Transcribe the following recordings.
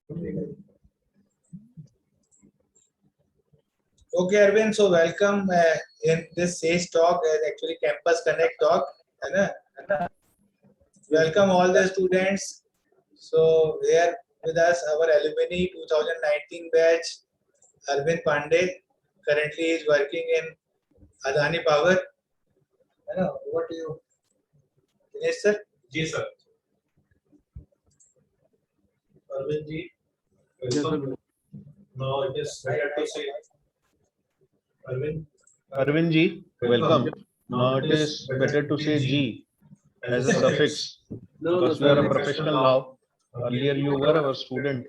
Okay, Arvind. So welcome in this SAGE talk, actually Campus Connect talk, है ना? Welcome all the students. So here with us our alumni 2019 batch, Arvind Pandey. Currently he is working in Adani Power. है ना? Over to you, Dinesh sir. जी sir. Arvind ji, welcome. Now it is better to say Arvind ji, welcome. Now it is better to say G as a suffix because you are a professional now. Earlier you were our student,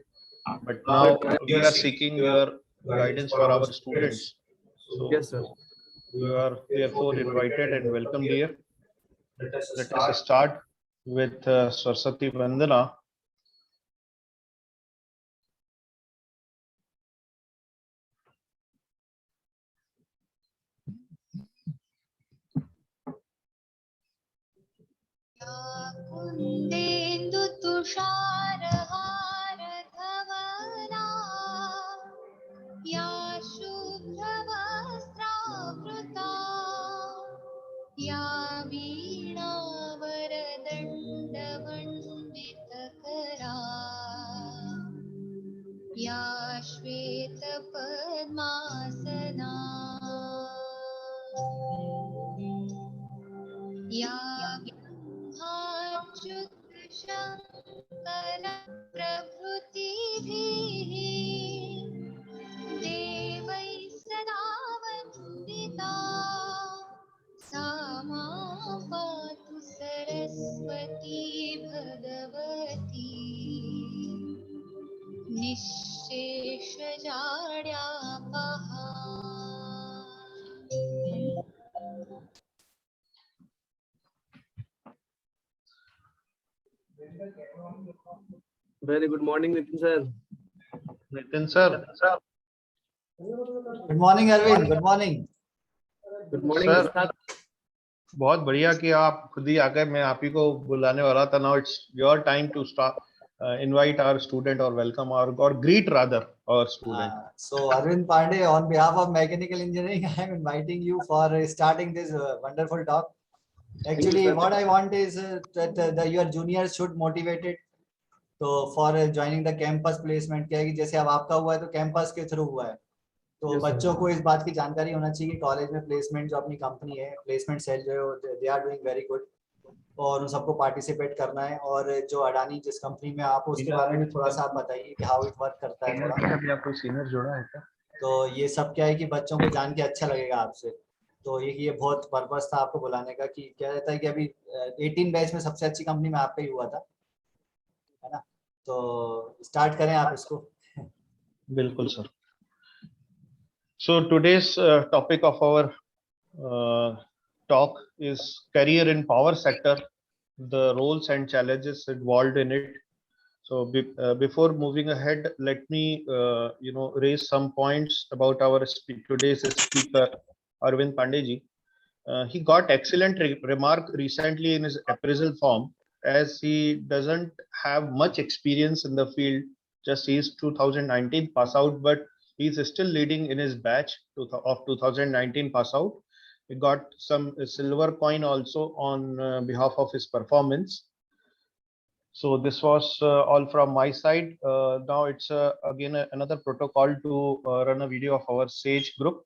but now we are seeking your guidance for our students. So Yes, sir. you are therefore invited and welcomed here. Let Let us start with Saraswati Vandana. कुन्देन्दु तुषारहार धवला या शुभ्रवस्त्रावृता या वीणावरदण्डमण्डितकरा या श्वेतपद्मासना या शंकर प्रभृतिभिः देवैः सदा वन्दिता सा मां पातु Saraswati Bhagwati निःशेषजाड्यापहा. Very good morning, Nitin sir. Nitin sir. Good morning, Arvind. Good morning. Good morning, Sir. Ustad. बहुत बढ़िया कि आप खुद ही आ गए. मैं आप ही को बुलाने वाला था. Now it's your time to start. Invite our student or welcome or greet rather our student. So Arvind Pandey, on behalf of Mechanical Engineering, I am inviting you for starting this wonderful talk. Actually, what I want is that your juniors should motivated. तो for joining the campus placement क्या है कि जैसे अब आपका हुआ है तो कैंपस के थ्रू हुआ है, तो Yes, बच्चों को इस बात की जानकारी होना चाहिए कि कॉलेज में प्लेसमेंट जो अपनी कंपनी है, प्लेसमेंट सेल जो है they are doing very good और उन सबको पार्टिसिपेट करना है. और जो अडानी जिस कंपनी में आप उसके बारे में थोड़ा सा आप बताइए कि हाउ इट वर्क करता है थोड़ा. अभी आपको सीनियर जोड़ा है क्या? तो ये सब क्या है कि बच्चों को जान के अच्छा लगेगा आपसे. तो ये बहुत पर्पस था आपको बुलाने का कि क्या रहता है कि अभी 18 बैच में सबसे अच्छी कंपनी में आपका ही हुआ था, है ना? तो स्टार्ट करें आप इसको. बिल्कुल sir. So today's topic of our talk is career in power sector, the roles and challenges involved in it. So before moving ahead, let me raise some points about our today's speaker Arvind Pandey ji. He got excellent remark recently in his appraisal form, as he doesn't have much experience in the field. Just he is 2019 pass out, but he is still leading in his batch of 2019 pass out. He got some silver coin also on behalf of his performance. So this was all from my side. Now it's again another protocol to run a video of our SAGE group.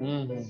Hmm.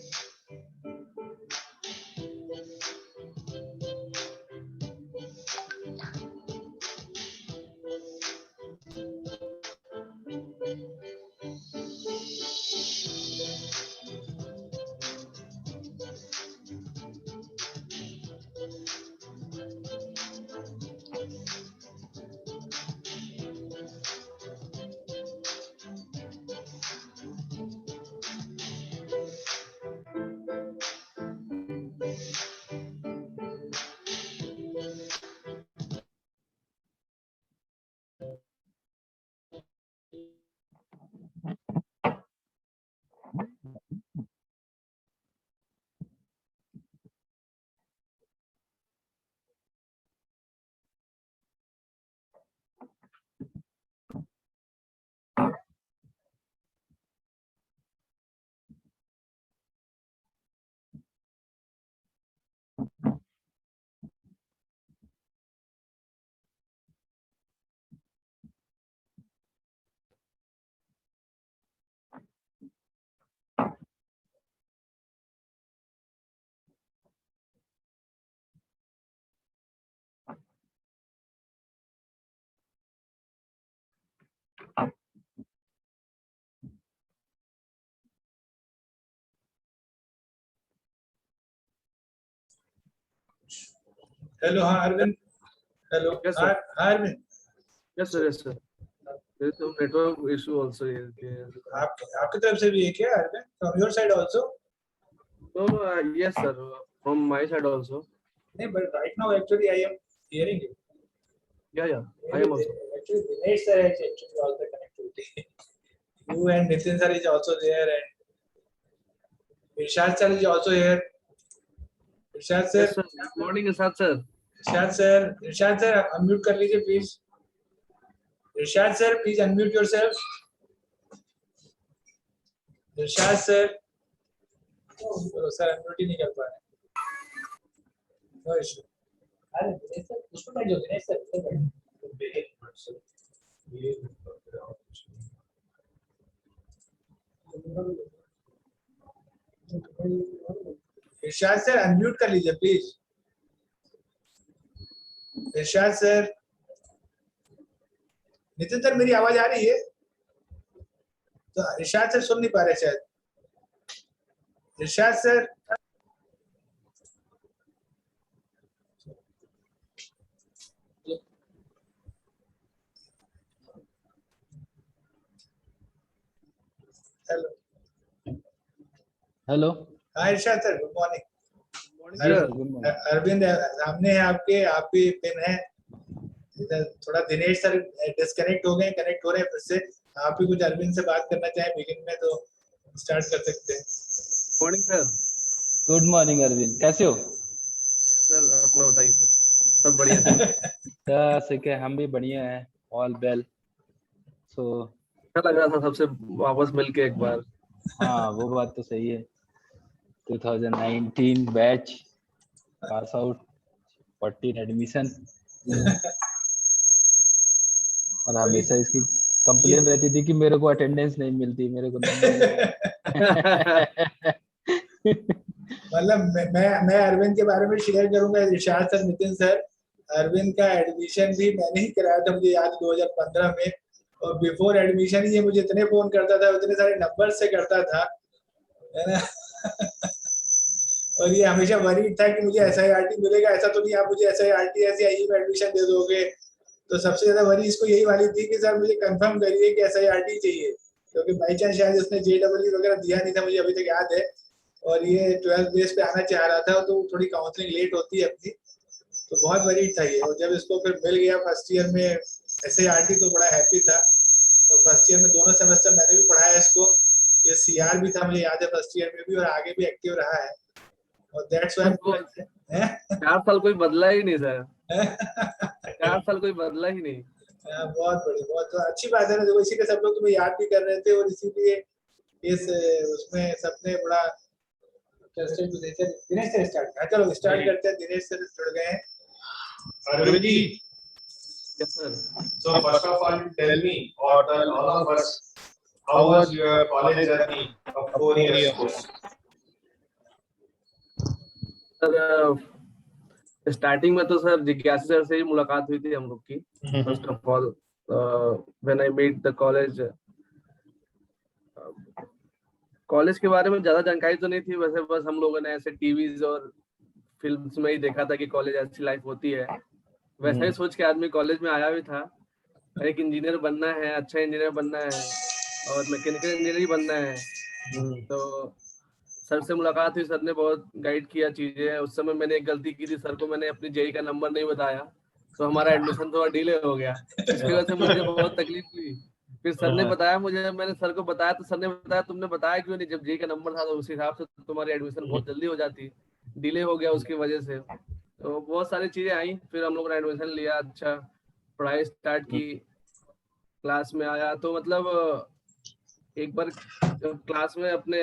Hello, हाँ Arvind. Hello, Yes, हाँ sir. हाँ Arvind. Yes, sir. Yes, sir. There is some network issue also here. आपकी तरफ से भी है क्या Arvind? From your side also? No, no, yes, sir. From my side also. नहीं, but right now actually I am hearing you. Yeah, yeah. I am also. Actually, Dinesh sir has actually all the connectivity. You and Nitin sir is also there, and Irshad sir is also here. Irshad sir, Yes, sir. Good morning, Irshad sir. Irshad sir, unmute कर लीजिए please. Irshad sir, please unmute yourself. Irshad sir, sir unmute ही नहीं कर पा रहे. No issue. अरे Dinesh sir, उसको बैठ जाओ दिनेश सर, उसको बैठ जाओ. इरशाद सर अनम्यूट कर लीजिए please. Irshad sir. Nitin sir, मेरी आवाज आ रही है? तो इरशाद सर सुन नहीं पा रहे शायद. इरशाद सर. हेलो. हेलो हाँ Irshad sir, good morning. Morning, sir. Good morning. Arvind सामने है आपके, आप भी पिन है. इधर थोड़ा दिनेश सर डिस्कनेक्ट हो गए, कनेक्ट हो रहे हैं फिर से. आप भी कुछ अरविंद से बात करना चाहें बिगिन में तो स्टार्ट कर सकते हैं. Morning, sir. Good morning Arvind, कैसे हो? Sir, अपना बताइए सर. सब बढ़िया सर. से के हम भी बढ़िया हैं, ऑल वेल. सो अच्छा लग रहा था सबसे वापस मिलके एक बार. हाँ, वो बात तो सही है. 2019 बैच पास आउट, 14 एडमिशन, और हमेशा इसकी कंप्लेन रहती थी कि मेरे को अटेंडेंस नहीं मिलती, मेरे को नहीं मतलब मैं अरविंद के बारे में शेयर करूंगा. इरशाद सर, नितिन सर, अरविंद का एडमिशन भी मैंने ही कराया था, मुझे याद 2015 में. और बिफोर एडमिशन ये मुझे इतने फोन करता था, इतने सारे नंबर से करता था, है ना. और ये हमेशा वरीड था कि मुझे SIRT मिलेगा. ऐसा तो नहीं आप मुझे SIRT SIE में एडमिशन दे दोगे. तो सबसे ज्यादा वरी इसको यही वाली थी कि सर मुझे कंफर्म करिए कि SIRT चाहिए, क्योंकि बाई चांस शायद उसने JEE वगैरह दिया नहीं था, मुझे अभी तक याद है. और ये 12th बेस पे आना चाह रहा था, तो थोड़ी काउंसलिंग लेट होती है अपनी. तो बहुत वरीड था ये. और जब इसको फिर मिल गया फर्स्ट ईयर में SIRT, तो बड़ा हैप्पी था. तो फर्स्ट ईयर में दोनों सेमेस्टर मैंने भी पढ़ाया इसको. ये CR भी था, मुझे याद है फर्स्ट ईयर में भी, और आगे भी एक्टिव रहा है. और दैट्स व्हाई 4 साल कोई बदला ही नहीं सर. 4 साल कोई बदला ही नहीं. बहुत बड़ी, बहुत अच्छी बात है ना. देखो इसीलिए सब लोग तुम्हें याद भी कर रहे थे, और इसीलिए इस उसमें सबने बड़ा इंटरेस्टेड पोजीशन। दिनेश से स्टार्ट, चलो स्टार्ट करते हैं। दिनेश से जुड़ गए हैं। Arvind ji, Yes, sir. so first of all, tell me or tell all of us, how was your college journey of 4 years course? Sir starting में तो सर जिज्ञासा सर से ही मुलाकात हुई थी हम लोग की। First of all when I met the college, college के बारे में ज्यादा जानकारी तो नहीं थी, वैसे बस हम लोगों ने ऐसे टीवीज और फिल्म्स में ही देखा था कि कॉलेज ऐसी लाइफ होती है। वैसा ही सोच के आदमी कॉलेज में आया भी था, एक इंजीनियर बनना है, अच्छा इंजीनियर बनना है और मैकेनिकल इंजीनियर ही बनना है। तो सर से मुलाकात हुई, सर ने बहुत गाइड किया चीजें। उस समय मैंने एक गलती की थी, सर को मैंने अपनी जेई का नंबर नहीं बताया, तो हमारा एडमिशन थोड़ा डिले हो गया। इसकी वजह से मुझे बहुत तकलीफ हुई। फिर सर ने बताया मुझे, मैंने सर को बताया तो सर ने बताया तुमने बताया क्यों नहीं, जब जेई का नंबर था तो उस हिसाब से तुम्हारी एडमिशन बहुत जल्दी हो जाती, डिले हो गया उसकी वजह से। तो बहुत सारी चीजें आई, फिर हम लोग ने एडमिशन लिया, अच्छा पढ़ाई स्टार्ट की, क्लास में आया तो मतलब एक बार क्लास में अपने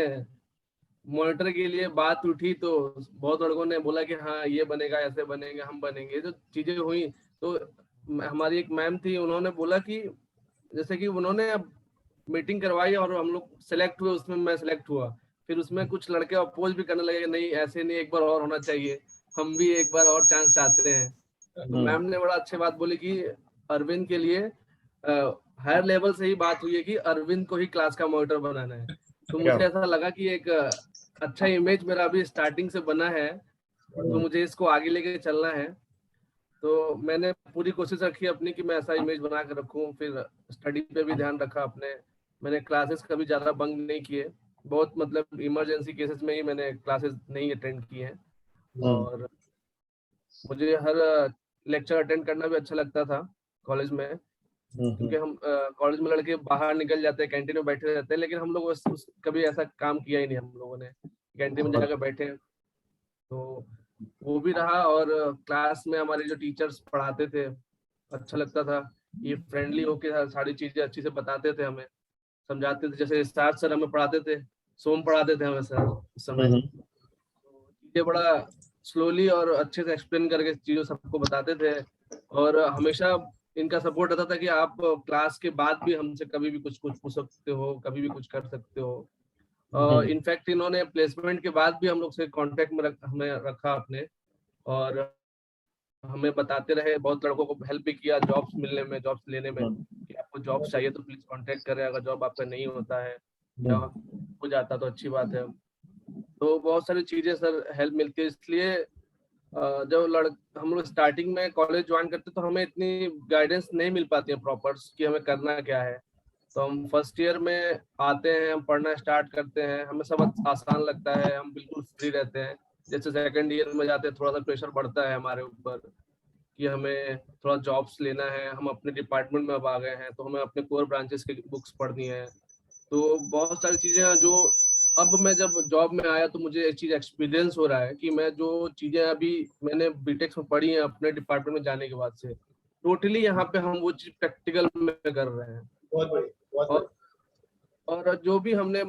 मॉनिटर के लिए बात उठी तो बहुत लड़कों ने बोला कि हाँ ये बनेगा, ऐसे बनेंगे, हम बनेंगे। जो चीजें हुई तो हमारी एक मैम थी, उन्होंने बोला कि जैसे कि उन्होंने अब मीटिंग करवाई और हम लोग सेलेक्ट हुए, उसमें मैं सेलेक्ट हुआ। फिर उसमें कुछ लड़के अपोज भी करने लगे कि नहीं ऐसे नहीं, एक बार और होना चाहिए, हम भी एक बार और चांस चाहते हैं। तो मैम ने बड़ा अच्छी बात बोली कि अरविंद के लिए हायर लेवल से ही बात हुई है कि अरविंद को ही क्लास का मॉनिटर बनाना है। तो मुझे ऐसा लगा कि एक अच्छा इमेज मेरा अभी स्टार्टिंग से बना है, तो मुझे इसको आगे लेके चलना है। तो मैंने पूरी कोशिश रखी अपनी कि मैं ऐसा इमेज बना के रखूं। फिर स्टडी पे भी ध्यान रखा अपने, मैंने क्लासेस कभी ज्यादा बंक नहीं किए, बहुत मतलब इमरजेंसी केसेस में ही मैंने क्लासेस नहीं अटेंड किए हैं। और मुझे हर लेक्चर अटेंड करना भी अच्छा लगता था कॉलेज में, क्योंकि हम कॉलेज में लड़के बाहर निकल जाते हैं, कैंटीन में बैठे रहते हैं, लेकिन हम लोग कभी ऐसा काम किया ही नहीं हम लोगों ने, कैंटीन में जाकर बैठे। तो वो भी रहा, और क्लास में हमारे जो टीचर्स पढ़ाते थे अच्छा लगता था, ये फ्रेंडली होके सारी चीजें अच्छी से बताते थे, हमें समझाते थे। जैसे स्टार्ट सर हमें पढ़ाते थे, सोम पढ़ाते थे हमें सर उस समय, चीजें बड़ा स्लोली और अच्छे से एक्सप्लेन करके चीजों सबको बताते थे। और हमेशा इनका सपोर्ट रहता था कि आप क्लास के बाद भी हमसे कभी भी कुछ पूछ सकते हो, कभी भी कुछ कर सकते हो। इनफैक्ट इन्होंने प्लेसमेंट के बाद भी हम लोग से कांटेक्ट में हमें रखा अपने, और हमें बताते रहे, बहुत लड़कों को हेल्प भी किया जॉब्स मिलने में, जॉब्स लेने में, कि आपको जॉब चाहिए तो प्लीज कांटेक्ट करें, अगर जॉब आपका नहीं होता है या हो जाता तो अच्छी बात है। तो बहुत सारी चीजें सर हेल्प मिलती है। इसलिए जब हम लोग स्टार्टिंग में कॉलेज ज्वाइन करते तो हमें इतनी गाइडेंस नहीं मिल पाती है प्रॉपर कि हमें करना क्या है। तो हम फर्स्ट ईयर में आते हैं, हम पढ़ना स्टार्ट करते हैं, हमें सब आसान लगता है, हम बिल्कुल फ्री रहते हैं। जैसे सेकंड ईयर में जाते हैं थोड़ा सा प्रेशर बढ़ता है हमारे ऊपर कि हमें थोड़ा जॉब्स लेना है, हम अपने डिपार्टमेंट में अब आ गए हैं तो हमें अपने कोर ब्रांचेस की बुक्स पढ़नी है। तो बहुत सारी चीजें हैं जो अब मैं जब जॉब में आया तो मुझे एक चीज एक्सपीरियंस हो रहा है कि मैं जो चीजें अभी मैंने बीटेक्स में पढ़ी हैं अपने डिपार्टमेंट में जाने के बाद से, टोटली यहाँ पे हम वो चीज प्रैक्टिकल में कर रहे हैं। बहुत बढ़िया, बहुत और जो भी हमें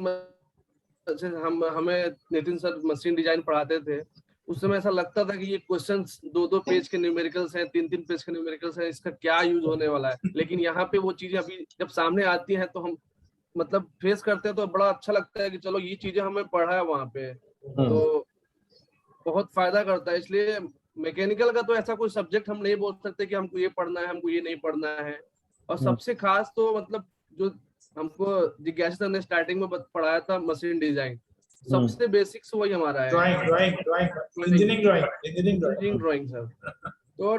नितिन सर मशीन डिजाइन पढ़ाते थे, उस समय ऐसा लगता था कि ये क्वेश्चंस 2-2 पेज के न्यूमेरिकल्स हैं, 3-3 पेज के न्यूमेरिकल्स हैं, इसका क्या यूज होने वाला है। लेकिन यहाँ पे वो चीजें अभी जब सामने आती हैं तो हम मतलब फेस करते हैं तो बड़ा अच्छा लगता है कि चलो ये चीजें हमें पढ़ा है वहाँ पे, तो बहुत फायदा करता है। इसलिए मैकेनिकल का तो ऐसा कोई सब्जेक्ट हम नहीं बोल सकते कि हमको ये पढ़ना है, हमको ये नहीं पढ़ना है। और सबसे खास तो मतलब जो हमको जिज्ञासा सर ने स्टार्टिंग में पढ़ाया था मशीन डिजाइन, सबसे बेसिक्स वही हमारा है, ड्राइंग, इंजीनियरिंग ड्राइंग सर। तो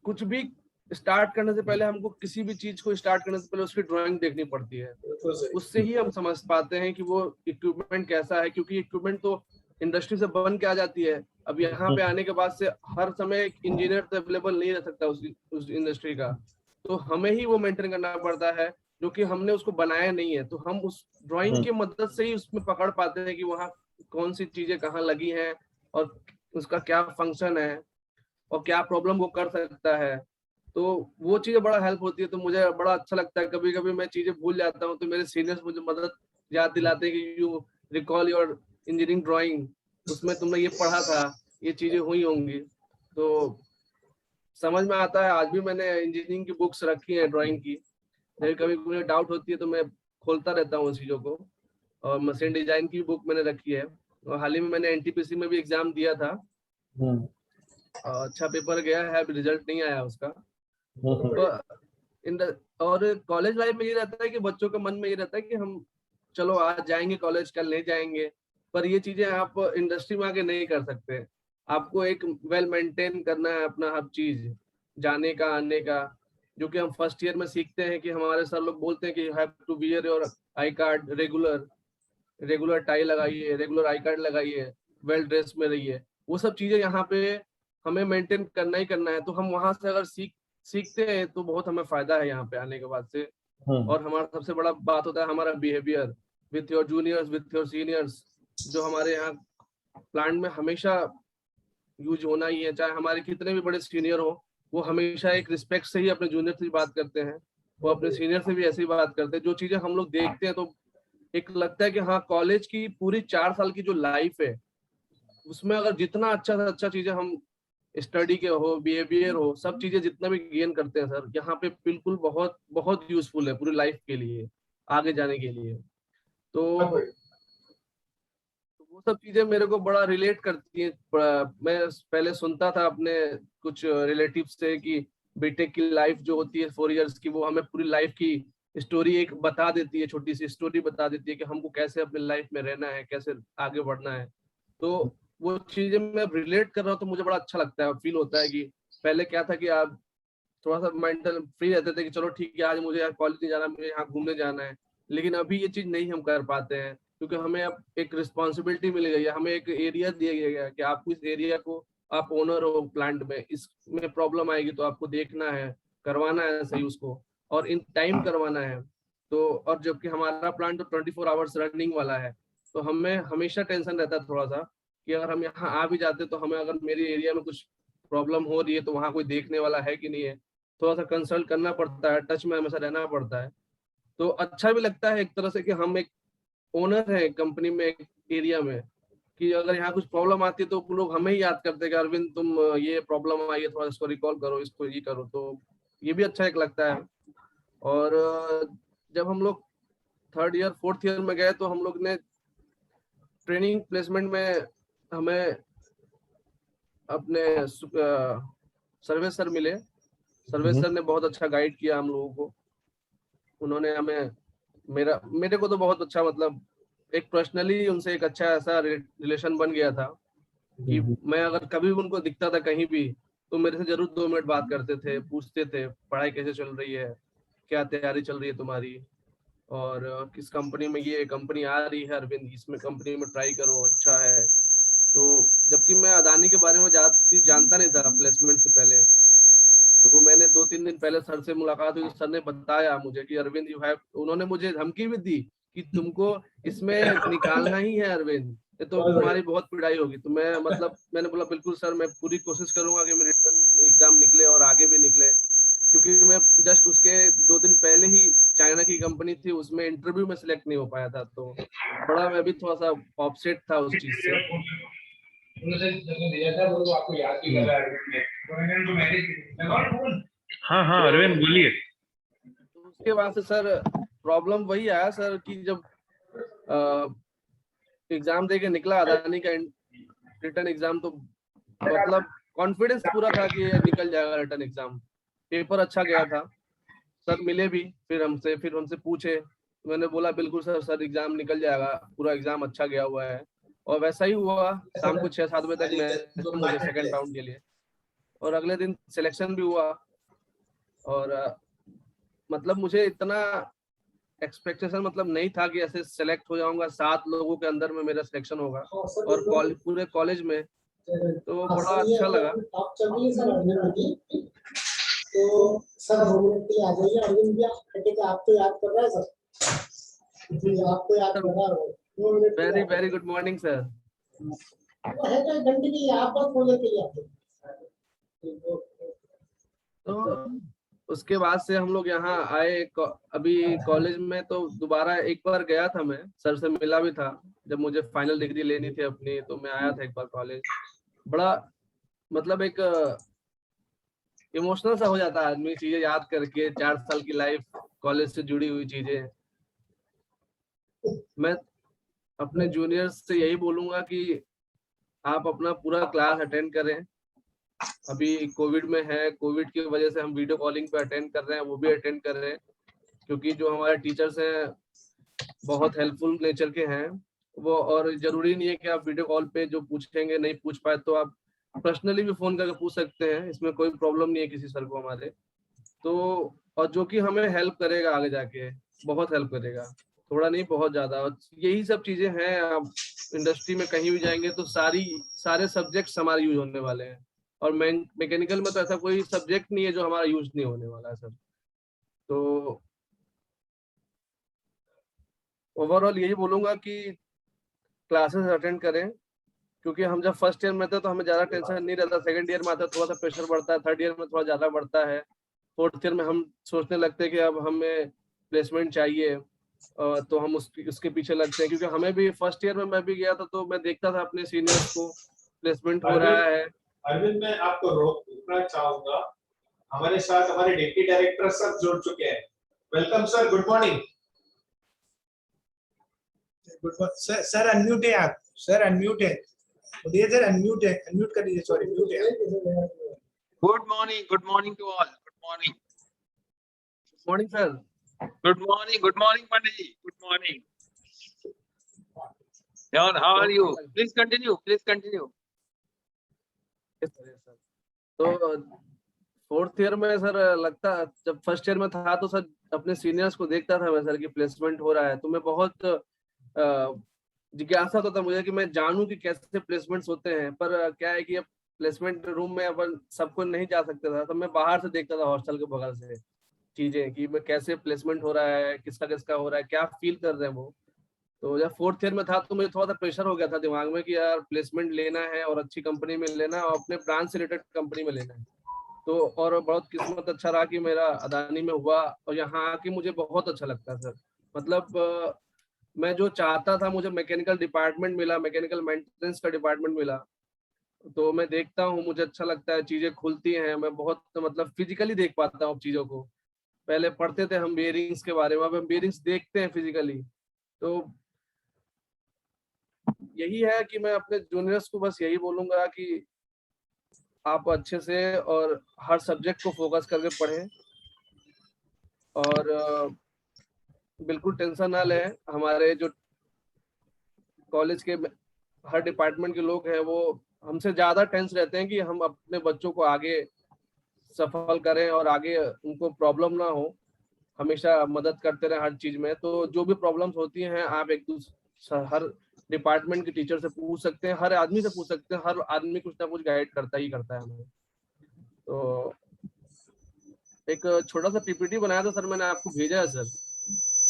कुछ भी स्टार्ट करने से पहले हमको किसी भी चीज को स्टार्ट करने से पहले उसकी ड्राइंग देखनी पड़ती है, उससे ही हम समझ पाते हैं कि वो इक्विपमेंट कैसा है, क्योंकि इक्विपमेंट तो इंडस्ट्री से बन के आ जाती है। अब यहाँ पे आने के बाद से हर समय एक इंजीनियर तो अवेलेबल नहीं रह सकता उस इंडस्ट्री का, तो हमें ही वो मेंटेन करना पड़ता है, जो कि हमने उसको बनाया नहीं है। तो हम उस ड्राइंग की मदद से ही उसमें पकड़ पाते हैं कि वहाँ कौन सी चीजें कहाँ लगी हैं और उसका क्या फंक्शन है और क्या प्रॉब्लम वो कर सकता है। तो वो चीजें बड़ा हेल्प होती है। तो मुझे बड़ा अच्छा लगता है, कभी कभी मैं चीजें भूल जाता हूँ तो मेरे सीनियर्स मुझे मदद याद दिलाते हैं कि you recall your engineering drawing, उसमें तुमने ये पढ़ा था, ये चीजें हुई होंगी, तो समझ में आता है। आज भी मैंने इंजीनियरिंग की बुक्स रखी है ड्राइंग की, कभी मुझे डाउट होती है तो मैं खोलता रहता हूँ उन चीजों को। और मशीन डिजाइन की बुक मैंने रखी है, और हाल ही में मैंने एनटीपीसी में भी एग्जाम दिया था, अच्छा पेपर गया है, अभी रिजल्ट नहीं आया उसका। तो और कॉलेज लाइफ में ये रहता है कि बच्चों के मन में ये रहता है कि हम चलो आज जाएंगे कॉलेज, कल नहीं जाएंगे, पर ये चीजें आप इंडस्ट्री में आके नहीं कर सकते। आपको एक वेल मेंटेन करना है अपना हर चीज, जाने का आने का, जो कि हम फर्स्ट ईयर में सीखते हैं कि हमारे सर लोग बोलते हैं कि you have to wear your I card regular tie लगाइए, रेगुलर आई कार्ड लगाइए, वेल ड्रेस में रहिए। वो सब चीजें यहाँ पे हमें मेंटेन करना ही करना है। तो हम वहां से अगर सीखते हैं तो बहुत हमें फायदा है यहाँ पे आने के बाद से। और हमारा सबसे बड़ा बात होता है हमारा behaviour with your juniors, with your seniors, जो हमारे यहाँ प्लांट में हमेशा यूज होना ही है। चाहे हमारे कितने भी बड़े सीनियर हो, वो हमेशा एक रिस्पेक्ट से ही अपने जूनियर से बात करते हैं, वो अपने सीनियर से भी ऐसे ही बात करते हैं। जो चीजें हम लोग देखते हैं तो एक लगता है कि हाँ, कॉलेज की पूरी 4 साल की जो लाइफ है उसमें अगर जितना अच्छा से अच्छा चीजें हम स्टडी के हो, बिहेवियर हो, सब चीजें जितना भी गेन करते हैं सर, यहाँ पे बिल्कुल बहुत बहुत यूजफुल है पूरी लाइफ के लिए, आगे जाने के लिए। तो वो सब चीजें मेरे को बड़ा रिलेट करती हैं। मैं पहले सुनता था अपने कुछ रिलेटिव से कि बीटेक की लाइफ जो होती है 4 इयर्स की, वो हमें पूरी लाइफ की स्टोरी एक बता देती है, छोटी सी स्टोरी बता देती है कि हमको कैसे अपने लाइफ में रहना है, कैसे आगे बढ़ना है। तो वो चीजें मैं रिलेट कर रहा हूँ तो मुझे बड़ा अच्छा लगता है, फील होता है कि पहले क्या था कि आप थोड़ा सा मेंटल फ्री रहते थे कि चलो ठीक है, आज मुझे यहाँ कॉलेज नहीं जाना, मुझे यहाँ घूमने जाना है। लेकिन अभी ये चीज नहीं हम कर पाते हैं, क्योंकि हमें अब एक रिस्पॉन्सिबिलिटी मिल गई है, हमें एक एरिया दिया गया है कि आपको इस एरिया को, आप ओनर हो प्लांट में, इसमें प्रॉब्लम आएगी तो आपको देखना है, करवाना है सही उसको, और इन टाइम करवाना है। तो और जबकि हमारा प्लांट तो 24 आवर्स रनिंग वाला है, तो हमें हमेशा टेंशन रहता है थोड़ा सा कि अगर हम यहाँ आ भी जाते तो हमें, अगर मेरी एरिया में कुछ प्रॉब्लम हो रही है तो वहाँ कोई देखने वाला है कि नहीं है, थोड़ा सा कंसल्ट करना पड़ता है, टच में हमेशा रहना पड़ता है। तो अच्छा भी लगता है एक तरह से कि हम एक ओनर है कंपनी में, एक एरिया में, कि अगर यहाँ कुछ प्रॉब्लम आती है तो लोग हमें ही याद करते हैं कि अरविंद तुम ये प्रॉब्लम आई है, थोड़ा इसको रिकॉल करो, इसको ये करो। तो ये भी अच्छा एक लगता है। और जब हम लोग 3rd ईयर 4th ईयर में गए तो हम लोग ने ट्रेनिंग प्लेसमेंट में हमें अपने सर्वे सर मिले। सर्वे सर ने बहुत अच्छा गाइड किया हम लोगों को। उन्होंने हमें, मेरे को तो बहुत अच्छा, मतलब एक पर्सनली उनसे एक अच्छा ऐसा रिलेशन बन गया था कि मैं अगर कभी भी उनको दिखता था कहीं भी, तो मेरे से जरूर 2 मिनट बात करते थे, पूछते थे पढ़ाई कैसे चल रही है, क्या तैयारी चल रही है तुम्हारी, और किस कंपनी में, ये कंपनी आ रही है अरविंद, इसमें कंपनी में ट्राई करो, अच्छा है। तो जबकि मैं अदानी के बारे में ज्यादा चीज जानता नहीं था प्लेसमेंट से पहले, तो मैंने 2-3 दिन पहले सर से मुलाकात हुई, सर ने बताया मुझे कि अरविंद यू हैव, उन्होंने मुझे धमकी भी दी कि तुमको इसमें निकालना ही है अरविंद, ये तो तुम्हारी बहुत पिटाई होगी। तो मैं, मतलब मैंने बोला बिल्कुल सर, मैं पूरी कोशिश करूंगा कि मेरे रिटर्न एग्जाम निकले और आगे भी निकले। क्योंकि मैं जस्ट उसके 2 दिन पहले ही चाइना की कंपनी थी, उसमें इंटरव्यू में सिलेक्ट नहीं हो पाया था, तो बड़ा मैं भी थोड़ा सा अपसेट था उस चीज से। आपको याद भी कर रहा है। हाँ हाँ अरविंद बोलिए। तो उसके बाद से सर प्रॉब्लम वही आया सर कि जब एग्जाम दे के निकला अदानी का रिटर्न एग्जाम, तो मतलब कॉन्फिडेंस पूरा था कि ये निकल जाएगा रिटर्न एग्जाम। पेपर अच्छा गया था, सर मिले भी फिर हमसे पूछे, मैंने बोला बिल्कुल सर, एग्जाम निकल जाएगा, पूरा एग्जाम अच्छा गया हुआ है। और वैसा ही हुआ, शाम को 6-7 बजे तक मैं मुझे सेकंड राउंड के लिए, और अगले दिन सिलेक्शन भी हुआ। और मतलब मुझे इतना एक्सपेक्टेशन मतलब नहीं था कि ऐसे सेलेक्ट हो जाऊंगा, 7 लोगों के अंदर में मेरा सिलेक्शन होगा, और पूरे कॉलेज में, तो बड़ा अच्छा लगा। तो सर 2 मिनट के लिए आ जाइए, अरविंद भैया आपको याद कर रहा है सर जी, आपको याद कर रहा है। 2 minute. Very very good morning sir. वो है तो घंटे के लिए आप बस बोले के लिए आते। तो उसके बाद से हम लोग यहाँ आए अभी कॉलेज में। तो दोबारा एक बार गया था, मैं सर से मिला भी था जब मुझे फाइनल डिग्री लेनी थी अपनी, तो मैं आया था एक बार कॉलेज। बड़ा मतलब एक इमोशनल सा हो जाता है आदमी चीजें याद करके, 4 साल की लाइफ, कॉलेज से जुड़ी हुई चीजें। मैं अपने जूनियर्स से यही बोलूंगा कि आप अपना पूरा क्लास अटेंड करें। अभी कोविड में है, कोविड की वजह से हम वीडियो कॉलिंग पे अटेंड कर रहे हैं, वो भी अटेंड कर रहे हैं, क्योंकि जो हमारे टीचर्स हैं बहुत हेल्पफुल नेचर के हैं वो। और जरूरी नहीं है कि आप वीडियो कॉल पे जो पूछेंगे नहीं पूछ पाए तो आप पर्सनली भी फोन करके पूछ सकते हैं, इसमें कोई प्रॉब्लम नहीं है किसी सर को हमारे। तो और जो कि हमें हेल्प करेगा आगे जाके, बहुत हेल्प करेगा, थोड़ा नहीं बहुत ज्यादा। और यही सब चीजें हैं। आप इंडस्ट्री में कहीं भी जाएंगे तो सारे सब्जेक्ट्स हमारे यूज होने वाले हैं, और मैकेनिकल में तो ऐसा कोई सब्जेक्ट नहीं है जो हमारा यूज नहीं होने वाला है सर। तो ओवरऑल यही बोलूंगा कि क्लासेस अटेंड करें, क्योंकि हम जब फर्स्ट ईयर में थे तो हमें ज्यादा टेंशन नहीं रहता, सेकंड ईयर में आता थोड़ा सा प्रेशर बढ़ता है, थर्ड ईयर में थोड़ा ज्यादा बढ़ता है, फोर्थ ईयर में हम सोचने लगते हैं कि अब हमें प्लेसमेंट चाहिए, तो हम उसके पीछे लगते हैं। क्योंकि हमें भी फर्स्ट ईयर में मैं भी गया था तो मैं देखता था अपने सीनियर्स को प्लेसमेंट हो रहा है। अरविंद, मैं आपको रोकना चाहूंगा, हमारे साथ हमारे डिप्टी डायरेक्टर सब जुड़ चुके हैं। Welcome sir, good morning. Sir unmute है आप, सर अनम्यूट है, सर अनम्यूट है, अनम्यूट कर दीजिए, सॉरी म्यूट है। Good morning to all. Good morning. Morning sir. Good morning, Pandit ji. Good morning. John, how are you? Please continue. तो fourth year में sir लगता, जब फर्स्ट ईयर में था तो सर अपने सीनियर्स को देखता था मैं सर कि प्लेसमेंट हो रहा है, तो मैं बहुत जिज्ञासा तो था मुझे कि मैं जानूं कि कैसे प्लेसमेंट्स होते हैं। पर क्या है कि अब प्लेसमेंट रूम में अपन सबको नहीं जा सकता था, तो मैं बाहर से देखता था हॉस्टल के बगल से चीजें कि मैं कैसे प्लेसमेंट हो रहा है, किसका किसका हो रहा है, क्या फील कर रहे हैं वो। तो जब फोर्थ ईयर में था तो मुझे थोड़ा सा प्रेशर हो गया था दिमाग में कि यार प्लेसमेंट लेना है और अच्छी कंपनी में लेना है और अपने ब्रांच से रिलेटेड कंपनी में लेना है। तो और बहुत किस्मत अच्छा रहा कि मेरा अदानी में हुआ, और यहाँ आके मुझे बहुत अच्छा लगता है सर। मतलब मैं जो चाहता था, मुझे मैकेनिकल डिपार्टमेंट मिला, मैकेनिकल मेंटेनेंस का डिपार्टमेंट मिला। तो मैं देखता हूँ, मुझे अच्छा लगता है, चीजें खुलती हैं, मैं बहुत मतलब फिजिकली देख पाता हूँ चीजों को। पहले पढ़ते थे हम बेयरिंग्स के बारे में, अब हम बेयरिंग्स देखते हैं फिजिकली। तो यही है कि मैं अपने जूनियर्स को बस यही बोलूंगा कि आप अच्छे से और हर सब्जेक्ट को फोकस करके पढ़ें, और बिल्कुल टेंशन ना लें। हमारे जो कॉलेज के हर डिपार्टमेंट के लोग हैं वो हमसे ज्यादा टेंस रहते हैं कि हम अपने बच्चों को आगे सफल करें और आगे उनको प्रॉब्लम ना हो, हमेशा मदद करते रहे हर चीज में। तो जो भी प्रॉब्लम्स होती हैं आप एक दूसरे हर डिपार्टमेंट के टीचर से पूछ सकते हैं, हर आदमी से पूछ सकते हैं, हर आदमी कुछ ना कुछ गाइड करता ही करता है हमें। तो एक छोटा सा पीपीटी बनाया था सर, मैंने आपको भेजा है सर।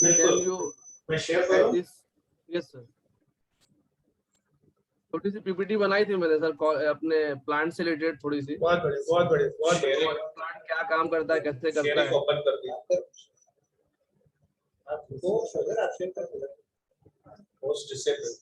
बिल्कुल, मैं शेयर करूं? यस सर, छोटी सी पीपीटी बनाई थी मैंने सर अपने प्लांट से रिलेटेड थोड़ी सी। बहुत बढ़िया, बहुत बढ़िया, बहुत बढ़िया। प्लांट क्या काम करता है, कैसे करता है। ओपन कर दिया आपको सर आप शेयर कर दो। Post disable.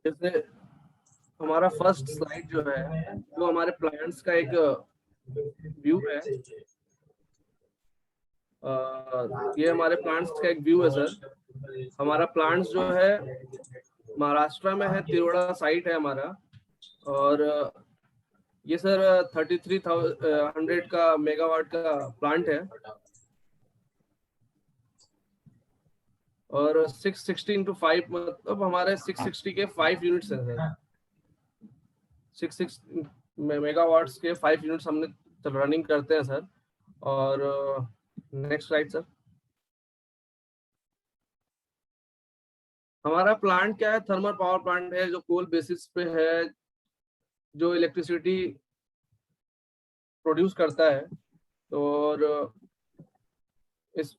जैसे हमारा फर्स्ट स्लाइड जो है वो हमारे प्लांट्स का एक व्यू है। ये हमारे प्लांट्स का एक व्यू है सर। हमारा प्लांट्स जो है महाराष्ट्र में है, तिरोड़ा साइट है हमारा। और ये सर 3300 का मेगावाट का प्लांट है। और 660 into 5 मतलब हमारे 660 के 5 यूनिट्स हैं सर। 66 मेगावाट्स के 5 यूनिट्स हमने रनिंग करते हैं सर। और नेक्स्ट स्लाइड सर। हमारा प्लांट क्या है, थर्मल पावर प्लांट है जो कोल बेसिस पे है, जो इलेक्ट्रिसिटी प्रोड्यूस करता है। और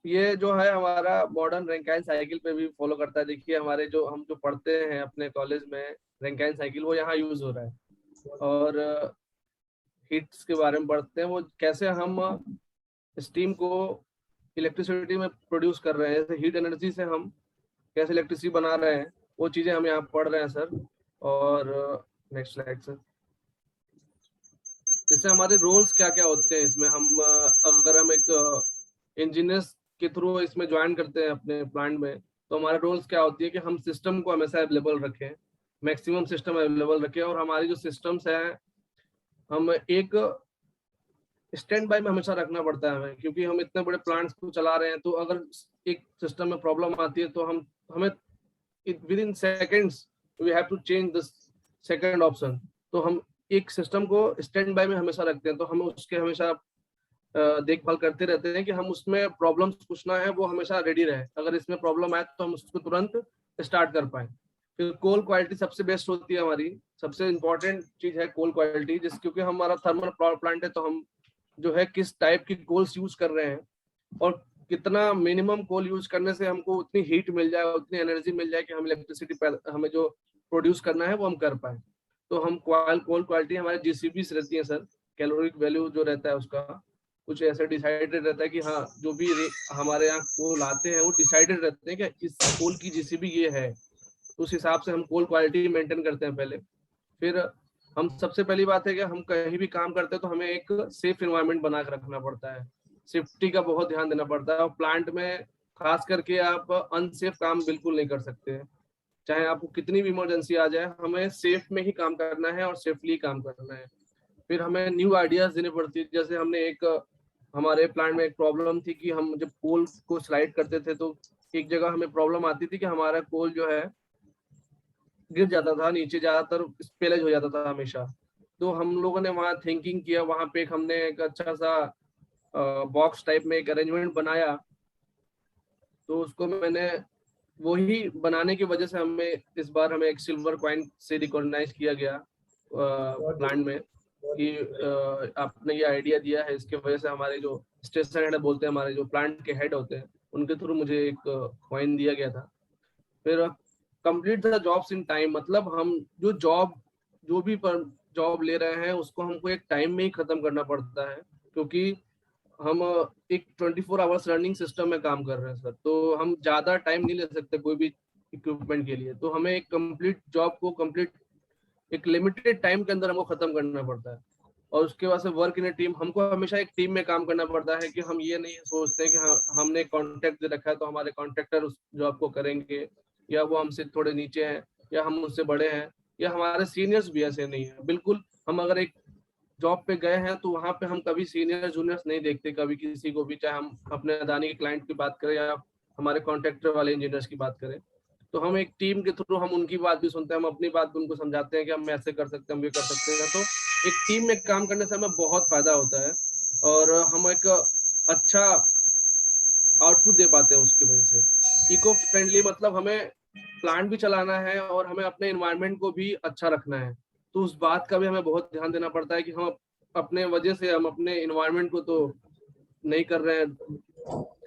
ये जो है हमारा मॉडर्न रैंकाइन साइकिल पे भी फॉलो करता है। देखिए हमारे जो हम जो पढ़ते हैं अपने कॉलेज में रैंकाइन साइकिल, वो यहाँ यूज हो रहा है। और हीट्स के बारे में पढ़ते हैं, वो कैसे हम स्टीम को इलेक्ट्रिसिटी में प्रोड्यूस कर रहे हैं, जैसे हीट एनर्जी से हम कैसे इलेक्ट्रिसिटी बना रहे हैं, वो चीजें हम यहाँ पढ़ रहे हैं सर। और नेक्स्ट स्लाइड सर। जैसे हमारे रोल्स क्या क्या होते हैं इसमें, हम अगर हम एक इंजीनियर्स के थ्रू इसमें ज्वाइन करते हैं अपने प्लांट में, तो हमारे रोल्स क्या होती है कि हम सिस्टम को हमेशा अवेलेबल रखें, मैक्सिमम सिस्टम अवेलेबल रखें। और हमारी जो सिस्टम्स हैं हम एक स्टैंड बाय में हमेशा रखना पड़ता है हमें, क्योंकि हम इतने बड़े प्लांट्स को चला रहे हैं। तो अगर एक सिस्टम में प्रॉब्लम आती है तो हमें within seconds we have to change the second option. तो हम एक सिस्टम को स्टैंड बाय में हमेशा रखते हैं, तो हम उसके हमेशा देखभाल करते रहते हैं कि हम उसमें प्रॉब्लम्स कुछ ना है, वो हमेशा रेडी रहे। अगर इसमें प्रॉब्लम आए तो हम उसको तुरंत स्टार्ट कर पाए। फिर कोल क्वालिटी सबसे बेस्ट होती है हमारी, सबसे इम्पोर्टेंट चीज है कोल क्वालिटी। जिस क्योंकि हमारा थर्मल पावर प्लांट है, तो हम जो है किस टाइप की कोल्स यूज कर रहे हैं और कितना मिनिमम कोल यूज करने से हमको उतनी हीट मिल जाए, उतनी एनर्जी मिल जाए कि हम इलेक्ट्रिसिटी हमें जो प्रोड्यूस करना है वो हम कर पाए। तो हम कोल क्वालिटी हमारे जीसीबी रहती है सर, कैलोरिक वैल्यू जो रहता है उसका कुछ ऐसा डिसाइडेड रहता है कि हाँ जो भी हमारे यहाँ कोल आते हैं वो डिसाइडेड रहते हैं कि इस कोल की जीसीबी ये है। उस हिसाब से हम कोल क्वालिटी मेंटेन करते हैं पहले। फिर हम सबसे पहली बात है कि हम कहीं भी काम करते हैं तो हमें एक सेफ एनवायरनमेंट बना के रखना पड़ता है, सेफ्टी का बहुत ध्यान देना पड़ता है। और प्लांट में खास करके आप अनसेफ काम बिल्कुल नहीं कर सकते हैं, चाहे आपको कितनी भी इमरजेंसी आ जाए, हमें सेफ में ही काम करना है और सेफली काम करना है। फिर हमें न्यू आइडियाज देने पड़ती है। जैसे हमने हमारे प्लांट में एक प्रॉब्लम थी कि हम जब कोल को स्लाइड करते थे तो एक जगह हमें प्रॉब्लम आती थी कि हमारा कोल जो है गिर जाता था नीचे, ज्यादातर स्पेलेज हो जाता था हमेशा। तो हम लोगों ने वहाँ थिंकिंग किया, वहाँ पे हमने एक अच्छा सा बॉक्स टाइप में एक अरेंजमेंट बनाया। तो उसको मैंने वही बनाने की वजह से इस बार हमें एक सिल्वर कॉइन से रिकॉग्नाइज किया गया प्लांट में कि आपने ये आइडिया दिया है। इसके वजह से हमारे जो स्टेशन हेड बोलते हैं, हमारे जो प्लांट के हेड होते हैं, उनके थ्रू मुझे एक कॉइन दिया गया था। फिर complete the jobs in time, मतलब हम जो भी जॉब ले रहे हैं उसको हमको एक टाइम में ही खत्म करना पड़ता है, क्योंकि हम एक 24 आवर्स रनिंग सिस्टम में काम कर रहे हैं सर। तो हम ज्यादा टाइम नहीं ले सकते कोई भी इक्विपमेंट के लिए। तो हमें एक कंप्लीट जॉब को एक लिमिटेड टाइम के अंदर हमको खत्म करना पड़ता है। और उसके बाद से वर्क इन ए टीम, हमको हमेशा एक टीम में काम करना पड़ता है कि हम ये नहीं सोचते हैं कि हाँ हमने कॉन्ट्रैक्ट दे रखा है तो हमारे कॉन्ट्रैक्टर उस जॉब को करेंगे, या वो हमसे थोड़े नीचे हैं, या हम उससे बड़े हैं, या हमारे सीनियर्स भी ऐसे नहीं है। बिल्कुल हम अगर एक जॉब पे गए हैं तो वहाँ पे हम कभी सीनियर जूनियर्स नहीं देखते कभी किसी को भी, चाहे हम अपने अदानी के क्लाइंट की बात करें या हमारे कॉन्ट्रैक्टर वाले इंजीनियर्स की बात करें। तो हम एक टीम के थ्रू हम उनकी बात भी सुनते हैं, हम अपनी बात भी उनको समझाते हैं कि हम ऐसे कर सकते हैं, हम ये कर सकते हैं। तो एक टीम में काम करने से हमें बहुत फायदा होता है और हम एक अच्छा आउटपुट दे पाते हैं उसकी वजह से। इको फ्रेंडली मतलब हमें प्लांट भी चलाना है और हमें अपने एनवायरनमेंट को भी अच्छा रखना है। तो उस बात का भी हमें बहुत ध्यान देना पड़ता है कि हम अपने वजह से हम अपने एनवायरनमेंट को तो नहीं कर रहे हैं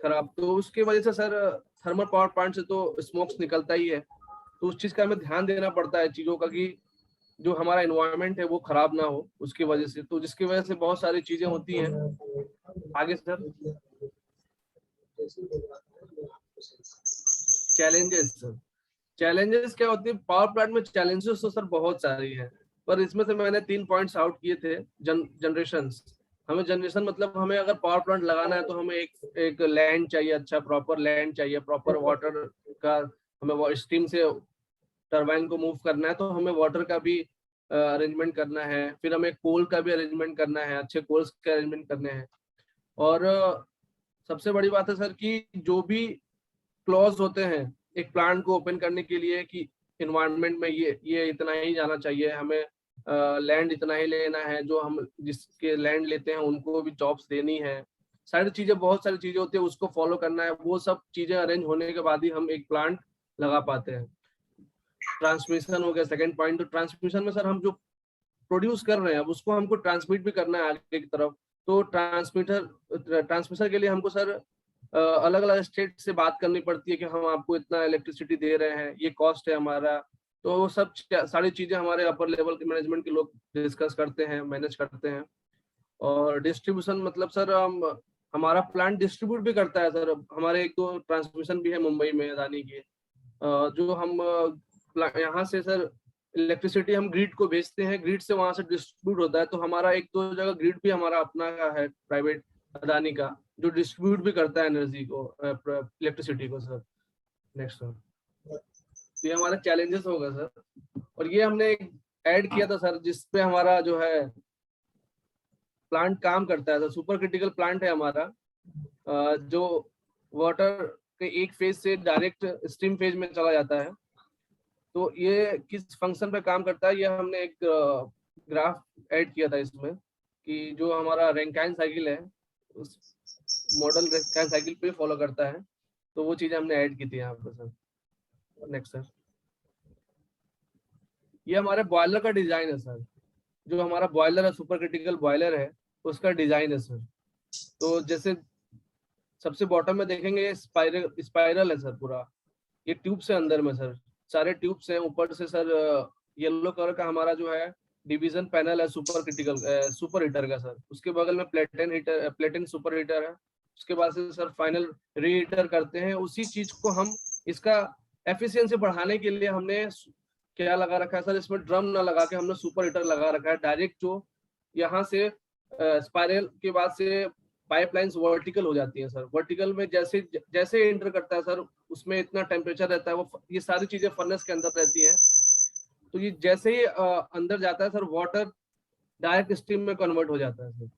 खराब। तो उसकी वजह से सर थर्मल पावर प्लांट से तो स्मोक्स निकलता ही है। तो उस चीज का हमें ध्यान देना पड़ता है चीजों का कि जो हमारा एनवायरनमेंट है वो खराब ना हो उसकी वजह से। तो जिसकी वजह से बहुत सारी चीजें होती हैं। आगे सर चैलेंजेस क्या होती है पावर प्लांट में? चैलेंजेस तो सर बहुत सारी हैं, पर इसमें से मैंने 3 पॉइंट्स आउट किए थे। जनरेशंस, हमें जनरेशन मतलब हमें अगर पावर प्लांट लगाना है तो हमें एक लैंड चाहिए, अच्छा प्रॉपर लैंड चाहिए, प्रॉपर वाटर का, हमें स्टीम से टरबाइन को मूव करना है तो हमें वाटर का भी अरेंजमेंट करना है। फिर हमें कोल का भी अरेंजमेंट करना है, अच्छे कोल्स के अरेंजमेंट करने हैं। और सबसे बड़ी बात है सर कि जो भी क्लॉज होते हैं एक प्लांट को ओपन करने के लिए कि इन्वायरमेंट में ये इतना ही जाना चाहिए, हमें लैंड इतना ही लेना है, जो हम जिसके लैंड लेते हैं उनको भी जॉब्स देनी है, सारी चीजें, बहुत सारी चीजें होती है, उसको फॉलो करना है। वो सब चीजें अरेंज होने के बाद ही हम एक प्लांट लगा पाते हैं। ट्रांसमिशन हो गया सेकंड पॉइंट। तो ट्रांसमिशन में सर हम जो प्रोड्यूस कर रहे हैं अब उसको हमको ट्रांसमिट भी करना है आगे की तरफ। तो ट्रांसमिशन के लिए हमको सर अलग अलग स्टेट से बात करनी पड़ती है कि हम आपको इतना इलेक्ट्रिसिटी दे रहे हैं, ये कॉस्ट है हमारा। तो वो सब सारी चीजें हमारे अपर लेवल के मैनेजमेंट के लोग डिस्कस करते हैं, मैनेज करते हैं। और डिस्ट्रीब्यूशन मतलब सर हमारा प्लांट डिस्ट्रीब्यूट भी करता है सर। हमारे एक दो ट्रांसमिशन भी है मुंबई में अदानी के, जो हम यहाँ से सर इलेक्ट्रिसिटी हम ग्रिड को भेजते हैं, ग्रिड से वहां से डिस्ट्रीब्यूट होता है। तो हमारा एक दो जगह ग्रिड भी हमारा अपना का है, प्राइवेट अदानी का, जो डिस्ट्रीब्यूट भी करता है एनर्जी को, इलेक्ट्रिसिटी को सर। नेक्स्ट सर, ये हमारा चैलेंजेस होगा सर। और ये हमने ऐड किया था सर, जिसपे हमारा जो है प्लांट काम करता है सर। सुपर क्रिटिकल प्लांट है हमारा, जो वाटर के एक फेज से डायरेक्ट स्टीम फेज में चला जाता है। तो ये किस फंक्शन पे काम करता है, ये हमने एक ग्राफ ऐड किया था इसमें, कि जो हमारा रैंकाइन साइकिल है उस मॉडल रैंकाइन साइकिल पे फॉलो करता है। तो वो चीजें हमने ऐड की थी यहाँ पे सर। नेक्स्ट सर, ये हमारे बॉयलर का डिजाइन है सर। जो हमारा बॉयलर है, सुपर क्रिटिकल बॉयलर है, उसका डिजाइन है सर। तो जैसे सबसे बॉटम में देखेंगे, ये स्पाइरल है सर पूरा, ये ट्यूब से अंदर में सर, सारे ट्यूब्स हैं। ऊपर से सर येलो कलर का हमारा जो है डिवीजन पैनल है सुपर क्रिटिकल सुपर हीटर का सर। उसके बगल में प्लेटन सुपर हीटर है। उसके बाद से सर फाइनल रीहीटर करते हैं। उसी चीज को हम, इसका एफिशिएंसी बढ़ाने के लिए हमने क्या लगा रखा है सर, इसमें ड्रम ना लगा के हमने सुपर हीटर लगा रखा है डायरेक्ट। जो यहाँ से स्पाइरल के बाद से पाइपलाइंस वर्टिकल हो जाती है सर। वर्टिकल में जैसे जैसे एंटर करता है सर, उसमें इतना टेम्परेचर रहता है, वो ये सारी चीजें फर्नेस के अंदर रहती हैं। तो ये जैसे ही अंदर जाता है सर, वाटर डायरेक्ट स्टीम में कन्वर्ट हो जाता है सर।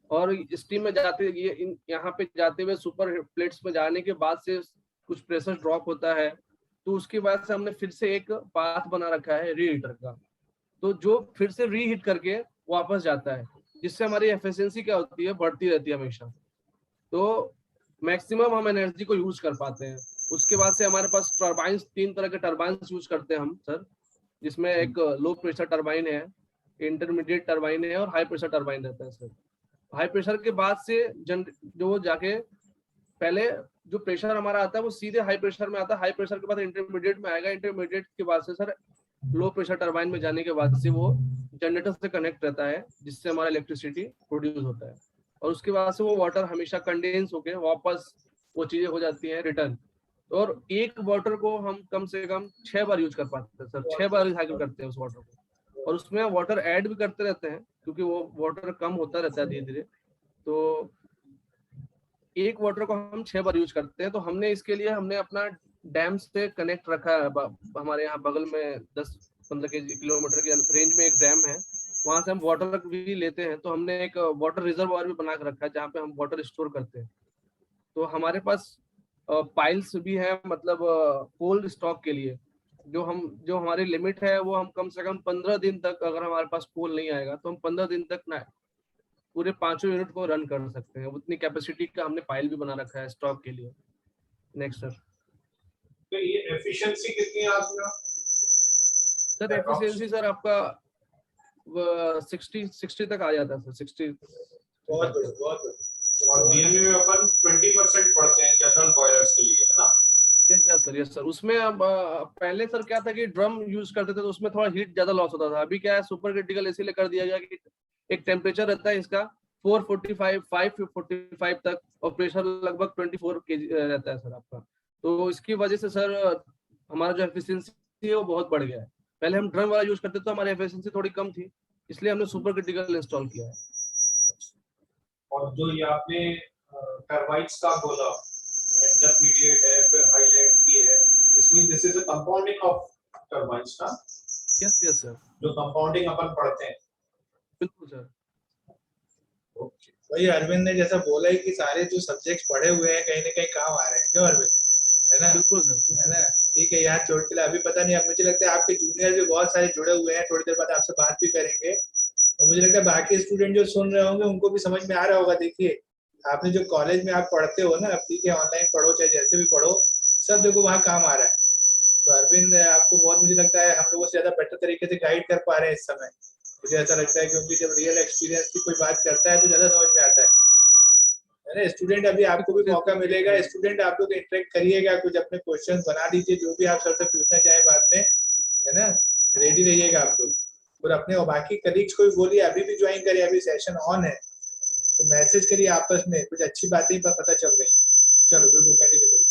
और स्टीम में जाते ये यहाँ पे जाते हुए सुपर प्लेट्स में जाने के बाद से कुछ प्रेशर ड्रॉप होता है। तो उसके बाद से हमने फिर से एक पाथ बना रखा है रीहीटर का, तो जो फिर से रीहीट करके वापस जाता है, जिससे हमारी एफिशिएंसी क्या होती है, बढ़ती रहती है हमेशा। तो मैक्सिमम हम एनर्जी को यूज कर पाते हैं। उसके बाद से हमारे पास टर्बाइंस, 3 तरह के टर्बाइंस यूज करते हैं हम सर, जिसमें एक लो प्रेशर टर्बाइन है, इंटरमीडिएट टर्बाइन है और हाई प्रेशर टर्बाइन रहता है सर। हाई प्रेशर के बाद से जो जाके पहले जो प्रेशर हमारा आता है वो सीधे हाई प्रेशर में आता है, हाई प्रेशर के बाद इंटरमीडिएट में आएगा, इंटरमीडिएट के बाद से सर लो प्रेशर टर्बाइन में जाने के बाद से वो जनरेटर से कनेक्ट रहता है, जिससे हमारा इलेक्ट्रिसिटी प्रोड्यूस होता है। और उसके बाद से वो वाटर हमेशा कंडेंस होके वापस वो चीजें हो जाती हैं रिटर्न। और एक वाटर को हम कम से कम 6 बार यूज कर पाते हैं सर, 6 बार रिसाइकिल करते हैं उस वाटर को। और उसमें वाटर ऐड भी करते रहते हैं, क्योंकि वो वाटर कम होता रहता है धीरे धीरे। तो एक वाटर को हम 6 बार यूज करते हैं। तो हमने इसके लिए हमने अपना डैम से कनेक्ट रखा है। हमारे यहाँ बगल में 10-15 किलोमीटर के रेंज में एक डैम है, वहां से हम वाटर भी लेते हैं। तो हमने एक वाटर रिजर्वॉयर भी बना के रखा है, जहाँ पे हम वाटर स्टोर करते हैं। तो हमारे पास पाइल्स भी है, मतलब कोल्ड स्टॉक के लिए। जो हमारी लिमिट है वो हम कम से कम 15 दिन तक, अगर हमारे पास कोल नहीं आएगा तो हम 15 दिन तक ना पूरे 5 यूनिट को रन कर सकते हैं। उतनी कैपेसिटी का हमने पाइल भी बना रखा है स्टॉक के लिए। नेक्स्ट सर, तो ये एफिशिएंसी कितनी है आपका सर? एफिशिएंसी सर आपका 60 तक आ जाता है सर, 60। बहुत। और डीएमए में अपन 20% पढ़ते हैं जनरल बॉयलर्स के लिए, है ना? Yes sir. उसमें अब पहले सर क्या था कि ड्रम यूज करते थे, तो उसमें थोड़ा हीट ज्यादा लॉस होता था। अभी क्या है, सुपर क्रिटिकल इसीलिए कर दिया गया कि एक टेम्परेचर रहता है इसका 545 तक, और प्रेशर लगभग 24 kg रहता है सर आपका। तो इसकी वजह से सर हमारा जो एफिशिएंसी है वो बहुत बढ़ गया है। पहले हम ड्रम वाला यूज करते तो हमारी एफिशिएंसी थोड़ी कम थी, इसलिए हमने सुपर क्रिटिकल इंस्टॉल किया है। और जो ये आपने टर्बाइन्स का बोला, इंटरमीडिएट है, फिर हाईलाइट भी है, इसमें this is a compounding of turbines का। यस सर, जो कंपाउंडिंग अपन पढ़ते हैं। बिल्कुल सर। वही अरविंद ने जैसा बोला है कि सारे जो सब्जेक्ट्स पढ़े हुए हैं कहीं ना कहीं काम आ रहे हैं, क्यों अरविंद, है ना? बिल्कुल सर, है ना? ठीक है, यहाँ छोड़ के लिए अभी पता नहीं, अब मुझे लगता है आपके जूनियर भी बहुत सारे जुड़े हुए हैं, थोड़ी देर बाद आपसे बात भी करेंगे, और मुझे लगता है बाकी स्टूडेंट जो सुन रहे होंगे उनको भी समझ में आ रहा होगा। देखिए आपने जो कॉलेज में आप पढ़ते हो ना, ठीक है ऑनलाइन पढ़ो चाहे जैसे भी पढ़ो, सब देखो वहाँ काम आ रहा है। तो अरविंद आपको बहुत, मुझे लगता है हम लोगों से ज्यादा बेटर तरीके से गाइड कर पा रहे हैं इस समय, मुझे ऐसा लगता है, क्योंकि जब रियल एक्सपीरियंस की कोई बात करता है तो ज्यादा समझ में आता है ना। स्टूडेंट अभी आपको भी मौका मिलेगा, स्टूडेंट आप लोग इंटरेक्ट करिएगा, कुछ अपने क्वेश्चन बना दीजिए, जो भी आप सर से पूछना चाहें बाद में, है ना, रेडी रहिएगा आप लोग। और अपने और बाकी कलीग्स को भी बोलिए अभी भी ज्वाइन करिए, अभी सेशन ऑन है, तो मैसेज करिए आपस में, कुछ अच्छी बातें पता चल रही हैं। चलो बिल्कुल कंटिन्यू करिए।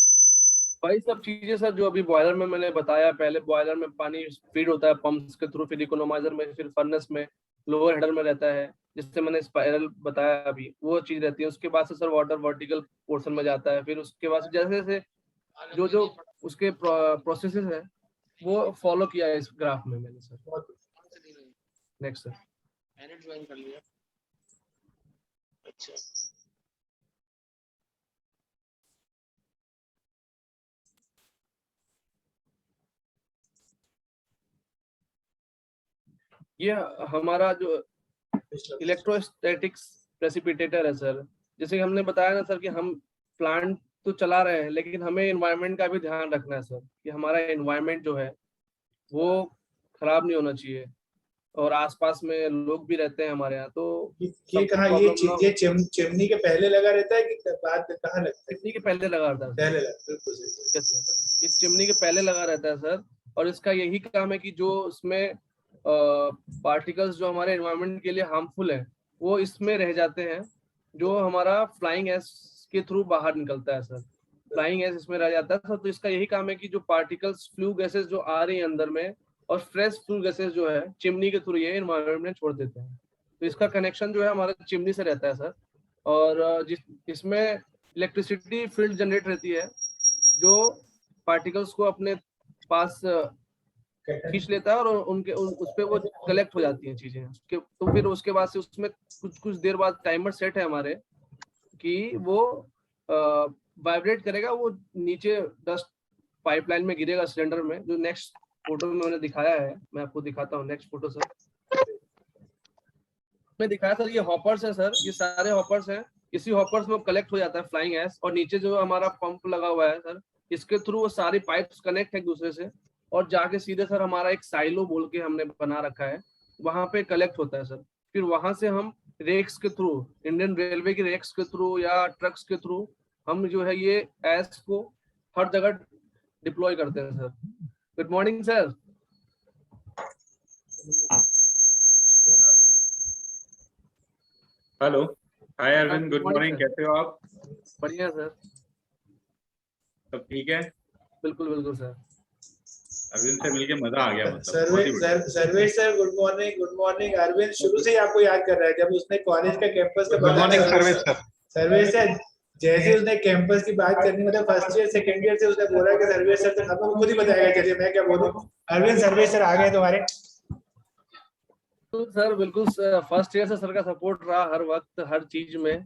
वही सब चीजें सर जो अभी बॉयलर में मैंने बताया, पहले बॉयलर में पानी फीड होता है पंप्स के थ्रू, फिर इकोनोमाइजर में, फिर फर्नेस में, लोअर हेडर में रहता है, जिससे मैंने स्पाइरल बताया अभी, वो चीज रहती है। उसके बाद से सर वाटर वर्टिकल पोर्शन में जाता है, फिर उसके बाद से जैसे जैसे जो जो उसके प्रोसेसेस है वो फॉलो किया है इस ग्राफ में मैंने सर। Next sir. मैंने ज्वाइन कर लिया। अच्छा ये हमारा जो इलेक्ट्रोस्टैटिक्स प्रेसिपिटेटर है सर, जैसे कि हमने बताया ना सर कि हम प्लांट तो चला रहे हैं, लेकिन हमें एनवायरनमेंट का भी ध्यान रखना है सर, कि हमारा एनवायरनमेंट जो है वो खराब नहीं होना चाहिए, और आसपास में लोग भी रहते हैं हमारे यहाँ, तो ये कहाँ, ये चिमनी के पहले लगा रहता है कि बाद में कहाँ लगता है? चिमनी के पहले लगा रहता है, पहले लगा, बिल्कुल सही। यस सर, ये चिमनी के पहले लगा रहता है सर, और इसका यही काम है कि जो उसमें पार्टिकल्स जो हमारे एनवायरनमेंट के लिए हार्मफुल है वो इसमें रह जाते हैं, जो हमारा फ्लाइंग एश के थ्रू बाहर निकलता है सर, फ्लाइंग एश इसमें रह जाता है सर। तो इसका यही काम है कि जो पार्टिकल्स फ्लू गैसेस जो आ रही हैं अंदर में, और फ्रेश फ्लू गैसेस जो है चिमनी के थ्रू ये एनवायरनमेंट में छोड़ देते हैं, तो इसका कनेक्शन जो है हमारे चिमनी से रहता है सर। और इसमें इलेक्ट्रिसिटी फील्ड जनरेट रहती है, जो पार्टिकल्स को अपने पास खींच लेता है, और उनके उस पे वो कलेक्ट हो जाती हैं चीजें उसके, तो फिर उसके बाद से उसमें कुछ देर बाद टाइमर सेट है हमारे कि वो वाइब्रेट करेगा, वो नीचे डस्ट पाइपलाइन में गिरेगा सिलेंडर में, जो नेक्स्ट फोटो में मैंने दिखाया है, मैं आपको दिखाता हूँ नेक्स्ट फोटो सर। मैं दिखाया सर, ये हॉपर्स है सर, ये सारे हॉपर्स हैं, इसी हॉपर्स में कलेक्ट हो जाता है फ्लाइंग एश, और नीचे जो हमारा पंप लगा हुआ है सर, इसके थ्रू वो सारी पाइप्स कनेक्ट है एक दूसरे से, और जाके सीधे सर हमारा एक साइलो बोल के हमने बना रखा है, वहां पे कलेक्ट होता है सर। फिर वहां से हम रेक्स के थ्रू, इंडियन रेलवे की रेक्स के थ्रू या ट्रक्स के थ्रू हम जो है ये एश को हर जगह डिप्लॉय करते हैं sir. Good morning sir. Hello, hi Arvind, good morning, कैसे हो आप? बढ़िया सर, सब ठीक है? बिल्कुल बिल्कुल सर। अरविंद से मिलके मजा आ गया, मतलब Sarvesh sir good morning. Good morning. Arvind शुरू से ही आपको याद कर रहा है, जब उसने कॉलेज का कैंपस का good morning Sarvesh sir. Sarvesh sir जैसे उसने कैंपस की बात करनी, मतलब फर्स्ट ईयर सेकंड ईयर से उसने बोला कि सर्वेश सर, तो आपको खुद ही बताएगा, चलिए मैं क्या बोलूं। अरविंद सर्वेश सर आ गए तुम्हारे। तो सर बिल्कुल फर्स्ट ईयर से सर का सपोर्ट रहा हर वक्त, हर चीज में,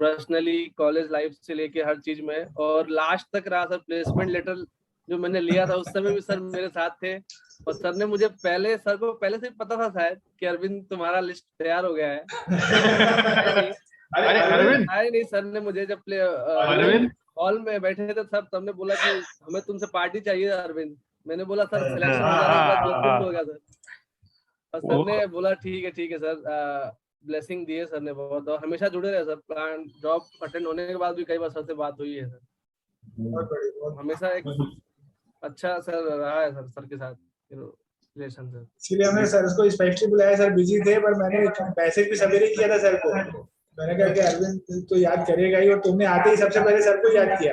पर्सनली कॉलेज लाइफ से लेके हर चीज में, और लास्ट तक रहा सर। प्लेसमेंट लेटर जो मैंने लिया था उस समय भी सर मेरे साथ थे, और सर ने मुझे सर को पहले से पता था शायद कि अरविंद तुम्हारा लिस्ट तैयार हो गया है। अरे अरविंद आए नहीं सर ने मुझे, जब हॉल में बैठे थे सब, तब ने बोला कि हमें तुमसे पार्टी चाहिए अरविंद। मैंने बोला सर सिलेक्शन हो जाएगा, हो गया सर, और सर ने बोला ठीक है सर, ब्लेसिंग दिए सर ने बहुत, और हमेशा जुड़े रहे सर। प्लान जॉब अटेंड होने के बाद भी कई बार सर से बात हुई है सर, हमेशा एक अच्छा सर रहा है सर के साथ रिलेशन सर। इसलिए हमने सर को स्पेशली बुलाया, सर बिजी थे, पर मैंने मैसेज भी सवेरे किया था सर को, मैंने कहा कि अरविंद तो याद करेगा ही, और तुमने आते ही सबसे पहले सर को याद किया।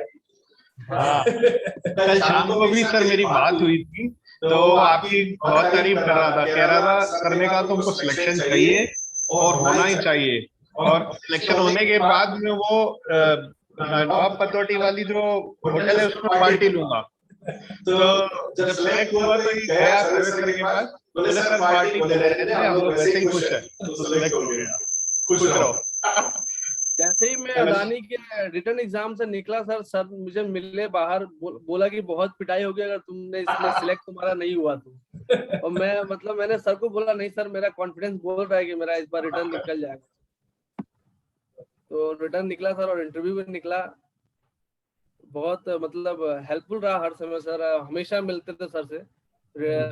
कल शाम को भी सर मेरी बात हुई थी, तो आपकी बहुत तारीफ कर रहा था, कह रहा था करने का तुमको सिलेक्शन चाहिए और होना ही चाहिए, और सिलेक्शन होने के बाद में वो नवाब पतौटी वाली जो होटल है उसमें पार्टी लूंगा। तो जब सिलेक्ट हुआ तो ये गया सर्विस सर के पास, बोले सर पार्टी दे रहे हैं, हम लोग वैसे ही खुश है, तो सिलेक्ट हो गया, खुश रहो। जैसे ही मैं अदानी के रिटर्न एग्जाम से निकला सर, सर मुझे मिलने बाहर बोला कि बहुत पिटाई होगी अगर तुमने इसमें सिलेक्ट तुम्हारा नहीं हुआ तो। और मैं मतलब मैंने सर को बोला नहीं सर, मेरा कॉन्फिडेंस बोल रहा है कि मेरा इस बार रिटर्न निकल जाएगा। तो रिटर्न निकला सर, और इंटरव्यू भी निकला। बहुत मतलब हेल्पफुल रहा हर समय सर, हमेशा मिलते थे सर से।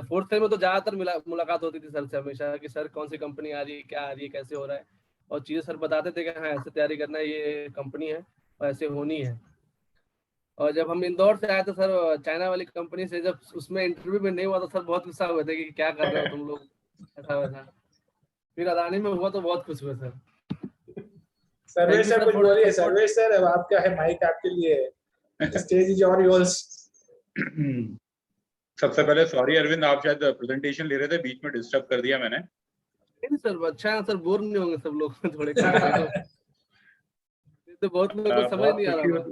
4th में तो ज्यादातर मुलाकात होती थी सर से हमेशा, कि सर कौन सी कंपनी आ रही है, क्या आ रही है, कैसे हो रहा है, और चीजें सर बताते थे कि हाँ ऐसे तैयारी करना है, ये कंपनी है और ऐसे होनी है। और जब हम इंदौर से आए थे सर, चाइना वाली कंपनी से, जब उसमें इंटरव्यू में नहीं हुआ तो सर बहुत गुस्सा हुए थे कि क्या कर रहे हो तुम लोग, ऐसा वैसा। फिर अदानी में हुआ तो बहुत खुश हुए सर। सर्वेश सर कुछ बोलिए। सर्वेश सर अब आपका है, माइक आपके लिए है, स्टेज इज योर्स। सबसे पहले सॉरी अरविंद, आप शायद प्रेजेंटेशन ले रहे थे, बीच में डिस्टर्ब कर दिया मैंने। नहीं सर, अच्छा है सर, बोर नहीं होंगे सब लोग थोड़े तो बहुत लोगों को समझ नहीं आ रहा।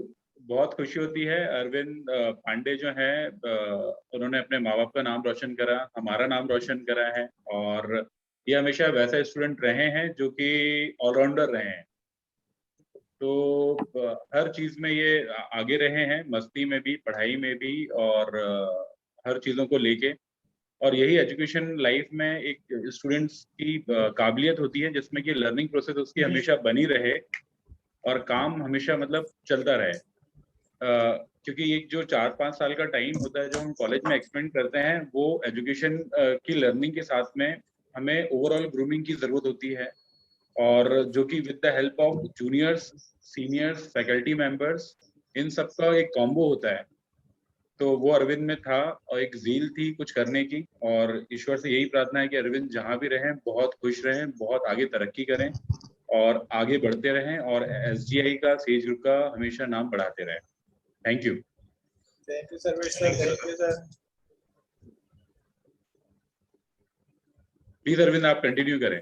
बहुत खुशी होती है। अरविंद पांडे जो है उन्होंने अपने माँ बाप का नाम रोशन करा, हमारा नाम रोशन करा है, और ये हमेशा वैसा स्टूडेंट रहे हैं जो कि ऑलराउंडर रहे हैं। तो हर चीज में ये आगे रहे हैं, मस्ती में भी, पढ़ाई में भी, और हर चीजों को लेके। और यही एजुकेशन लाइफ में एक स्टूडेंट्स की काबिलियत होती है, जिसमें कि लर्निंग प्रोसेस उसकी हमेशा बनी रहे और काम हमेशा मतलब चलता रहे। क्योंकि एक जो 4-5 साल का टाइम होता है जो हम कॉलेज में एक्सपेंड करते हैं, वो एजुकेशन की लर्निंग के साथ में हमें ओवरऑल ग्रूमिंग की जरूरत होती है, और जो कि with the help of juniors, seniors, faculty members, इन सब का एक कॉम्बो होता है। तो वो अरविंद में था, और एक ज़ील थी कुछ करने की, और ईश्वर से यही प्रार्थना है कि अरविंद जहाँ भी रहें बहुत खुश रहें, बहुत आगे तरक्की करें और आगे बढ़ते रहें, और SGI का, सेज ग्रुप का हमेशा नाम बढ़ाते रहें। Thank you. Thank you Sarvesh sir. Thank you sir. Please Arvind आप कंटिन्यू करें।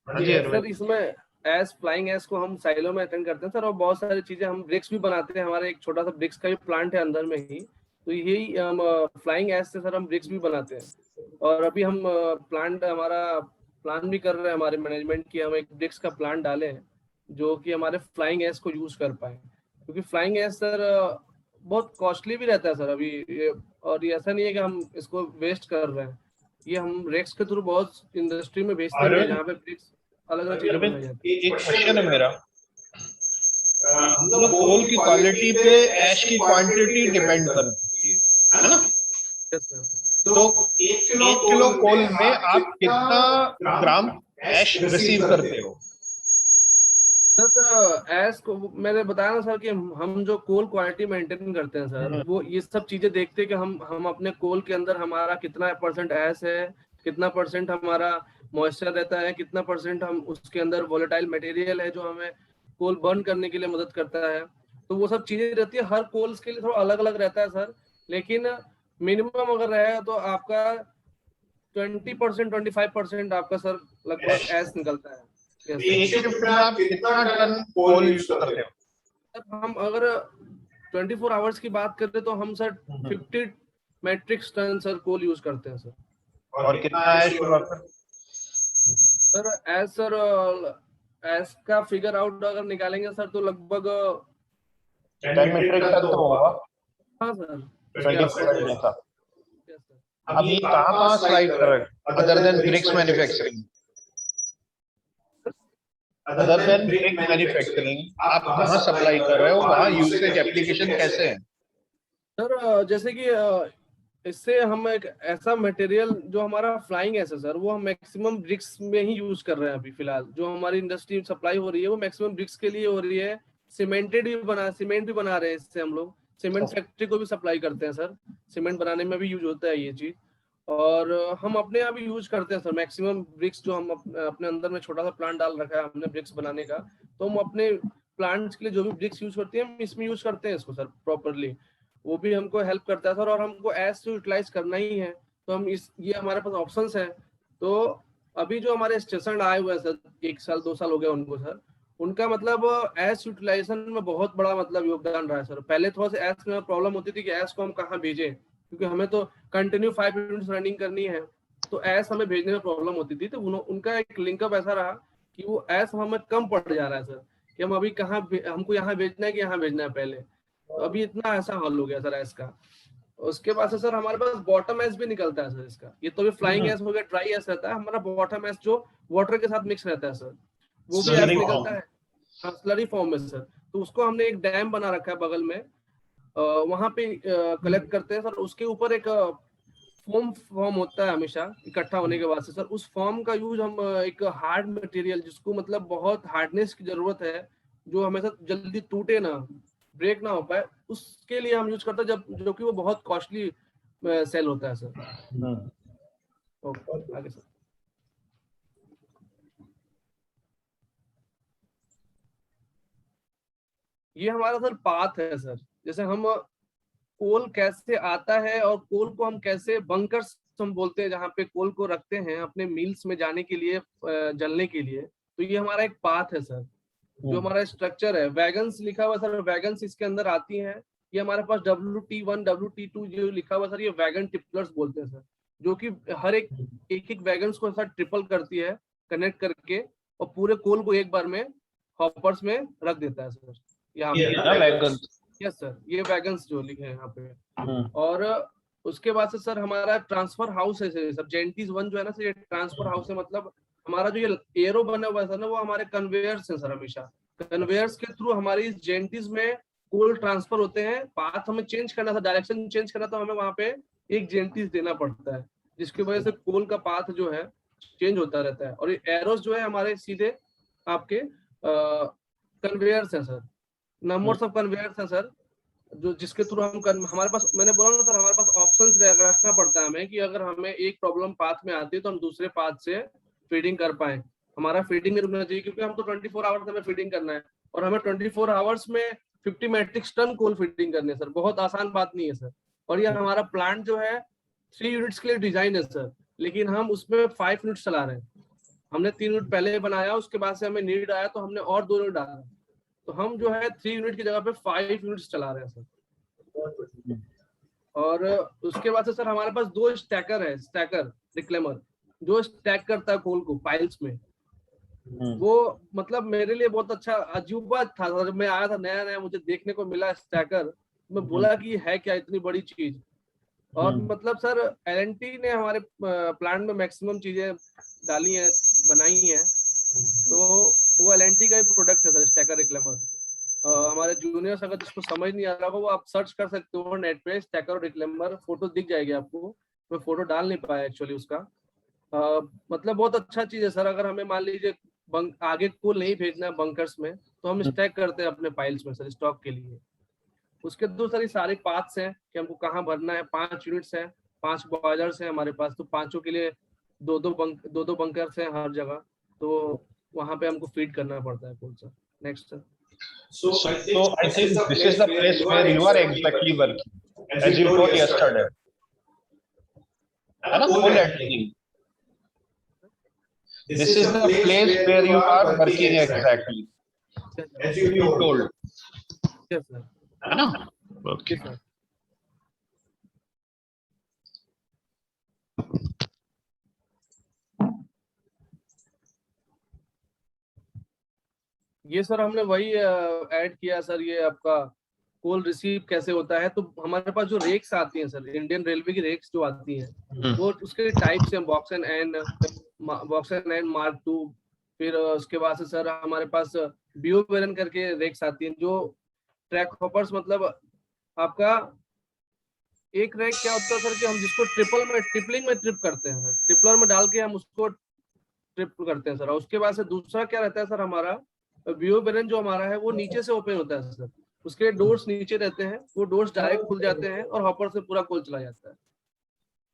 सर इसमें एस फ्लाइंग एस को हम साइलो में अटेंड करते हैं सर, और बहुत सारी चीजें हम ब्रिक्स भी बनाते हैं। हमारे एक छोटा सा ब्रिक्स का भी प्लांट है अंदर में ही, तो यही हम फ्लाइंग एस से सर हम ब्रिक्स भी बनाते हैं। और अभी हम हमारा प्लान भी कर रहे हैं हमारे मैनेजमेंट की, हम एक ब्रिक्स का प्लान डाले हैं जो कि हमारे फ्लाइंग एस को यूज कर पाए, क्योंकि फ्लाइंग एस सर बहुत कॉस्टली भी रहता है सर अभी ये, और ये ऐसा नहीं है कि हम इसको वेस्ट कर रहे हैं, ये हम रेक्स के थ्रू बहुत इंडस्ट्री में बेचते हैं जहाँ पे ब्रिक्स अलग-अलग चीजें बनाई जाती है। एक क्वेश्चन है मेरा, हम लोग कोल की क्वालिटी पे ऐश की क्वांटिटी डिपेंड करती है ना? तो 1 किलो कोल में आप कितना ग्राम ऐश रिसीव करते हो? सर ऐश को मैंने बताया ना सर कि हम जो कोल क्वालिटी मेंटेन करते हैं सर, वो ये सब चीजें देखते हैं कि हम अपने कोल के अंदर हमारा कितना % ऐश है, कितना % हमारा मॉइस्चर रहता है, कितना % हम उसके अंदर वोलेटाइल मटेरियल है जो हमें कोल बर्न करने के लिए मदद करता है। तो वो सब चीजें रहती है, हर कोल्स के लिए थोड़ा अलग अलग रहता है सर, लेकिन मिनिमम अगर रहे तो आपका 20% 25% आपका सर लगभग ऐश निकलता है। एक शिफ्ट में आप कितना टन कोल यूज करते हो? सर हम अगर 24 आवर्स की बात करें तो हम सर 50 मेट्रिक टन सर कोल यूज करते हैं सर। और कितना ऐश हुआ सर? ऐश का फिगर आउट अगर निकालेंगे सर तो लगभग 10 मीट्रिक टन तो होगा। हाँ सर 20% जैसा। अब ये कहाँ स्लाइड कर रहे हैं other than bricks manufacturing? Other than brick manufacturing आप कहाँ सप्लाई कर रहे हो, वहाँ यूसेज एप्लीकेशन कैसे है? सर जैसे कि इससे हम एक ऐसा मटेरियल जो हमारा फ्लाइंग है सर, वो हम मैक्सिमम ब्रिक्स में ही यूज कर रहे हैं अभी फिलहाल। जो हमारी इंडस्ट्री सप्लाई हो रही है वो मैक्सिमम ब्रिक्स के लिए हो रही है। सीमेंट भी बना रहे हैं इससे हम लोग, सीमेंट फैक्ट्री को भी सप्लाई करते हैं सर, सीमेंट बनाने में भी यूज होता है ये चीज। और हम अपने यहाँ भी यूज करते हैं सर मैक्सिमम ब्रिक्स, जो हम अपने अंदर में छोटा सा प्लांट डाल रखा है हमने ब्रिक्स बनाने का, तो हम अपने प्लांट्स के लिए जो भी ब्रिक्स यूज करते हैं हम इसमें यूज करते हैं इसको सर प्रॉपरली। वो भी हमको हेल्प करता है सर, और हमको एस टू यूटिलाइज करना ही है तो हम ये हमारे पास ऑप्शंस है। तो अभी जो हमारे स्टेशन आए हुए हैं सर, 1 साल 2 साल हो गए उनको सर, उनका मतलब एस यूटिलाइजेशन में बहुत बड़ा मतलब योगदान रहा है सर। पहले थोड़ा सा एस में प्रॉब्लम होती थी कि एस को हम कहाँ भेजें, क्योंकि हमें तो कंटिन्यू 5 यूनिट्स रनिंग करनी है, तो एस हमें भेजने में प्रॉब्लम होती थी। तो उनका एक लिंकअप ऐसा रहा कि वो एस हमें कम पड़ जा रहा है सर, कि हम अभी कहाँ हमको यहाँ भेजना है कि यहाँ भेजना है पहले, तो अभी इतना ऐसा हल हो गया सर एस का। उसके बाद से सर हमारे पास बॉटम एस भी निकलता है सर इसका, ये तो भी फ्लाइंग एस हो गया, ड्राई एस रहता है, हमारा बॉटम एस जो वाटर के साथ मिक्स रहता है सर, वो भी एस निकलता है, स्लरी फॉर्म में सर। तो उसको हमने एक डैम बना रखा है बगल में, वहां पे कलेक्ट करते हैं सर। उसके ऊपर एक फोम फॉर्म होता है हमेशा इकट्ठा होने के बाद से सर, उस फॉर्म का यूज हम एक हार्ड मटेरियल जिसको मतलब बहुत हार्डनेस की जरूरत है, जो हमेशा जल्दी टूटे ना, ब्रेक ना हो पाए, उसके लिए हम यूज करते हैं, जब जो कि वो बहुत कॉस्टली सेल होता है सर। ओके आगे सर। ये हमारा सर पाथ है सर, जैसे हम कोल कैसे आता है और कोल को हम कैसे बंकर्स हम बोलते हैं जहाँ पे कोल को रखते हैं अपने मिल्स में जाने के लिए, जलने के लिए, तो ये हमारा एक पाथ है सर। जो हमारा स्ट्रक्चर है, वैगन्स लिखा हुआ सर, वैगन्स इसके अंदर आती हैं। ये हमारे पास WT1 WT2 जो लिखा हुआ सर, ये वैगन टिपलर्स बोलते हैं सर, जो कि हर एक वैगन्स को सर ट्रिपल करती है कनेक्ट करके, और पूरे कोल को एक बार में हॉपर्स में रख देता है सर यहाँ पे। यस सर, ये वैगन्स जो लिखे हैं यहाँ पे। और उसके बाद से सर हमारा ट्रांसफर हाउस है सर, जेंटीज 1 जो है ना सर, ये ट्रांसफर हाउस है। मतलब हमारा जो ये एरो बना हुआ है सर ना, वो हमारे कन्वेयर्स है सर, हमेशा कन्वेयर्स के थ्रू हमारी इस जेंटीज में कोल ट्रांसफर होते हैं। पाथ हमें चेंज करना था, डायरेक्शन चेंज करना, तो हमें वहां पे एक जेंटीज देना पड़ता है, जिसकी वजह से कोल का पाथ जो है चेंज होता रहता है। और ये एरोस जो है हमारे सीधे आपके कन्वेयर्स है सर, नंबर्स ऑफ कन्वेयर्स है सर, जो जिसके थ्रू हम हमारे पास, मैंने बोला ना सर, हमारे पास ऑप्शंस रखना पड़ता है हमें, कि अगर हमें एक प्रॉब्लम पाथ में आती है तो हम दूसरे पाथ से फीडिंग कर पाए। हमारा फीडिंग नहीं रुकना चाहिए, क्योंकि हम तो 24 आवर्स हमें फीडिंग करना है, और हमें 24 आवर्स में 50 मेट्रिक टन कोल फीडिंग करनी है सर, बहुत आसान बात नहीं है सर। और ये हमारा प्लांट जो है 3 यूनिट्स के लिए डिजाइन है सर, लेकिन हम उसमें 5 यूनिट्स चला रहे हैं। हमने 3 यूनिट पहले बनाया, उसके बाद से हमें नीड आया तो हमने और 2 यूनिट डाला, तो हम जो है 3 यूनिट की जगह पे 5 यूनिट्स चला रहे हैं सर। और उसके बाद से सर हमारे पास 2 स्टैकर है, स्टैकर रिक्लेमर, जो स्टैक करता है कोल को पाइल्स में। वो मतलब मेरे लिए बहुत अच्छा अजूबा था सर, जब मैं आया था नया नया मुझे देखने को मिला स्टैकर, मैं बोला कि है क्या इतनी बड़ी चीज। और मतलब सर L&T ने हमारे प्लांट में मैक्सिमम चीजें डाली हैं, बनाई हैं, तो वो L&T का ही प्रोडक्ट है सर, स्टैकर रिक्लेमर। हमारे जूनियर्स अगर जिसको समझ नहीं आ रहा हो, वो आप सर्च कर सकते हो नेट पे, स्टैकर और रिक्लेमर, फोटो दिख जाएगी आपको। मैं फोटो डाल नहीं पाया एक्चुअली उसका। मतलब बहुत अच्छा चीज है सर। अगर हमें मान लीजिए आगे कोल नहीं भेजना है बंकर्स में, तो हम स्टैक करते हैं अपने पाइल्स में सर, स्टॉक के लिए। उसके दूसरी सारे पाथ्स हैं कि हमको कहाँ भरना है। 5 यूनिट्स हैं, 5 बॉयलर्स हैं हमारे पास, तो पांचों के लिए 2-2 बंकर्स हैं हर जगह, तो वहां पे हमको फीड करना पड़ता है coal sir. Next sir. So I think this is the place where you are exactly working, as you told yesterday. This is the place where you are working exactly, as you told. Yes sir. Okay. Yes, sir. ये sir हमने वही add किया sir, ये आपका कोल receive कैसे होता है। तो हमारे पास जो रेक्स आती हैं सर, इंडियन रेलवे की रेक्स जो आती हैं, वो उसके टाइप्स हैं, बॉक्स एंड एंड मार्क 2। फिर उसके बाद से सर हमारे पास बीओ वेरन करके रेक्स आती हैं, जो ट्रैक हॉपर्स, मतलब आपका एक रैक क्या होता है सर, कि हम जिसको ट्रिपलिंग में ट्रिप करते हैं सर, ट्रिपलर में डाल के हम उसको ट्रिप करते हैं सर। और उसके बाद से दूसरा क्या रहता है सर, हमारा बीओ बेरन जो हमारा है वो नीचे से ओपन होता है सर, उसके डोर्स नीचे रहते हैं, वो डोर्स डायरेक्ट खुल जाते हैं और हॉपर से पूरा कोल चला जाता है।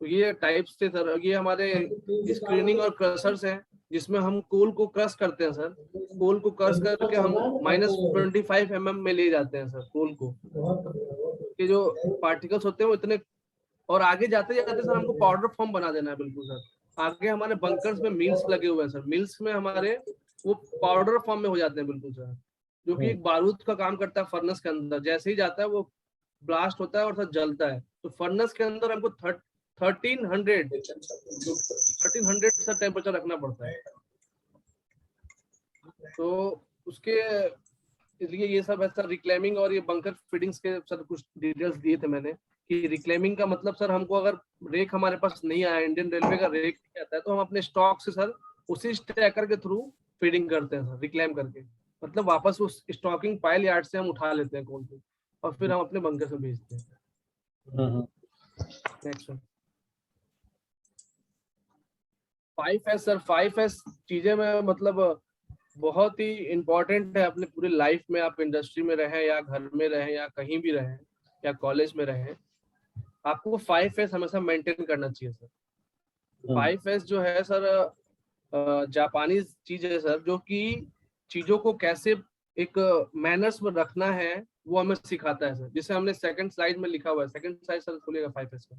तो ये टाइप्स थे सर। ये हमारे स्क्रीनिंग और क्रशर्स हैं, जिसमें हम कोल को क्रश करते हैं सर। कोल को क्रश करके हम -25 mm में ले जाते हैं सर कोल को, कि जो पार्टिकल्स होते हैं वो इतने, और आगे जाते जाते सर हमको पाउडर फॉर्म बना देना है बिल्कुल सर। आगे हमारे बंकर्स में मिल्स लगे हुए हैं सर, मिल्स में हमारे वो पाउडर फॉर्म में हो जाते हैं बिल्कुल सर, जो कि एक बारूद का काम करता है फर्नेस के अंदर। जैसे ही जाता है वो ब्लास्ट होता है और सर जलता है। तो फर्नेस के अंदर हमको 1300 सर टेम्परेचर रखना पड़ता है। तो उसके इसलिए ये सब ऐसा रिक्लेमिंग और ये बंकर फीडिंग्स के सर कुछ डिटेल्स दिए थे मैंने कि रिक्लेमिंग का मतलब सर हमको अगर रेक हमारे पास नहीं आया, इंडियन रेलवे का रेक नहीं आता है, तो हम अपने स्टॉक से सर उसी स्टैकर के थ्रू फीडिंग करते हैं सर, रिक्लेम करके, मतलब वापस उस स्टॉकिंग पाइल यार्ड से हम उठा लेते हैं कोल को और फिर हम अपने बंकर से भेजते हैं। Next sir 5S sir, 5S चीजें में मतलब बहुत ही इम्पोर्टेंट है अपने पूरी लाइफ में, आप इंडस्ट्री में रहें या घर में रहें या कहीं भी रहें या कॉलेज में रहें, आपको 5S हमेशा मेंटेन करना चाहिए सर। 5S जो है सर जापानी चीज है सर, जो कि चीजों को कैसे एक मैनर्स में रखना है वो हमें सिखाता है सर, जिसे हमने सेकंड स्लाइड में लिखा हुआ है। सेकंड स्लाइड सर खोलिएगा 5S का।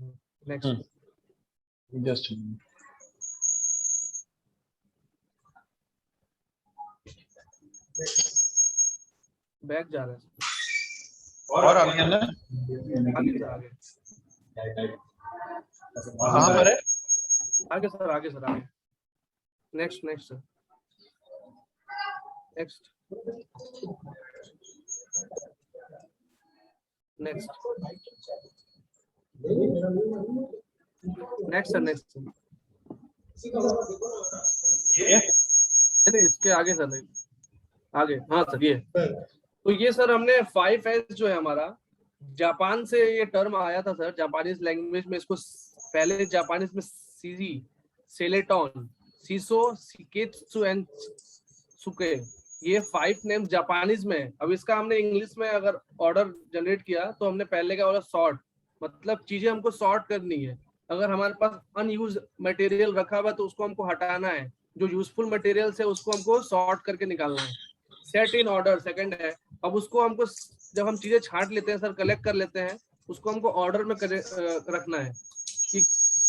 नेक्स्ट जस्ट बैक जा रहा है और आगे ना आगे सर, आगे कहाँ पर है? आगे सर, आगे सर, आगे next next sir, next next next sir, next sir, नहीं इसके आगे सर, आगे, हाँ सर ये। तो ये सर हमने 5S जो है हमारा, जापान से ये टर्म आया था सर, जापानीज लैंग्वेज में इसको पहले जापानीज में सीजी, सेलेटॉन, सीसो, सिकेत्सु एंड सुके, ये 5 नेम जापानीज में। अब इसका हमने इंग्लिश में अगर ऑर्डर जनरेट किया तो हमने पहले का ऑर्डर सॉर्ट, मतलब चीजें हमको सॉर्ट करनी है। अगर हमारे पास अनयूज मटेरियल रखा हुआ तो उसको हमको हटाना है, जो यूजफुल मटेरियल है उसको हमको सॉर्ट करके निकालना है। सेट इन ऑर्डर सेकंड है। अब उसको हमको जब हम चीजें छांट लेते हैं सर, कलेक्ट कर लेते हैं, उसको हमको ऑर्डर में रखना है कि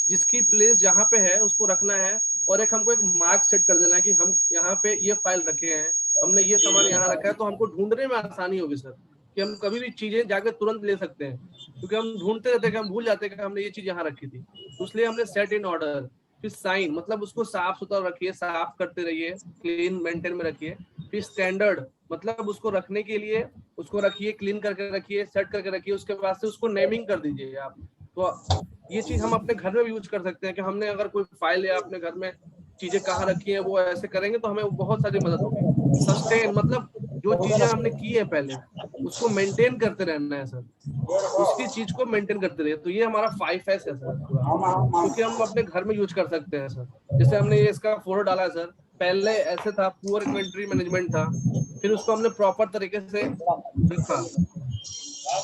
जिसकी प्लेस जहाँ पे है उसको रखना है, और एक हमको एक मार्क सेट कर देना है कि हम यहाँ पे ये फाइल रखे हैं, हमने ये सामान यहाँ रखा है, तो हमको ढूंढने में आसानी होगी सर, कि हम कभी भी चीजें जाके तुरंत ले सकते हैं, क्योंकि हम ढूंढते रहते हैं कि हम भूल जाते हैं कि हमने ये चीज यहाँ रखी थी। तो इसलिए हमने सेट इन ऑर्डर। फिर साइन, मतलब उसको साफ सुथरा रखिए, साफ करते रहिए, क्लीन मेंटेन में रखिए। फिर स्टैंडर्ड, मतलब उसको रखने के लिए उसको रखिए, क्लीन करके रखिए, सेट करके रखिए, उसके बाद से उसको नेमिंग कर दीजिए आप। तो ये चीज हम अपने घर में भी यूज कर सकते हैं कि हमने अगर कोई फाइल या अपने घर में चीजें कहाँ रखी है वो ऐसे करेंगे तो हमें बहुत सारी मदद होगी। सस्टेन, मतलब जो चीजें हमने की है पहले उसको मेंटेन करते रहना है सर, उसकी चीज को मेंटेन करते रहिए। तो ये हमारा 5S है सर, क्योंकि हम अपने घर में यूज कर सकते हैं सर। जैसे हमने ये इसका फोटो डाला है सर, पहले ऐसे था, पुअर इन्वेंटरी मैनेजमेंट था, फिर उसको हमने प्रॉपर तरीके से लिखा।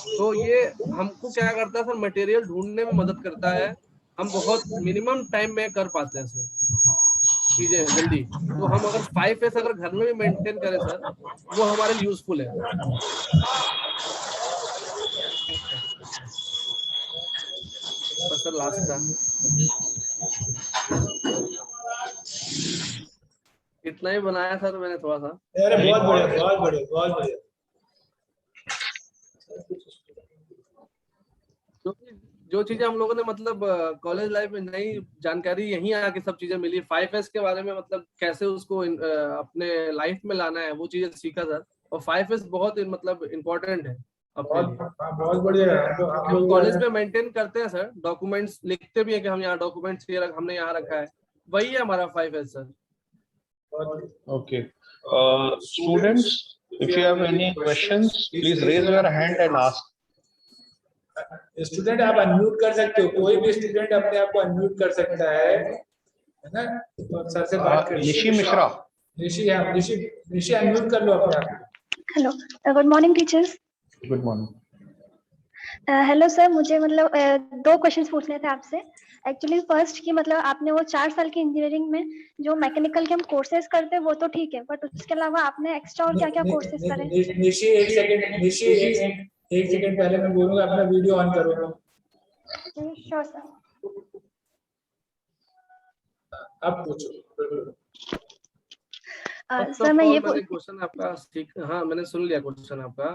तो ये हमको क्या करता है सर, मटेरियल ढूंढने में मदद करता है, हम बहुत मिनिमम टाइम में कर पाते हैं सर चीजें जल्दी। तो हम अगर 5S अगर घर में भी मेंटेन करें सर, वो हमारे लिए यूजफुल है। सर लास्ट था, इतना ही बनाया सर मैंने थोड़ा सा। अरे बहुत बढ़िया, बहुत बढ़िया, बहुत बढ़िया। जो चीजें हम लोगों ने मतलब कॉलेज लाइफ में नई जानकारी यहीं आके सब चीजें मिली, 5S के बारे में, मतलब कैसे उसको अपने लाइफ में लाना है, वो चीजें सीखा सर। और 5S बहुत मतलब इम्पोर्टेंट है अपने लिए। बहुत बढ़िया। हम कॉलेज में मेंटेन करते हैं सर, डॉक्यूमेंट्स लिखते भी हैं कि हम यहाँ डॉक्यूमेंट्स हमने यहाँ रखा है, वही है हमारा 5S sir. Okay. Students, if you have any questions, please raise your hand and ask. Student आप अनम्यूट कर सकते हो, कोई भी स्टूडेंट अपने आप को अनम्यूट कर सकता है ना? तो सर से बात कर। निशी मिश्रा। निशी, हाँ निशी अनम्यूट कर लो अपने आप। Hello, good morning teachers. Good morning. Hello sir, मुझे मतलब 2 क्वेश्चंस पूछने थे आपसे। एक्चुअली फर्स्ट कि मतलब आपने वो 4 साल की इंजीनियरिंग में जो मैकेनिकल के हम कोर्सेज करते हैं वो तो ठीक है, बट उसके अलावा आपने एक्स्ट्रा और क्या क्या कोर्सेज करे? निशी एक सेकंड, निशी एक सेकंड पहले मैं बोलूंगा, अपना वीडियो ऑन करो। Sure sir. अब पूछो। सर मैं ये क्वेश्चन आपका ठीक, हाँ मैंने सुन लिया क्वेश्चन आपका।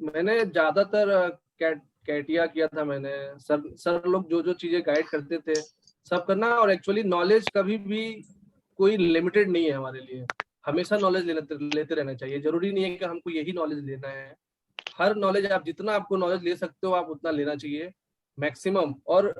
मैंने ज्यादातर कैटिया किया था मैंने, सर लोग जो चीजें गाइड करते थे सब करना। और एक्चुअली नॉलेज कभी भी कोई लिमिटेड नहीं है हमारे लिए, हमेशा नॉलेज लेते रहना चाहिए। जरूरी नहीं है कि हमको यही नॉलेज लेना है, हर नॉलेज आप जितना आपको नॉलेज ले सकते हो आप उतना लेना चाहिए मैक्सिमम। और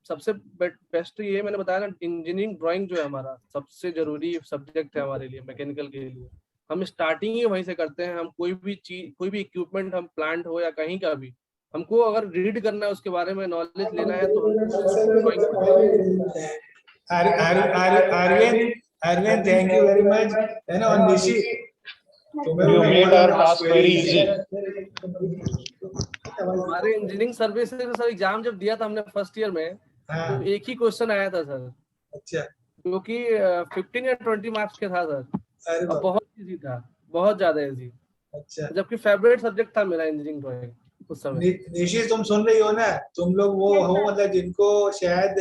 सबसे बेस्ट ये मैंने बताया ना, इंजीनियरिंग ड्राइंग जो है हमारा सबसे जरूरी सब्जेक्ट है हमारे लिए, मैकेनिकल के लिए। हम स्टार्टिंग ही वहीं से करते हैं। हम कोई भी चीज, कोई भी इक्विपमेंट, हम प्लांट हो या कहीं का भी, हमको अगर रीड करना है, उसके बारे में नॉलेज लेना है, तो Arvind, thank you very much. And on Nishi, You made our task very easy. हमारे इंजीनियरिंग सर्विस से सर एग्जाम जब दिया था हमने फर्स्ट ईयर में, तो एक ही क्वेश्चन आया था सर। अच्छा। जो कि 15 या 20 मार्क्स के था सर, अरे और बहुत इजी था, बहुत ज्यादा इजी। अच्छा। जबकि फेवरेट सब्जेक्ट था मेरा इंजीनियरिंग ड्राइंग उस समय। निशी, तुम सुन रही हो ना? तुम लोग वो हो मतलब जिनको शायद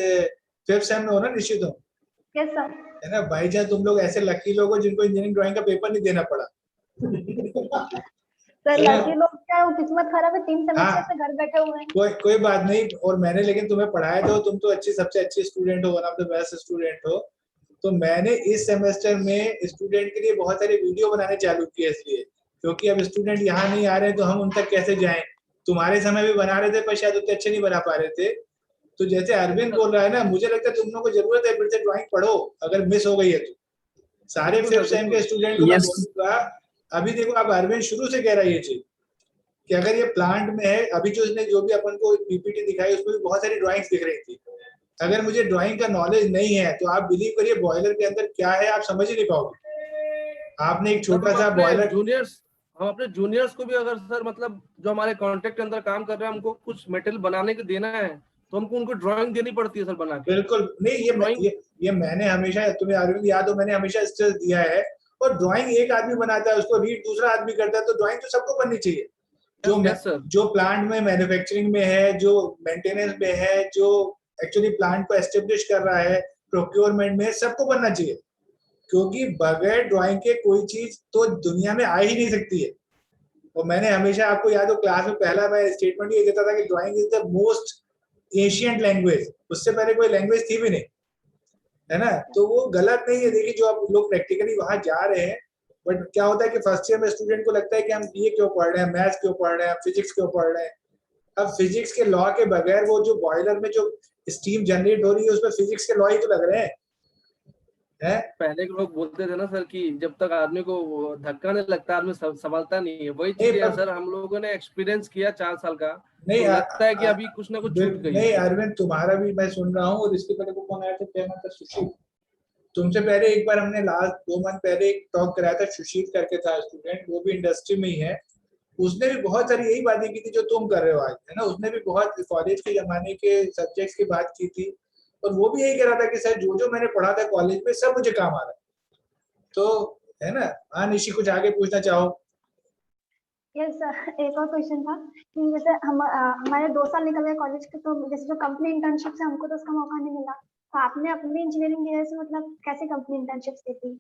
5th सेम में हो ना निशी तुम? Yes sir. है ना भाई जान, तुम लोग ऐसे लकी लोग हो जिनको इंजीनियरिंग ड्राइंग का पेपर नहीं देना पड़ा। सर लकी लोग क्या, वो किस्मत खराब है, 3 सेमेस्टर से घर बैठे हुए हैं। कोई बात नहीं। और मैंने लेकिन तुम्हें पढ़ाया तो, तुम तो सबसे अच्छी स्टूडेंट हो, one of the best student हो। तो मैंने इस सेमेस्टर में स्टूडेंट के लिए बहुत सारे वीडियो बनाने चालू किए, इसलिए क्योंकि अब स्टूडेंट यहाँ नहीं आ रहे तो हम उन तक कैसे जाएं। तुम्हारे समय भी बना रहे थे पर शायद उतने अच्छे नहीं बना पा रहे थे। तो जैसे अरविंद बोल रहा है ना, मुझे लगता है तुम लोगों को जरूरत है फिर से ड्राइंग पढ़ो, अगर मिस हो गई है तो। सारे 5th सेम के स्टूडेंट को मैं बोलूंगा, अभी देखो अब अरविंद शुरू से कह रहा है ये चीज कि अगर ये प्लांट में है, अभी जो भी अपन को पीपीटी दिखाई उसमें भी बहुत सारी ड्राइंग्स दिख रही थी। अगर मुझे ड्राइंग का नॉलेज नहीं है तो आप बिलीव करिए बॉयलर के अंदर क्या है आप समझ ही नहीं पाओगे। आपने एक छोटा सा बॉयलर, जूनियर्स, हम अपने जूनियर्स को भी अगर सर मतलब जो हमारे कॉन्ट्रैक्ट के अंदर काम कर रहे हैं, हमको कुछ मटेरियल बनाने के देना है तो हमको उनको ड्राइंग देनी पड़ती है सर बना के। बिल्कुल नहीं, ये मैंने हमेशा, तुम्हें अरविंद याद हो, मैंने हमेशा स्ट्रेस दिया है। और ड्राइंग एक आदमी बनाता है, उसको रीड दूसरा आदमी करता है, तो ड्राइंग तो सबको बननी चाहिए। जो प्लांट में मैन्युफैक्चरिंग में है, जो मेंटेनेंस में है, जो एक्चुअली प्लांट को एस्टेब्लिश कर रहा है, प्रोक्योरमेंट में, सबको बनना चाहिए। क्योंकि बगैर ड्राइंग के कोई चीज तो दुनिया में आ ही नहीं सकती है। और मैंने हमेशा, आपको याद हो, क्लास में पहला मैं स्टेटमेंट ये देता था कि drawing is the most ancient language. उससे पहले कोई लैंग्वेज थी भी नहीं, है ना? तो वो गलत नहीं है। देखिए जो आप लोग प्रैक्टिकली वहां जा रहे हैं, बट क्या होता है कि फर्स्ट ईयर में स्टूडेंट को लगता है कि हम ये क्यों पढ़ रहे हैं, मैथ्स क्यों पढ़ रहे हैं, फिजिक्स क्यों पढ़ रहे हैं। अब फिजिक्स के लॉ के बगैर वो जो बॉयलर में जो स्टीम जनरेट हो रही है उसमें फिजिक्स के लॉ ही तो लग रहे हैं। पहले के लोग बोलते थे ना सर कि जब तक आदमी को धक्का नहीं लगता आदमी संभलता नहीं है। वही चीज है सर, हम लोगों ने एक्सपीरियंस किया 4 साल का, नहीं तो लगता है कि अभी कुछ ना कुछ छूट गई। नहीं अरविंद, तुम्हारा भी मैं सुन रहा हूँ। और इसके पहले को कौन आया था, क्या नाम था, सुशील। तुमसे पहले एक बार हमने लास्ट 2 मंथ पहले एक टॉक कराया था, सुशील करके था स्टूडेंट, वो भी इंडस्ट्री में ही है। उसने भी बहुत सारी यही बातें की थी जो तुम कर रहे हो आज, है ना? उसने भी बहुत कॉलेज के जमाने के सब्जेक्ट्स की बात की थी, और वो भी यही कह रहा था कि सर जो मैंने पढ़ा था कॉलेज में सब मुझे काम आ रहा है। तो है ना? हाँ निशी, कुछ आगे पूछना चाहो? यस सर, एक और क्वेश्चन था कि जैसे हमारे 2 साल निकल गए कॉलेज के, तो जैसे जो कंपनी इंटर्नशिप से हमको तो उसका मौका नहीं मिला, तो आपने अपनी इंजीनियरिंग की वजह से मतलब कैसे कंपनी इंटर्नशिप्स दी थी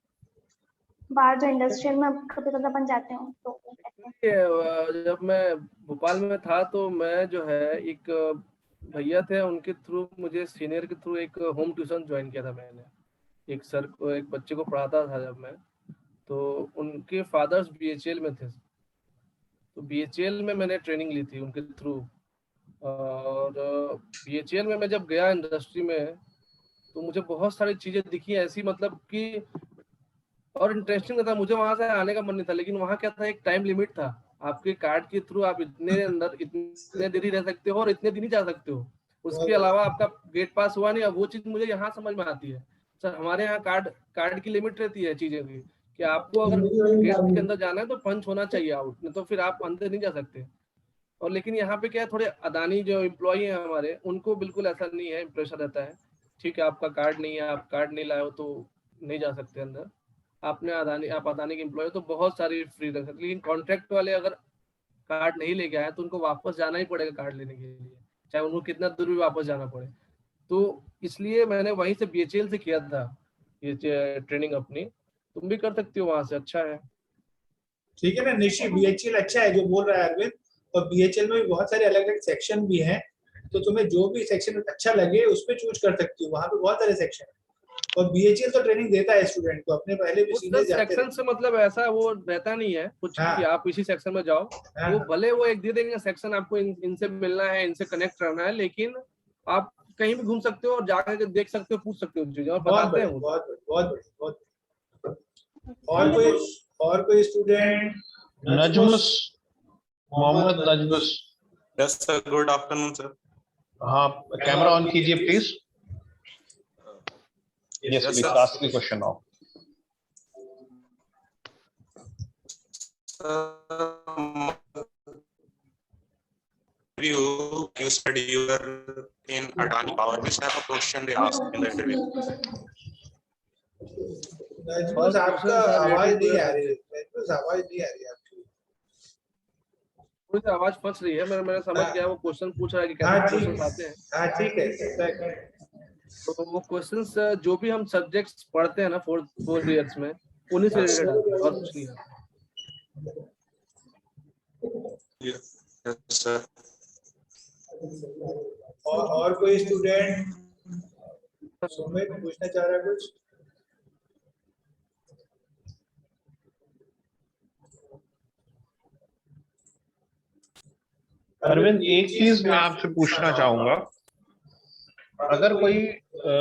बाहर, जो इंडस्ट्रियल में कभी कभी अपन जाते हो तो कैसे? जब मैं भोपाल में था तो मैं जो है एक भैया थे, उनके थ्रू, मुझे सीनियर के थ्रू एक होम ट्यूशन ज्वाइन किया था मैंने। एक सर को, एक बच्चे को पढ़ाता था जब मैं, तो उनके फादर्स बीएचईएल में थे, तो बीएचईएल में मैंने ट्रेनिंग ली थी उनके थ्रू। और बीएचईएल में मैं जब गया इंडस्ट्री में तो मुझे बहुत सारी चीजें दिखी ऐसी, मतलब कि, और इंटरेस्टिंग था। मुझे वहां से आने का मन नहीं था, लेकिन वहां क्या था, एक टाइम लिमिट था। आपके कार्ड के थ्रू आप इतने अंदर इतने देर ही रह सकते हो और इतने दिन ही जा सकते हो, उसके अलावा आपका गेट पास हुआ नहीं। अब वो चीज मुझे यहाँ समझ में आती है सर। हमारे यहाँ कार्ड की लिमिट रहती है चीजें की, कि आपको अगर गेट के अंदर जाना है तो पंच होना चाहिए आउट, नहीं तो फिर आप अंदर नहीं जा सकते। और लेकिन यहाँ पे क्या है, थोड़े अदानी जो एम्प्लॉई हैं हमारे, उनको बिल्कुल ऐसा नहीं है, प्रेशर रहता है, ठीक है आपका कार्ड नहीं है, आप कार्ड नहीं लाए हो तो नहीं जा सकते अंदर। आप अदानी के एम्प्लॉय तो बहुत सारी फ्रीडम है। लेकिन कॉन्ट्रैक्ट वाले अगर कार्ड नहीं लेके आए तो उनको वापस जाना ही पड़ेगा कार्ड लेने के लिए, चाहे उनको कितना दूर भी वापस जाना पड़े। तो इसलिए मैंने वहीं से बीएचईएल से किया था ये ट्रेनिंग अपनी। तुम भी कर सकती हो वहां से, अच्छा है। ठीक है ना निशी, बीएचईएल अच्छा है जो बोल रहा है अरविंद। और बीएचईएल में भी बहुत सारे अलग अलग सेक्शन भी हैं, तो तुम्हें जो भी सेक्शन अच्छा लगे उस पर चूज कर सकती हो। वहां पे बहुत सारे सेक्शन है, और BHEL तो ट्रेनिंग देता है स्टूडेंट को, अपने पहले भी उस सीनियर जाते सेक्शन से मतलब ऐसा वो रहता नहीं है कुछ हाँ। कि आप इसी सेक्शन में जाओ, हाँ। वो भले वो एक दे देंगे सेक्शन आपको, इनसे मिलना है, इनसे कनेक्ट करना है, लेकिन आप कहीं भी घूम सकते हो और जाकर देख सकते हो, पूछ सकते हो चीजें और बहुत बताते हैं बढ़िया, वो। बहुत बढ़िया, बहुत और कोई student? Najmus, Mohammed Najmus. Yes sir, good afternoon sir. हाँ, कैमरा ऑन कीजिए please. Yes please, ask the question now. You said you were in Adani Power. Which type of question they asked in the interview? Najmus, आपका आवाज नहीं आ रही है, नजमुस आवाज नहीं आ रही है आपकी। थोड़ी सी आवाज फंस रही है, मैंने समझ गया वो क्वेश्चन पूछ रहा है कि हाँ, कैसे ठीक क्वेश्चन आते हैं। हाँ ठीक है। तो वो क्वेश्चंस जो भी हम सब्जेक्ट्स पढ़ते हैं ना 4 इयर्स में, उन्हीं से रिलेटेड आते हैं और कुछ नहीं आता। Yes sir. और कोई स्टूडेंट? सुमित पूछना चाह रहा है कुछ? अरविंद, एक चीज मैं आपसे पूछना चाहूंगा, अगर कोई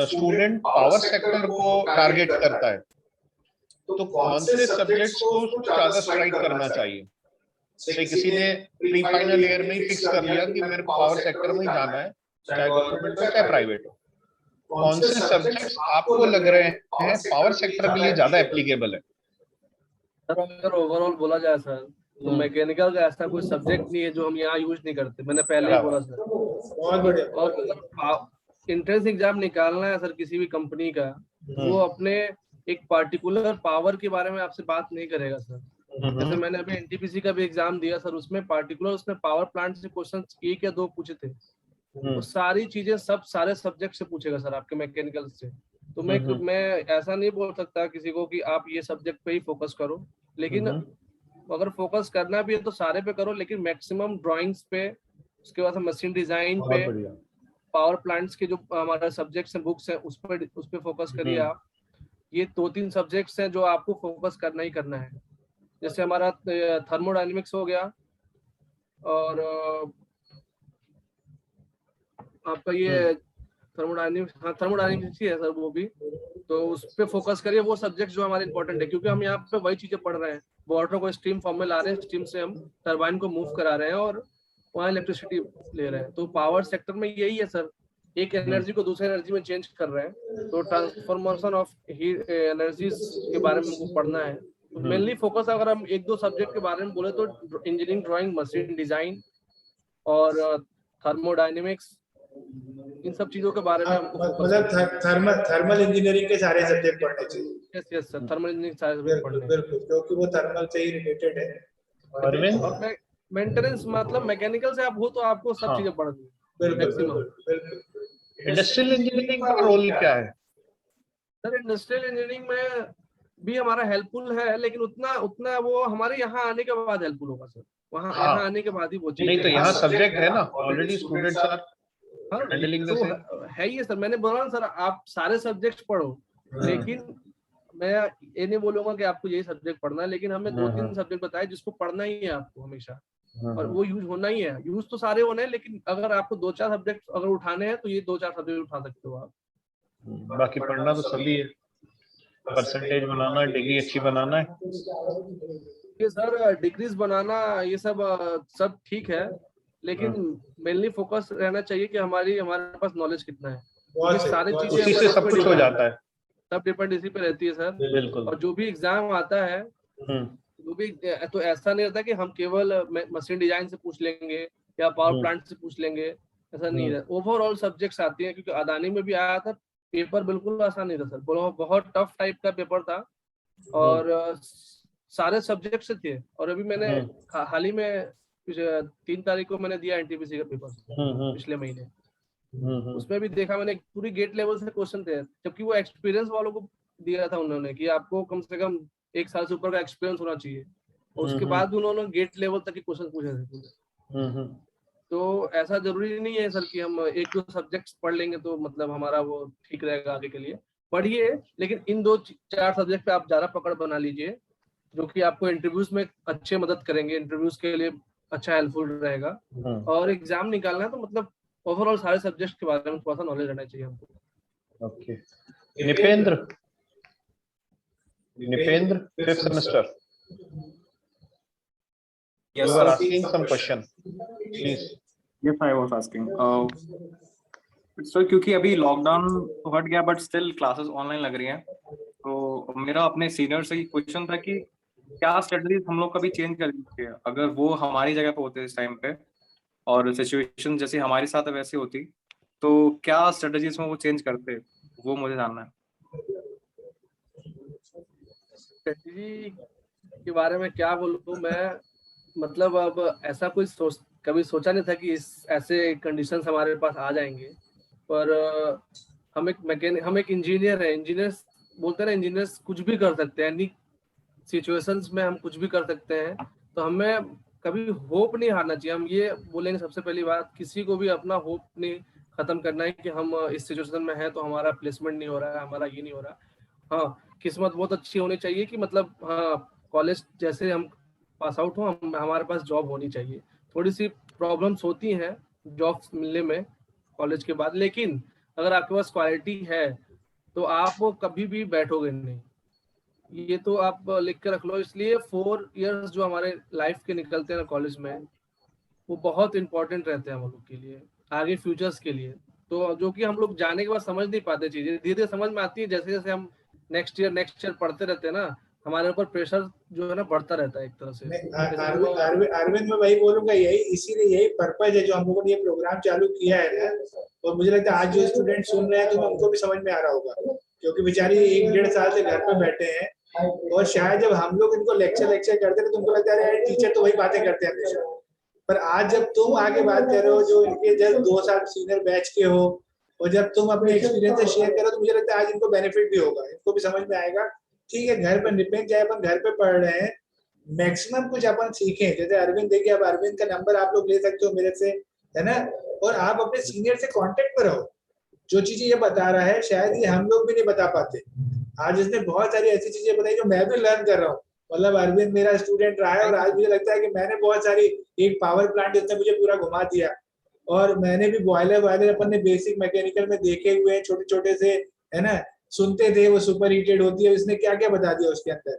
स्टूडेंट पावर सेक्टर को टारगेट करता है तो कौन से सब्जेक्ट्स को उसको ज्यादा स्ट्राइक करना चाहिए? जैसे किसी ने प्री फाइनल ईयर में ही फिक्स कर लिया कि मेरे को पावर सेक्टर में ही जाना है, चाहे गवर्नमेंट हो चाहे प्राइवेट हो, कौन से सब्जेक्ट्स आपको लग रहे हैं पावर सेक्टर के लिए ज्यादा एप्लीकेबल है? सर अगर ओवरऑल बोला जाए सर, तो मैकेनिकल का ऐसा कोई सब्जेक्ट नहीं है जो हम यहाँ यूज नहीं करते, मैंने पहले ही बोला सर। बहुत बढ़िया। और एंट्रेंस एग्जाम निकालना है सर किसी भी कंपनी का, वो अपने एक पार्टिकुलर पावर के बारे में आपसे बात नहीं करेगा सर। जैसे मैंने अभी एनटीपीसी का भी एग्जाम दिया सर, उसमें पार्टिकुलर उसने पावर प्लांट से क्वेश्चन 1 या 2 पूछे थे, वो सारी चीजें सारे सब्जेक्ट से पूछेगा सर आपके मैकेनिकल से। तो मैं ऐसा नहीं बोल सकता किसी को कि आप ये सब्जेक्ट पे ही फोकस करो, लेकिन अगर फोकस करना भी है तो सारे पे करो, लेकिन मैक्सिमम ड्राइंग्स पे, उसके बाद मशीन डिजाइन पे, पावर प्लांट्स के जो हमारा सब्जेक्ट्स हैं, बुक्स हैं, उस पे फोकस करिए आप। ये 2-3 सब्जेक्ट्स हैं जो आपको फोकस करना ही करना है। जैसे हमारा थर्मोडायनेमिक्स हो गया, और आपका ये थर्मोडायनेमिक्स ही है सर वो भी, तो उस पे फोकस करिए। वो सब्जेक्ट जो हमारे इंपॉर्टेंट है, क्योंकि हम यहाँ पे वही चीजें पढ़ रहे हैं, वाटर को स्टीम फॉर्म में ला रहे हैं, स्टीम से हम टरबाइन को मूव करा रहे हैं और वहाँ इलेक्ट्रिसिटी ले रहे हैं। तो पावर सेक्टर में यही है सर, एक एनर्जी को दूसरे एनर्जी में चेंज कर रहे हैं, तो ट्रांसफॉर्मेशन ऑफ हीट एनर्जीज के बारे में हमको पढ़ना है। तो मेनली फोकस अगर हम 1-2 सब्जेक्ट के बारे में बोले तो इंजीनियरिंग ड्राइंग, मशीन डिजाइन और थर्मोडायनेमिक्स, इन सब चीजों के बारे में हमको मतलब थर्मल इंजीनियरिंग के सारे सब्जेक्ट पढ़ने चाहिए। यस सर, थर्मल इंजीनियरिंग सारे सब्जेक्ट पढ़ने हैं। बिल्कुल, क्योंकि वो थर्मल से ही रिलेटेड है। और मेंटेनेंस मतलब मैकेनिकल से आप हो तो आपको सब चीजें पढ़नी है मैक्सिमम। इंडस्ट्रियल इंजीनियरिंग का रोल क्या है सर? इंडस्ट्रियल इंजीनियरिंग में भी हमारा हेल्पफुल है, लेकिन उतना वो हमारे यहाँ आने के बाद हेल्पफुल होगा सर। यहाँ आने के बाद ही वो चीज नहीं, तो यहाँ सब्जेक्ट है ना, already students are handling this है ही सर। मैंने बोला ना सर, आप सारे सब्जेक्ट्स पढ़ो, लेकिन मैं ये नहीं बोलूंगा कि आपको यही सब्जेक्ट पढ़ना है, लेकिन हमें 2-3 सब्जेक्ट बताए जिसको पढ़ना ही है आपको हमेशा, और वो यूज होना ही है। यूज तो सारे होने हैं, लेकिन अगर आपको 2-4 सब्जेक्ट अगर उठाने हैं तो ये 2-4 सब्जेक्ट उठा सकते हो आप। बाकी पढ़ना तो सभी है, परसेंटेज बनाना है, डिग्री अच्छी बनाना है। ये सर डिग्रीज बनाना ये सब ठीक है, लेकिन मेनली फोकस रहना चाहिए कि हमारे पास नॉलेज कितना है। सारी चीजें उसी से सब कुछ हो जाता है, सब डिपेंड इसी पे रहती है सर। बिल्कुल। और जो भी एग्जाम आता है वो भी तो ऐसा नहीं रहता कि हम केवल मशीन डिजाइन से पूछ लेंगे या पावर प्लांट से पूछ लेंगे, ऐसा नहीं है। ओवरऑल सब्जेक्ट्स आती हैं, क्योंकि अदानी में भी आया था, पेपर बिल्कुल आसान नहीं था सर, बहुत टफ टाइप का पेपर था, और सारे सब्जेक्ट से थे। और अभी मैंने हाल ही में 3 तारीख को मैंने दिया एनटीपीसी का पेपर पिछले महीने, उसमें भी देखा मैंने पूरी गेट लेवल से क्वेश्चन थे, जबकि वो एक्सपीरियंस वालों को दिया था उन्होंने कि आपको कम से कम 1 साल से ऊपर का एक्सपीरियंस होना चाहिए, और उसके बाद उन्होंने गेट लेवल तक के क्वेश्चन पूछे थे। तो ऐसा जरूरी नहीं है सर कि हम 1-2 सब्जेक्ट्स पढ़ लेंगे तो मतलब हमारा वो ठीक रहेगा आगे के लिए। पढ़िए, लेकिन इन 2-4 सब्जेक्ट पे आप ज्यादा पकड़ बना लीजिए, जो कि आपको इंटरव्यूज में अच्छे मदद करेंगे, इंटरव्यूज के लिए अच्छा हेल्पफुल रहेगा। और एग्जाम निकालना है तो मतलब ओवरऑल सारे सब्जेक्ट के बारे में थोड़ा सा नॉलेज रहना चाहिए हमको। Okay. Nipendra, 5th semester. Yes, You were sir. asking some question. Please. Yes, I was asking. Sir क्योंकि अभी लॉकडाउन तो हट गया बट स्टिल क्लासेस ऑनलाइन लग रही हैं, तो मेरा अपने सीनियर से क्वेश्चन था कि क्या स्ट्रेटजीज हम लोग कभी चेंज कर दीजिए अगर वो हमारी जगह पे होते इस टाइम पे और सिचुएशन जैसे हमारे साथ वैसी होती, तो क्या स्ट्रेटजीज में वो चेंज करते, वो मुझे जानना है। स्ट्रेटजी के बारे में क्या बोलूं मैं, मतलब अब ऐसा कोई कभी सोचा नहीं था कि इस ऐसे कंडीशंस हमारे पास आ जाएंगे, पर हम एक इंजीनियर है, इंजीनियर्स बोलते हैं ना, इंजीनियर्स कुछ भी कर सकते हैं, यानी सिचुएशंस में हम कुछ भी कर सकते हैं, तो हमें कभी होप नहीं हारना चाहिए। हम ये बोलेंगे सबसे पहली बात, किसी को भी अपना होप नहीं खत्म करना है कि हम इस सिचुएशन में हैं तो हमारा प्लेसमेंट नहीं हो रहा है, हमारा ये नहीं हो रहा। हाँ, किस्मत बहुत अच्छी होनी चाहिए कि मतलब हाँ कॉलेज जैसे हम पास आउट हो हमारे पास जॉब होनी चाहिए। थोड़ी सी प्रॉब्लम्स होती हैं जॉब मिलने में कॉलेज के बाद, लेकिन अगर आपके पास क्वालिटी है तो आप कभी भी बैठोगे नहीं, ये तो आप लिख के रख लो। इसलिए 4 इयर्स जो हमारे लाइफ के निकलते हैं ना कॉलेज में, वो बहुत इंपॉर्टेंट रहते हैं हम लोग के लिए, आगे फ्यूचर्स के लिए। तो जो कि हम लोग जाने के बाद समझ नहीं पाते चीजें, धीरे धीरे समझ में आती है जैसे जैसे हम नेक्स्ट ईयर पढ़ते रहते हैं ना, हमारे ऊपर प्रेशर जो है ना बढ़ता रहता है एक तरह से। अरविंद मैं वही बोलूंगा, यही इसीलिए यही पर्पज है जो हम लोगों ने ये प्रोग्राम चालू किया है ना। और मुझे लगता है आज जो स्टूडेंट सुन रहे हैं तो उनको भी समझ में आ रहा होगा, क्योंकि बेचारी 1-1.5 साल से घर पे बैठे हैं, और शायद जब हम लोग इनको लेक्चर करते थे तो उनको लगता है टीचर तो वही बातें करते हैं हमेशा, पर आज जब तुम आगे बात कर रहे हो जो इनके जब 2 साल सीनियर बैच के हो, और जब तुम अपने एक्सपीरियंस शेयर करो तो मुझे लगता है आज इनको बेनिफिट भी होगा, इनको भी समझ में आएगा। ठीक है, घर पर निपेंड चाहे अपन घर पे पढ़ रहे हैं, मैक्सिमम कुछ अपन सीखें। जैसे अरविंद देखिए, अब अरविंद का नंबर आप लोग ले सकते हो मेरे से, है ना, और आप अपने सीनियर से कांटेक्ट पर रहो। जो चीजें ये बता रहा है शायद ये हम लोग भी नहीं बता पाते। आज इसने बहुत सारी ऐसी चीजें बताई जो मैं भी लर्न कर रहा हूँ। मतलब अरविंद मेरा स्टूडेंट रहा है और आज मुझे लगता है कि मैंने बहुत सारी, एक पावर प्लांट इसने मुझे पूरा घुमा दिया, और मैंने भी बॉयलर अपन ने बेसिक मैकेनिकल में देखे हुए हैं, छोटे छोटे से, है ना, सुनते थे वो सुपर हीटेड होती है, इसने क्या क्या बता दिया उसके अंदर।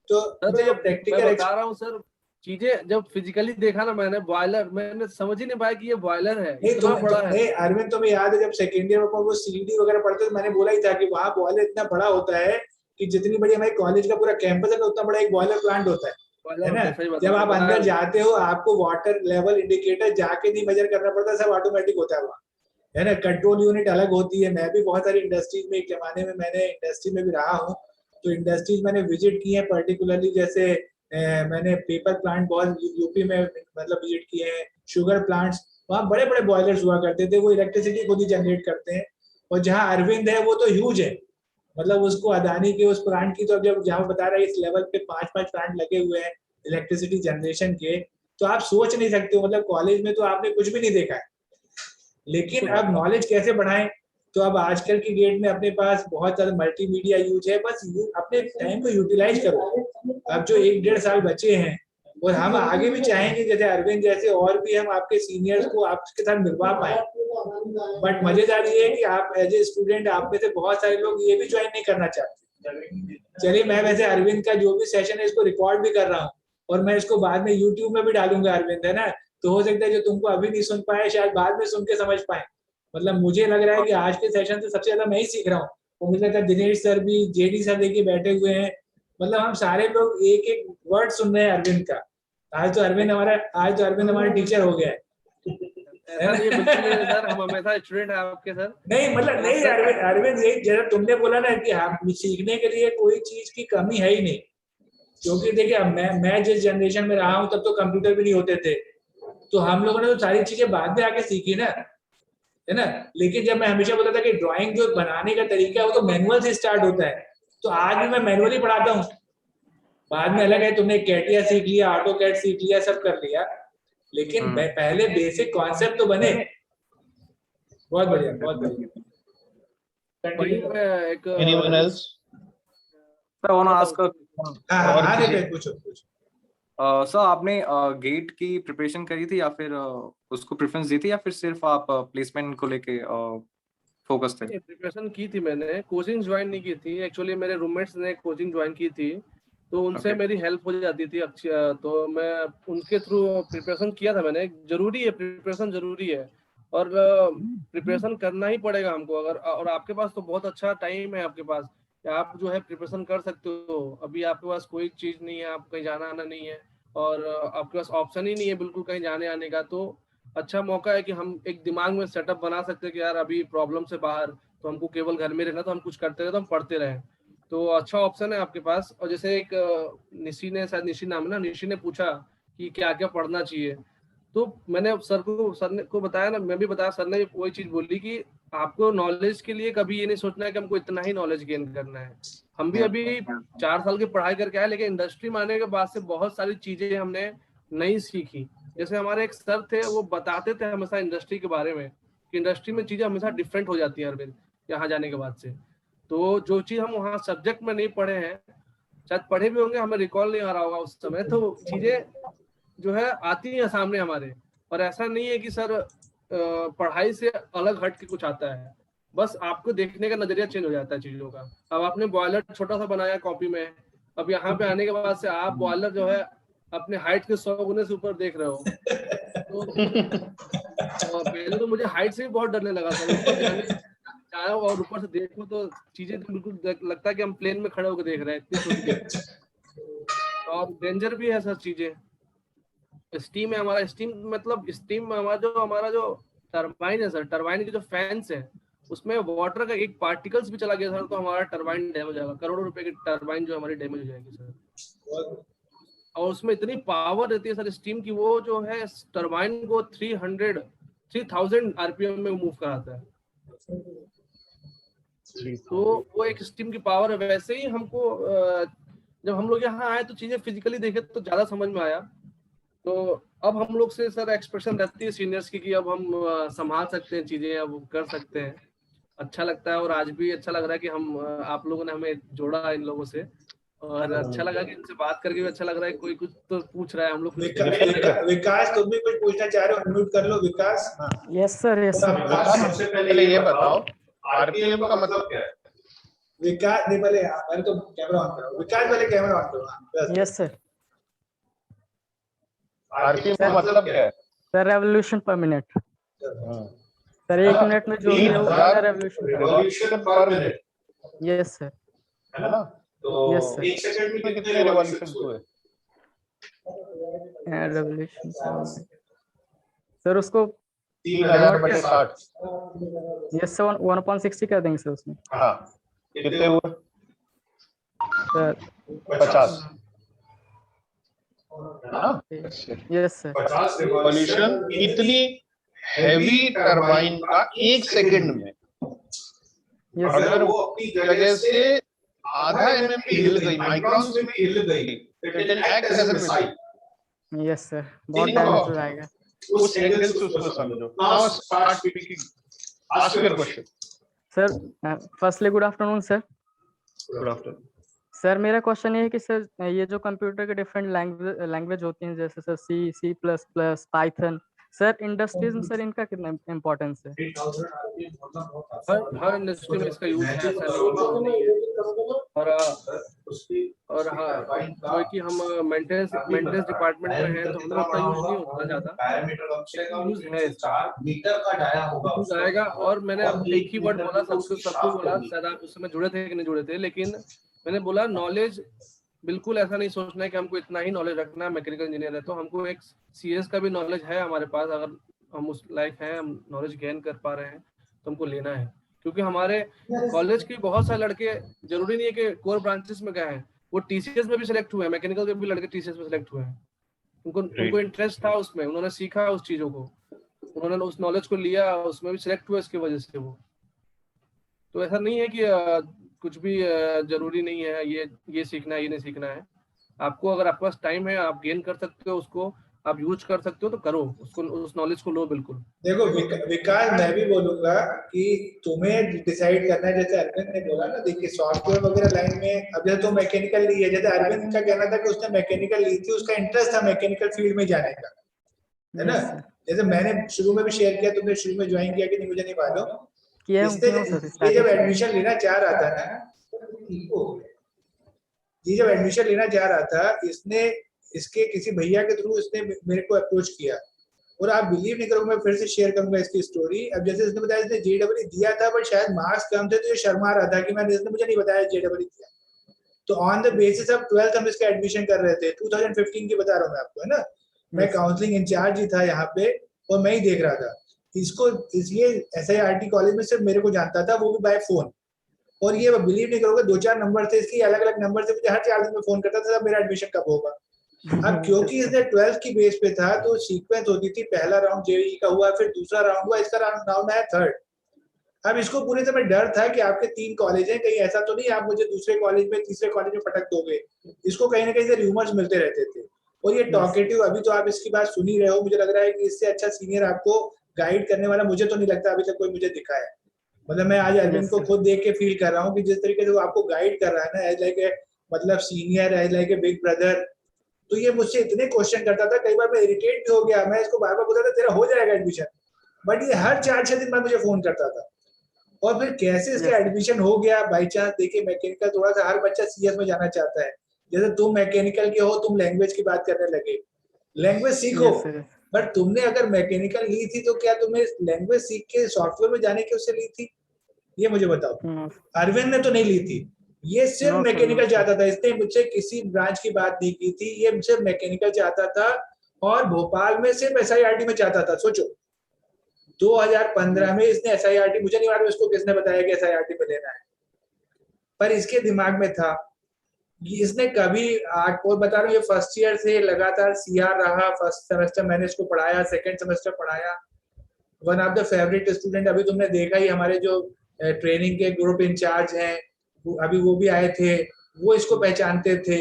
तो मुझे प्रैक्टिकल मैं बता रहा हूँ सर, चीजें जब फिजिकली देखा ना मैंने बॉयलर, मैंने समझ ही नहीं पाया कि ये बॉयलर है, इतना बड़ा है। नहीं अरविंद, तुम्हें याद है जब सेकेंड ईयर में वो सीडी वगैरह पढ़ते तो मैंने बोला ही था कि वहाँ बॉयलर इतना बड़ा होता है कि जितनी बड़ी हमारे कॉलेज का पूरा कैंपस है उतना बड़ा एक बॉयलर प्लांट होता है ना। जब आप अंदर जाते हो आपको वाटर लेवल इंडिकेटर जाके नहीं मेजर करना पड़ता, सब ऑटोमेटिक होता है वहाँ, है ना। कंट्रोल यूनिट अलग होती है। मैं भी बहुत सारी इंडस्ट्रीज में, एक जमाने में मैंने इंडस्ट्री में भी रहा हूँ, तो इंडस्ट्रीज मैंने विजिट की है, पर्टिकुलरली जैसे मैंने पेपर प्लांट बहुत यूपी में मतलब विजिट किए हैं, शुगर प्लांट्स, वहाँ बड़े बड़े बॉयलर्स हुआ करते थे, वो इलेक्ट्रिसिटी खुद ही जनरेट करते हैं। और जहाँ अरविंद है वो तो ह्यूज है, मतलब उसको अदानी के उस प्लांट की, तो जब जहाँ बता रहा है इस लेवल पे 5-5 प्लांट लगे हुए हैं इलेक्ट्रिसिटी जनरेशन के, तो आप सोच नहीं सकते हो। मतलब कॉलेज में तो आपने कुछ भी नहीं देखा है, लेकिन अब नॉलेज कैसे बढ़ाएं, तो अब आजकल की डेट में अपने पास बहुत ज्यादा मल्टीमीडिया यूज है, बस अपने टाइम को यूटिलाइज करो। अब जो 1-1.5 साल बचे हैं, और हम आगे भी चाहेंगे जैसे अरविंद जैसे और भी हम आपके सीनियर्स को आपके साथ मिलवा पाए। बट मजेदार ये है कि आप एज ए स्टूडेंट आप में से बहुत सारे लोग ये भी ज्वाइन नहीं करना चाहते। चलिए, मैं वैसे अरविंद का जो भी सेशन है इसको रिकॉर्ड भी कर रहा हूँ, और मैं इसको बाद में यूट्यूब में भी डालूंगा अरविंद, है ना। तो हो सकता है जो तुमको अभी नहीं सुन पाए शायद बाद में सुन के समझ पाए। मतलब मुझे लग रहा है कि आज के सेशन से सबसे ज्यादा मैं ही सीख रहा हूँ, और मुझे लगता है दिनेश सर भी, जेडी सर देखिए बैठे हुए हैं, मतलब हम सारे लोग एक एक वर्ड सुन रहे हैं अरविंद का। आज तो अरविंद हमारा टीचर हो गया है। सर हम हमेशा स्टूडेंट हैं आपके सर। नहीं मतलब नहीं अरविंद यही जरा तुमने बोला ना कि हम सीखने के लिए कोई चीज की कमी है ही नहीं, क्योंकि देखिए अब मैं जिस जनरेशन में रहा हूँ तब तो कंप्यूटर भी नहीं होते थे, तो हम लोगों ने तो सारी चीजें बाद में आके सीखी ना, है ना। लेकिन जब मैं हमेशा बोलता था कि ड्राइंग जो बनाने का तरीका है वो तो मैनुअल से स्टार्ट होता है, तो आज भी मैं मैनुअली पढ़ाता हूँ। बाद में अलग है तुमने कैटिया सीख लिया, ऑटोकैड सीख लिया, सब कर लिया, लेकिन पहले बेसिक कॉन्सेप्ट तो बने। बहुत बढ़िया, बहुत बढ़िया। वही मैं एक Anyone else? Sir want ask हाँ रिपेट पूछो सर आपने गेट की प्रिपरेशन करी थी या फिर उसको प्रेफरेंस दी थी या फिर सिर्फ आप प्लेसमेंट को लेके फोकस थे? प्रिपरेशन की थी मैंने, कोचिंग ज्वाइन नहीं की थी एक्चुअली। मेरे रूममेट्स ने कोचिंग ज्वाइन की थी तो उनसे Okay. मेरी हेल्प हो जाती थी अच्छी, तो मैं उनके थ्रू प्रिपरेशन किया था मैंने। जरूरी है, प्रिपरेशन जरूरी है और प्रिपरेशन करना ही पड़ेगा हमको। अगर और आपके पास तो बहुत अच्छा टाइम है आपके पास, आप जो है प्रिपरेशन कर सकते हो। अभी आपके पास कोई चीज नहीं है, आप कहीं जाना आना नहीं है और आपके पास ऑप्शन ही नहीं है बिल्कुल कहीं जाने आने का, तो अच्छा मौका है कि हम एक दिमाग में सेटअप बना सकते हैं कि यार अभी प्रॉब्लम से बाहर, तो हमको केवल घर में रहना, तो हम कुछ करते रहे तो हम पढ़ते रहे, तो अच्छा ऑप्शन है आपके पास। और जैसे एक निशी ने, शायद निशी नाम है ना, निशी ने पूछा कि क्या क्या पढ़ना चाहिए, तो मैंने सर को बताया ना, मैं भी बताया, सर ने वही चीज बोली कि आपको नॉलेज के लिए कभी ये नहीं सोचना है कि हमको इतना ही नॉलेज गेन करना है। हम भी अभी 4 साल की पढ़ाई करके आए, लेकिन इंडस्ट्री में आने के बाद से बहुत सारी चीजें हमने नहीं सीखी। जैसे हमारे एक सर थे, वो बताते थे हमेशा इंडस्ट्री के बारे में कि इंडस्ट्री में चीजें हमेशा डिफरेंट हो जाती है अरविंद यहाँ जाने के बाद से। तो जो चीज हम वहाँ सब्जेक्ट में नहीं पढ़े हैं, शायद पढ़े भी होंगे, हमें रिकॉल नहीं आ रहा होगा उस समय, तो चीजें जो है आती है सामने हमारे। और ऐसा नहीं है कि सर पढ़ाई से अलग हट के कुछ आता है, बस आपको देखने का नजरिया चेंज हो जाता है चीजों का। अब आपने बॉयलर छोटा सा बनाया कॉपी में, अब यहाँ पे आने के बाद से आप बॉयलर जो है अपने हाइट के 100 गुने से ऊपर देख रहे हो। तो पहले तो मुझे हाइट से भी बहुत डरने लगा था, ऊपर जाने चाहे और ऊपर से देखो तो चीजें तो बिल्कुल लगता है कि हम प्लेन में खड़े होकर देख रहे हैं, इतनी छोटी देखते। और डेंजर भी है सर चीजें। स्टीम है हमारा, स्टीम में हमारा जो टरबाइन है सर, टरबाइन के जो फैंस है उसमें वाटर का एक पार्टिकल्स भी चला गया सर तो हमारा टरबाइन डैमेज हो जाएगा। करोड़ों रुपए की टरबाइन जो हमारी डैमेज हो जाएगी सर। और उसमें इतनी पावर रहती है सर स्टीम की, वो जो है टरबाइन को 3000 आरपीएम में मूव कराता है। तो वो एक स्टीम की पावर है। वैसे ही हमको जब हम लोग यहाँ आए तो चीजें फिजिकली देखे तो ज्यादा समझ में आया। तो अब हम लोग से सर एक्सप्रेशन रहती है सीनियर्स की कि अब हम संभाल सकते हैं चीजें, अब कर सकते हैं। अच्छा लगता है और आज भी अच्छा लग रहा है कि हम आप लोगों ने हमें जोड़ा इन लोगों से, और अच्छा लगा कि इनसे बात करके भी अच्छा लग रहा है। कोई कुछ तो पूछ रहा है, हम लोग विकास तुम भी कुछ पूछना चाह रहे हो, अनम्यूट कर लो Vikas. Yes sir, yes sir. सबसे पहले ये बताओ आरपीएम का मतलब क्या है? विकास नहीं, पहले तो कैमरा ऑन करो। विकास पहले कैमरा ऑन करो। Yes sir. आरपीएम का मतलब क्या है? सर रेवोल्यूशन पर मिनट। सर 1 मिनट में जो भी होगा रेवोल्यूशन पर मिनट। Yes sir. है ना? तो यस सर। 1 सेकंड में कितने रेवोल्यूशंस हुए? रेवोल्यूशन सर उसको 3060। यस सर 1/60 कर देंगे सर उसमें। हाँ कितने हुए? सर 50। Yes sir. 50 रेवोल्यूशन इतनी हैवी टरबाइन का 1 सेकंड में अगर वो अपनी जगह से आधा एमएम भी हिल गई, माइक्रोन्स में भी हिल गई, it will act as a missile. Yes sir, बहुत डैमेज हो जाएगा। उस एंगल से उसको समझो। Now start speaking, ask your question. Sir firstly good afternoon sir. Good afternoon sir. मेरा क्वेश्चन ये है कि सर ये जो कंप्यूटर के डिफरेंट लैंग्वेज होती हैं जैसे sir C plus plus Python, sir industries में सर इनका कितना इम्पोर्टेंस है? हर इंडस्ट्री में इसका यूज है और हाँ जो कि हम मेंटेनेंस डिपार्टमेंट में हैं तो हम लोग का यूज नहीं होता ज्यादा, यूज है यूज आएगा। और मैंने अब एक ही वर्ड बोला सबको बोला, शायद आप उस समय जुड़े थे कि नहीं जुड़े थे, लेकिन मैंने बोला नॉलेज बिल्कुल ऐसा नहीं सोचना है कि हमको इतना ही नॉलेज रखना है। मैकेनिकल इंजीनियर है तो हमको एक सीएस का भी नॉलेज है हमारे पास, अगर हम उस लायक हैं, हम नॉलेज गेन कर पा रहे हैं तो हमको लेना है। क्योंकि हमारे कॉलेज के बहुत सारे लड़के जरूरी नहीं है कि कोर ब्रांचेस में गए हैं, वो टीसीएस में भी सिलेक्ट हुए हैं, मैकेनिकल के भी लड़के टीसीएस में सिलेक्ट हुए हैं। उनको इंटरेस्ट था उसमें, उन्होंने सीखा उस चीजों को, उन्होंने उस नॉलेज को लिया, उसमें भी सिलेक्ट हुआ इसकी वजह से वो। तो ऐसा नहीं है कि कुछ भी जरूरी नहीं है ये सीखना है ये नहीं सीखना है। आपको अगर आपके पास टाइम है आप गेन कर सकते हो उसको, आप यूज कर सकते हो तो करो, उसको उस नॉलेज को लो बिल्कुल। देखो विकास, मैं भी बोलूंगा कि तुम्हें डिसाइड करना है, जैसे अरविंद ने बोला ना, देखिए सॉफ्टवेयर वगैरह लाइन में, अब जैसे तो मैकेनिकल ली है, जैसे अरविंद का कहना था कि उसने मैकेनिकल ली थी, उसका इंटरेस्ट था मैकेनिकल फील्ड में जाने का, है ना। जैसे मैंने शुरू में भी शेयर किया, तुमने शुरू में ज्वाइन किया कि नहीं मुझे नहीं मालूम। इसने ये जब एडमिशन लेना चाह रहा था ना, ये जब एडमिशन लेना चाह रहा था, इसने इसके किसी भैया के थ्रू इसने मेरे को अप्रोच किया, और आप बिलीव नहीं करोगे, मैं फिर से शेयर करूंगा इसकी स्टोरी। अब जैसे इसने बताया इसने जेडब्ल्यू दिया था, बट शायद मार्क्स कम थे तो ये शर्मा रहा था कि मैंने, इसने मुझे नहीं बताया जेडब्ल्यू दिया। तो on the basis of 12th हम इसका एडमिशन कर रहे थे, 2015 की बता रहा हूँ मैं आपको, है ना। मैं काउंसलिंग इंचार्ज ही था यहाँ पे, और मैं ही देख रहा था इसको। इसलिए SIRT कॉलेज में सिर्फ मेरे को जानता था, वो भी बाय फोन। और ये बिलीव नहीं करोगे, 2-4 नंबर थे इसके, अलग अलग नंबर से मुझे हर 4 दिन में फोन करता था मेरा एडमिशन कब होगा। अब क्योंकि इसने 12th की बेस पे था, तो सीक्वेंस होती थी, पहला राउंड जेईई का हुआ, फिर दूसरा राउंड हुआ, इसका राउंड आया 3rd। अब इसको पूरे समय डर था कि आपके 3 कॉलेज हैं, कहीं ऐसा तो नहीं आप मुझे दूसरे कॉलेज में, तीसरे कॉलेज में पटक दोगे। इसको कहीं ना कहीं से रूमर्स मिलते रहते थे। और ये टॉकेटिव, अभी तो आप इसकी बात सुन ही रहे हो, मुझे लग रहा है कि इससे अच्छा सीनियर आपको गाइड करने वाला मुझे तो नहीं लगता अभी तक कोई मुझे दिखा है। मतलब मैं आज अरविंद को खुद देख के फील कर रहा हूँ कि जिस तरीके से वो आपको गाइड कर रहा है ना, एज लाइक ए मतलब senior, as like a big brother. तो ये मुझसे इतने क्वेश्चन करता था, कई बार मैं इरिटेट भी हो गया, मैं इसको बार बार बोलता था तेरा हो जाएगा एडमिशन, बट ये हर 4-6 दिन बाद मुझे फोन करता था। और फिर कैसे इसका एडमिशन हो गया बाई चांस। देखिए मैकेनिकल थोड़ा सा, हर बच्चा CS में जाना चाहता है, जैसे तुम मैकेनिकल के हो, तुम लैंग्वेज की बात करने लगे, लैंग्वेज सीखो। बट तुमने अगर मैकेनिकल ली थी तो क्या तुम्हें लैंग्वेज सीख के सॉफ्टवेयर में जाने की उससे ली थी, ये मुझे बताओ। अरविंद ने तो नहीं ली थी, ये सिर्फ मैकेनिकल चाहता था, इसने मुझसे किसी ब्रांच की बात नहीं की थी, ये सिर्फ मैकेनिकल चाहता था, और भोपाल में सिर्फ SIRT में चाहता था। सोचो 2015 में इसने SIRT, मुझे नहीं मालूम इसको किसने बताया कि SIRT में लेना है, पर इसके दिमाग में था। इसने कभी और बता रहा हूँ, ये फर्स्ट ईयर से लगातार CR रहा। फर्स्ट सेमेस्टर मैंने इसको पढ़ाया, सेकंड सेमेस्टर पढ़ाया, one of the favourite student. अभी तुमने देखा ही, हमारे जो ट्रेनिंग के ग्रुप इंचार्ज हैं, अभी वो भी आए थे, वो इसको पहचानते थे।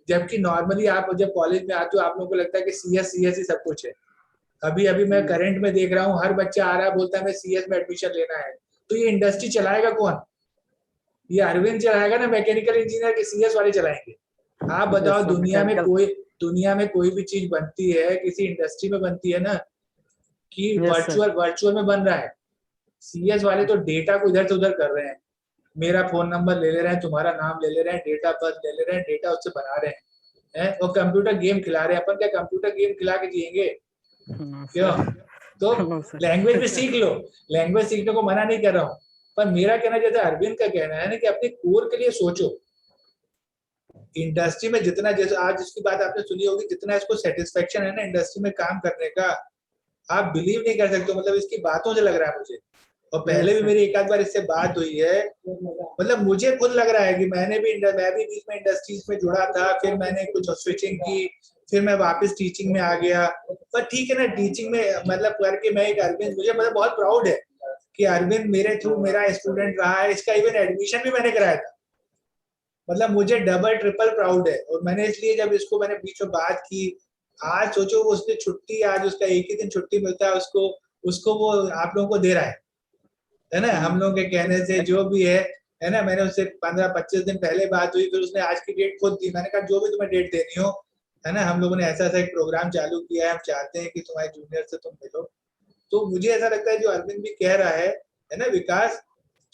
जबकि नॉर्मली आप जब कॉलेज में आते हो, आप लोगों को लगता है कि CS ही सब कुछ है। अभी अभी मैं करंट में देख रहा हूँ, हर बच्चा आ रहा है, बोलता है मैं CS में एडमिशन लेना है। तो ये इंडस्ट्री चलाएगा कौन? ये अरविंद चलाएगा ना मैकेनिकल इंजीनियर, के CS वाले चलाएंगे? आप बताओ, दुनिया में कोई भी चीज बनती है, किसी इंडस्ट्री में बनती है ना, कि वर्चुअल में बन रहा है। CS वाले तो डेटा को इधर से उधर कर रहे हैं, मेरा फोन नंबर ले ले रहे हैं, तुम्हारा नाम ले ले रहे हैं, डेटा बर्थ ले ले रहे हैं, डेटा उससे बना रहे हैं, और कंप्यूटर गेम खिला रहे हैं। अपन क्या कंप्यूटर गेम खिला के जिएंगे? क्यों? तो लैंग्वेज भी सीख लो, लैंग्वेज सीखने को मना नहीं कर रहा हूँ, पर मेरा कहना, जैसे अरविंद का कहना है ना, कि अपने कोर के लिए सोचो। इंडस्ट्री में जितना, जैसे आज इसकी बात आपने सुनी होगी, जितना इसको सेटिस्फेक्शन है ना इंडस्ट्री में काम करने का, आप बिलीव नहीं कर सकते। मतलब इसकी बातों से लग रहा है मुझे, और पहले भी मेरी एक आध बार इससे बात हुई है, मतलब मुझे खुद लग रहा है कि मैं भी बीच में इंडस्ट्रीज में जुड़ा था, फिर मैंने कुछ स्विचिंग की, फिर मैं वापस टीचिंग में आ गया। पर ठीक है ना, टीचिंग में मतलब करके मैं एक अरविंद, मुझे मतलब बहुत प्राउड है कि अरविंद मेरे थ्रू मेरा स्टूडेंट रहा है, इसका इवन एडमिशन भी मैंने कराया था। मतलब मुझे डबल ट्रिपल प्राउड है। और मैंने इसलिए जब इसको मैंने बीच में बात की, आज सोचो वो उसने छुट्टी, आज उसका एक ही दिन छुट्टी मिलता है, उसको वो आप लोगों को दे रहा है ना, हम लोगों के कहने से जो भी है ना। मैंने उससे 15-25 दिन पहले बात हुई, फिर उसने आज की डेट खुद दी। मैंने कहा जो भी तुम्हें डेट देनी हो, है ना, हम लोगों ने ऐसा एक प्रोग्राम चालू किया है, हम चाहते हैं कि तुम्हारे जूनियर से तुम मिलो। तो मुझे ऐसा लगता है जो अरविंद भी कह रहा है ना विकास,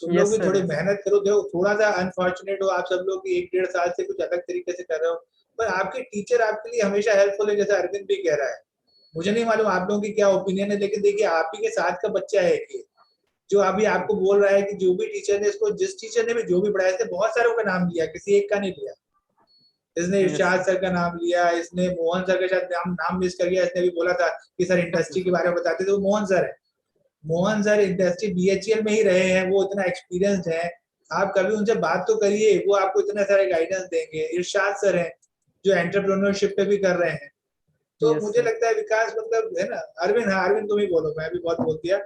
तुम लोग भी थोड़ी मेहनत करो। देखो थोड़ा सा अनफॉर्चुनेट हो आप सब लोग कि 1-1.5 साल से कुछ अलग तरीके से कर रहे हो, पर आपके टीचर आपके लिए हमेशा हेल्पफुल है, जैसे अरविंद भी कह रहा है। मुझे नहीं मालूम आप लोगों की क्या ओपिनियन है, लेकिन देखिए आप ही के साथ का बच्चा है कि जो अभी आपको बोल रहा है कि जो भी टीचर ने इसको, जिस टीचर ने भी जो भी पढ़ाया, इसने बहुत सारों का नाम लिया, किसी एक का नहीं लिया। इसने इरशाद सर का नाम लिया, इसने मोहन सर का शायद नाम मिस कर गया। इसने भी बोला था कि सर इंडस्ट्री के बारे में बताते थे, वो मोहन सर है। मोहन सर इंडस्ट्री BHEL में ही रहे हैं, वो इतना एक्सपीरियंस्ड है। आप कभी उनसे बात तो करिए, वो आपको इतने सारे गाइडेंस देंगे। इरशाद सर हैं जो एंटरप्रेन्योरशिप पे भी कर रहे हैं। तो मुझे लगता है विकास, मतलब है ना। अरविंद, हाँ अरविंद तुम ही बोलो, मैं भी बहुत बोल दिया।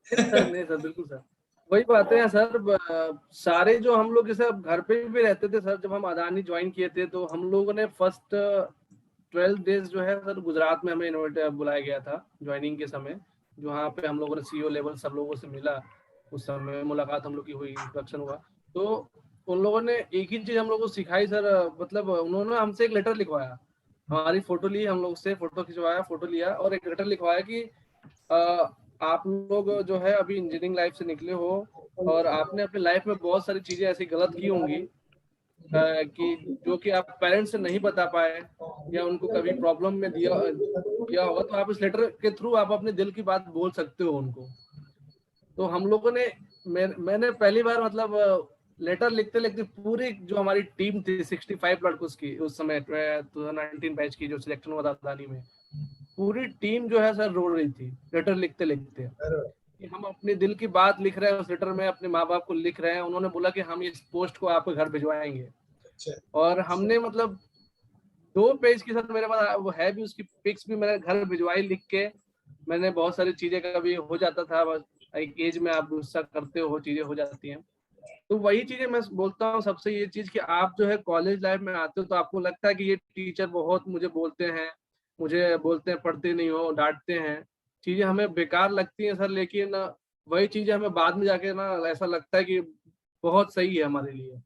नहीं सर, बिल्कुल सर, वही बातें हैं सर। सारे जो हम लोग जैसे घर पे भी रहते थे सर, जब हम अदानी ज्वाइन किए थे तो हम लोगों ने फर्स्ट 12 डेज जो है सर गुजरात में हमें इन्वाइट बुलाया गया था ज्वाइनिंग के समय, जहाँ पे हम लोगों ने CEO लेवल सब लोगों से मिला, उस समय मुलाकात हम लोग की हुई, इंट्रोडक्शन हुआ। तो उन लोगों ने एक ही चीज हम लोग को सिखाई सर, मतलब उन्होंने हमसे एक लेटर लिखवाया, हमारी फोटो ली, हम लोग से फोटो खिंचवाया, फोटो लिया और एक लेटर लिखवाया कि आप लोग जो है अभी इंजीनियरिंग लाइफ से निकले हो और आपने अपनी लाइफ में बहुत सारी चीजें ऐसी गलत की होंगी कि जो कि आप पेरेंट्स से नहीं बता पाए या उनको कभी प्रॉब्लम में दिया होगा, तो आप इस लेटर के थ्रू आप अपने दिल की बात बोल सकते हो उनको। तो हम लोगों ने मैंने पहली बार मतलब लेटर लिखते लिखते पूरी जो हमारी टीम थी 65 लड़कों की उस समय 2019 बैच की जो सिलेक्शन हुआ था अदानी में, पूरी टीम जो है सर रो रही थी लेटर लिखते लिखते कि हम अपने दिल की बात लिख रहे हैं उस लेटर में, अपने माँ बाप को लिख रहे हैं। उन्होंने बोला कि हम इस पोस्ट को आपके घर भिजवाएंगे और हमने मतलब 2 पेज की सर मेरे पास वो है भी, उसकी पिक्स भी मैंने घर भिजवाई लिख के। मैंने बहुत सारी चीजें कभी हो जाता था, एक एज में आप गुस्सा करते हो, चीजें हो जाती हैं। तो वही चीजें मैं बोलता हूँ सबसे, ये चीज कि आप जो है कॉलेज लाइफ में आते हो तो आपको लगता है कि ये टीचर बहुत मुझे बोलते हैं पढ़ते नहीं हो, डांटते हैं, चीजें हमें बेकार लगती हैं सर, लेकिन वही चीजें हमें बाद में जाके ना ऐसा लगता है कि बहुत सही है हमारे लिए।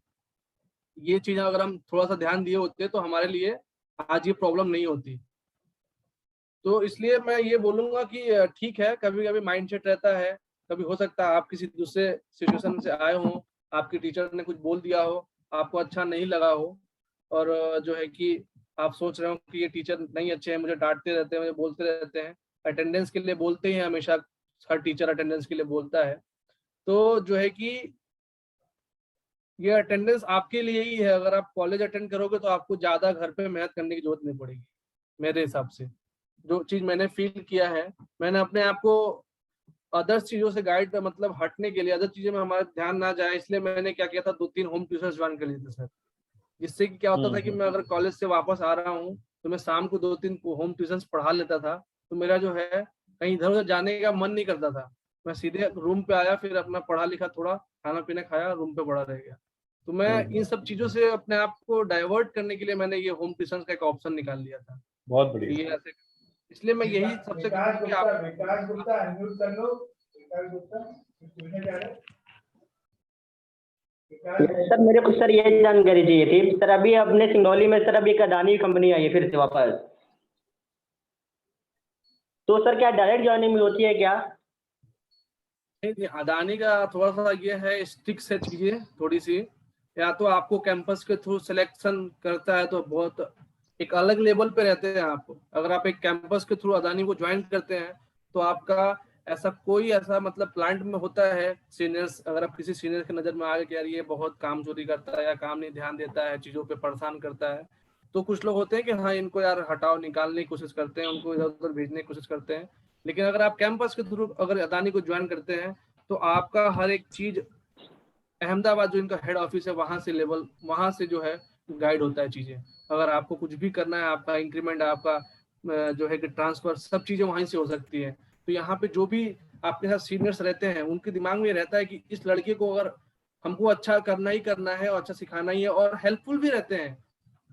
ये चीजें अगर हम थोड़ा सा ध्यान दिए होते तो हमारे लिए आज ये प्रॉब्लम नहीं होती। तो इसलिए मैं ये बोलूंगा कि ठीक है, कभी कभी माइंडसेट रहता है, कभी हो सकता है आप किसी दूसरे सिचुएशन से आए हो, आपके टीचर ने कुछ बोल दिया हो, आपको अच्छा नहीं लगा हो और जो है कि आप सोच रहे हो कि ये टीचर नहीं अच्छे हैं, मुझे डांटते रहते हैं, मुझे बोलते रहते हैं। अटेंडेंस के लिए बोलते हैं हमेशा, हर टीचर अटेंडेंस के लिए बोलता है। तो जो है कि ये अटेंडेंस आपके लिए ही है, अगर आप कॉलेज अटेंड करोगे तो आपको ज्यादा घर पे मेहनत करने की जरूरत नहीं पड़ेगी। मेरे हिसाब से जो चीज मैंने फील किया है, मैंने अपने आप को अदर्स चीजों से गाइड मतलब हटने के लिए, अदर चीजों में हमारा ध्यान ना जाए, इसलिए मैंने क्या किया था 2-3 होम ट्यूशंस ज्वाइन कर लिए थे सर। जिससे कि क्या होता था कि मैं अगर कॉलेज से वापस आ रहा हूँ तो मैं शाम को 2-3 होम ट्यूशंस पढ़ा लेता था, तो मेरा जो है कहीं इधर उधर जाने का मन नहीं करता था, मैं सीधे रूम पे आया, फिर अपना पढ़ा लिखा, थोड़ा खाना पीना खाया, रूम पे पड़ा रह गया। तो मैं इन सब चीजों से अपने आप को डाइवर्ट करने के लिए मैंने ये होम ट्यूशंस का एक ऑप्शन निकाल लिया था। बहुत बढ़िया। ये ऐसे, इसलिए मैं यही सबसे विकास गुप्ता अनम्यूट कर लो। विकास गुप्ता पूछने जा रहे हैं। सर मेरे को सर ये जानकारी चाहिए थी सर, अभी अपने सिंगरौली में सर अभी एक अदानी कंपनी आई है फिर से वापस, तो सर क्या डायरेक्ट ज्वाइनिंग होती है क्या? नहीं, अदानी का थोड़ा सा ये है, स्टिक्स है चीजें थोड़ी सी, या तो आपको कैंपस के थ्रू सिलेक्शन करता है तो बहुत एक अलग लेवल पे रहते हैं आप। अगर आप एक कैंपस के थ्रू अदानी को ज्वाइन करते हैं तो आपका ऐसा कोई ऐसा मतलब प्लांट में होता है सीनियर्स, अगर आप किसी सीनियर की नजर में आ गए कि यार ये बहुत काम चोरी करता है या काम नहीं ध्यान देता है, चीजों पे परेशान करता है, तो कुछ लोग होते हैं कि हाँ इनको यार हटाओ, निकालने की कोशिश करते हैं, उनको इधर उधर भेजने की कोशिश करते हैं। लेकिन अगर आप कैंपस के थ्रू अगर अदानी को ज्वाइन करते हैं तो आपका हर एक चीज, अहमदाबाद जो इनका हेड ऑफिस है वहां से लेवल, वहां से जो है गाइड होता है चीजें। अगर आपको कुछ भी करना है, आपका इंक्रीमेंट, आपका जो है कि ट्रांसफर, सब चीजें वहीं से हो सकती है। तो यहाँ पे जो भी आपके साथ सीनियर्स रहते हैं उनके दिमाग में रहता है कि इस लड़के को अगर हमको अच्छा करना ही करना है और अच्छा सिखाना ही है, और हेल्पफुल भी रहते हैं।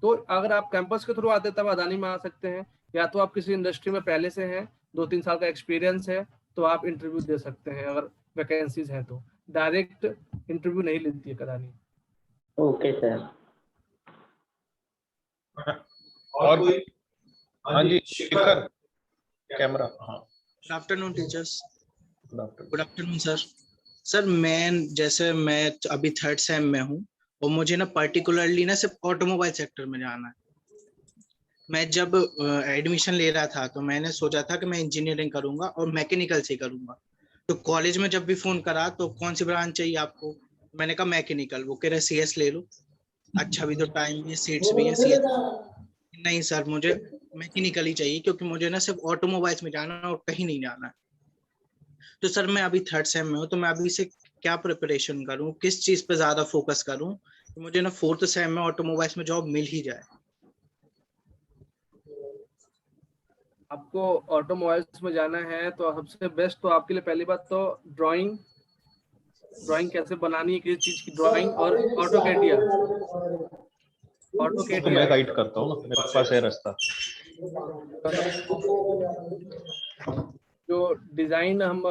तो अगर आप कैंपस के थ्रू आते तब अदानी में आ सकते हैं, या तो आप किसी इंडस्ट्री में पहले से हैं, 2-3 साल का एक्सपीरियंस है, तो आप इंटरव्यू दे सकते हैं अगर वैकेंसीज है तो। डायरेक्ट इंटरव्यू नहीं लेती है अदानी। Okay sir. और कोई? हाँ जी शिखर, कैमरा। हाँ good afternoon teachers. Good afternoon sir. Sir मैं अभी 3rd सेम में हूँ और मुझे ना पर्टिकुलरली ना सिर्फ ऑटोमोबाइल सेक्टर में जाना है। मैं जब एडमिशन ले रहा था तो मैंने सोचा था कि मैं इंजीनियरिंग करूंगा और मैकेनिकल से करूंगा। तो कॉलेज में जब भी फोन करा तो कौन सी ब्रांच चाहिए आपको, मैंने कहा मैकेनिकल। वो कह रहे CS ले लो, अच्छा भी तो टाइम भी है, सीट्स भी है। CS नहीं सर, मुझे मैकेनिकल ही चाहिए क्योंकि मुझे ना सिर्फ ऑटोमोबाइल्स में जाना है और कहीं नहीं जाना है। तो सर मैं अभी 3rd सेम में हूँ, तो मैं अभी से क्या प्रिपरेशन करूँ, किस चीज पे ज्यादा फोकस करूँ तो मुझे ना 4th सेम में ऑटोमोबाइल्स में जॉब मिल ही जाए। आपको ऑटोमोबाइल्स में जाना है तो सबसे बेस्ट तो आपके लिए पहली बात तो ड्राइंग कैसे बनानी है, किसी चीज की ड्राइंग, और ऑटोकैड मैं गाइड करता हूँ ना, मेरे पास है रास्ता। जो डिजाइन हम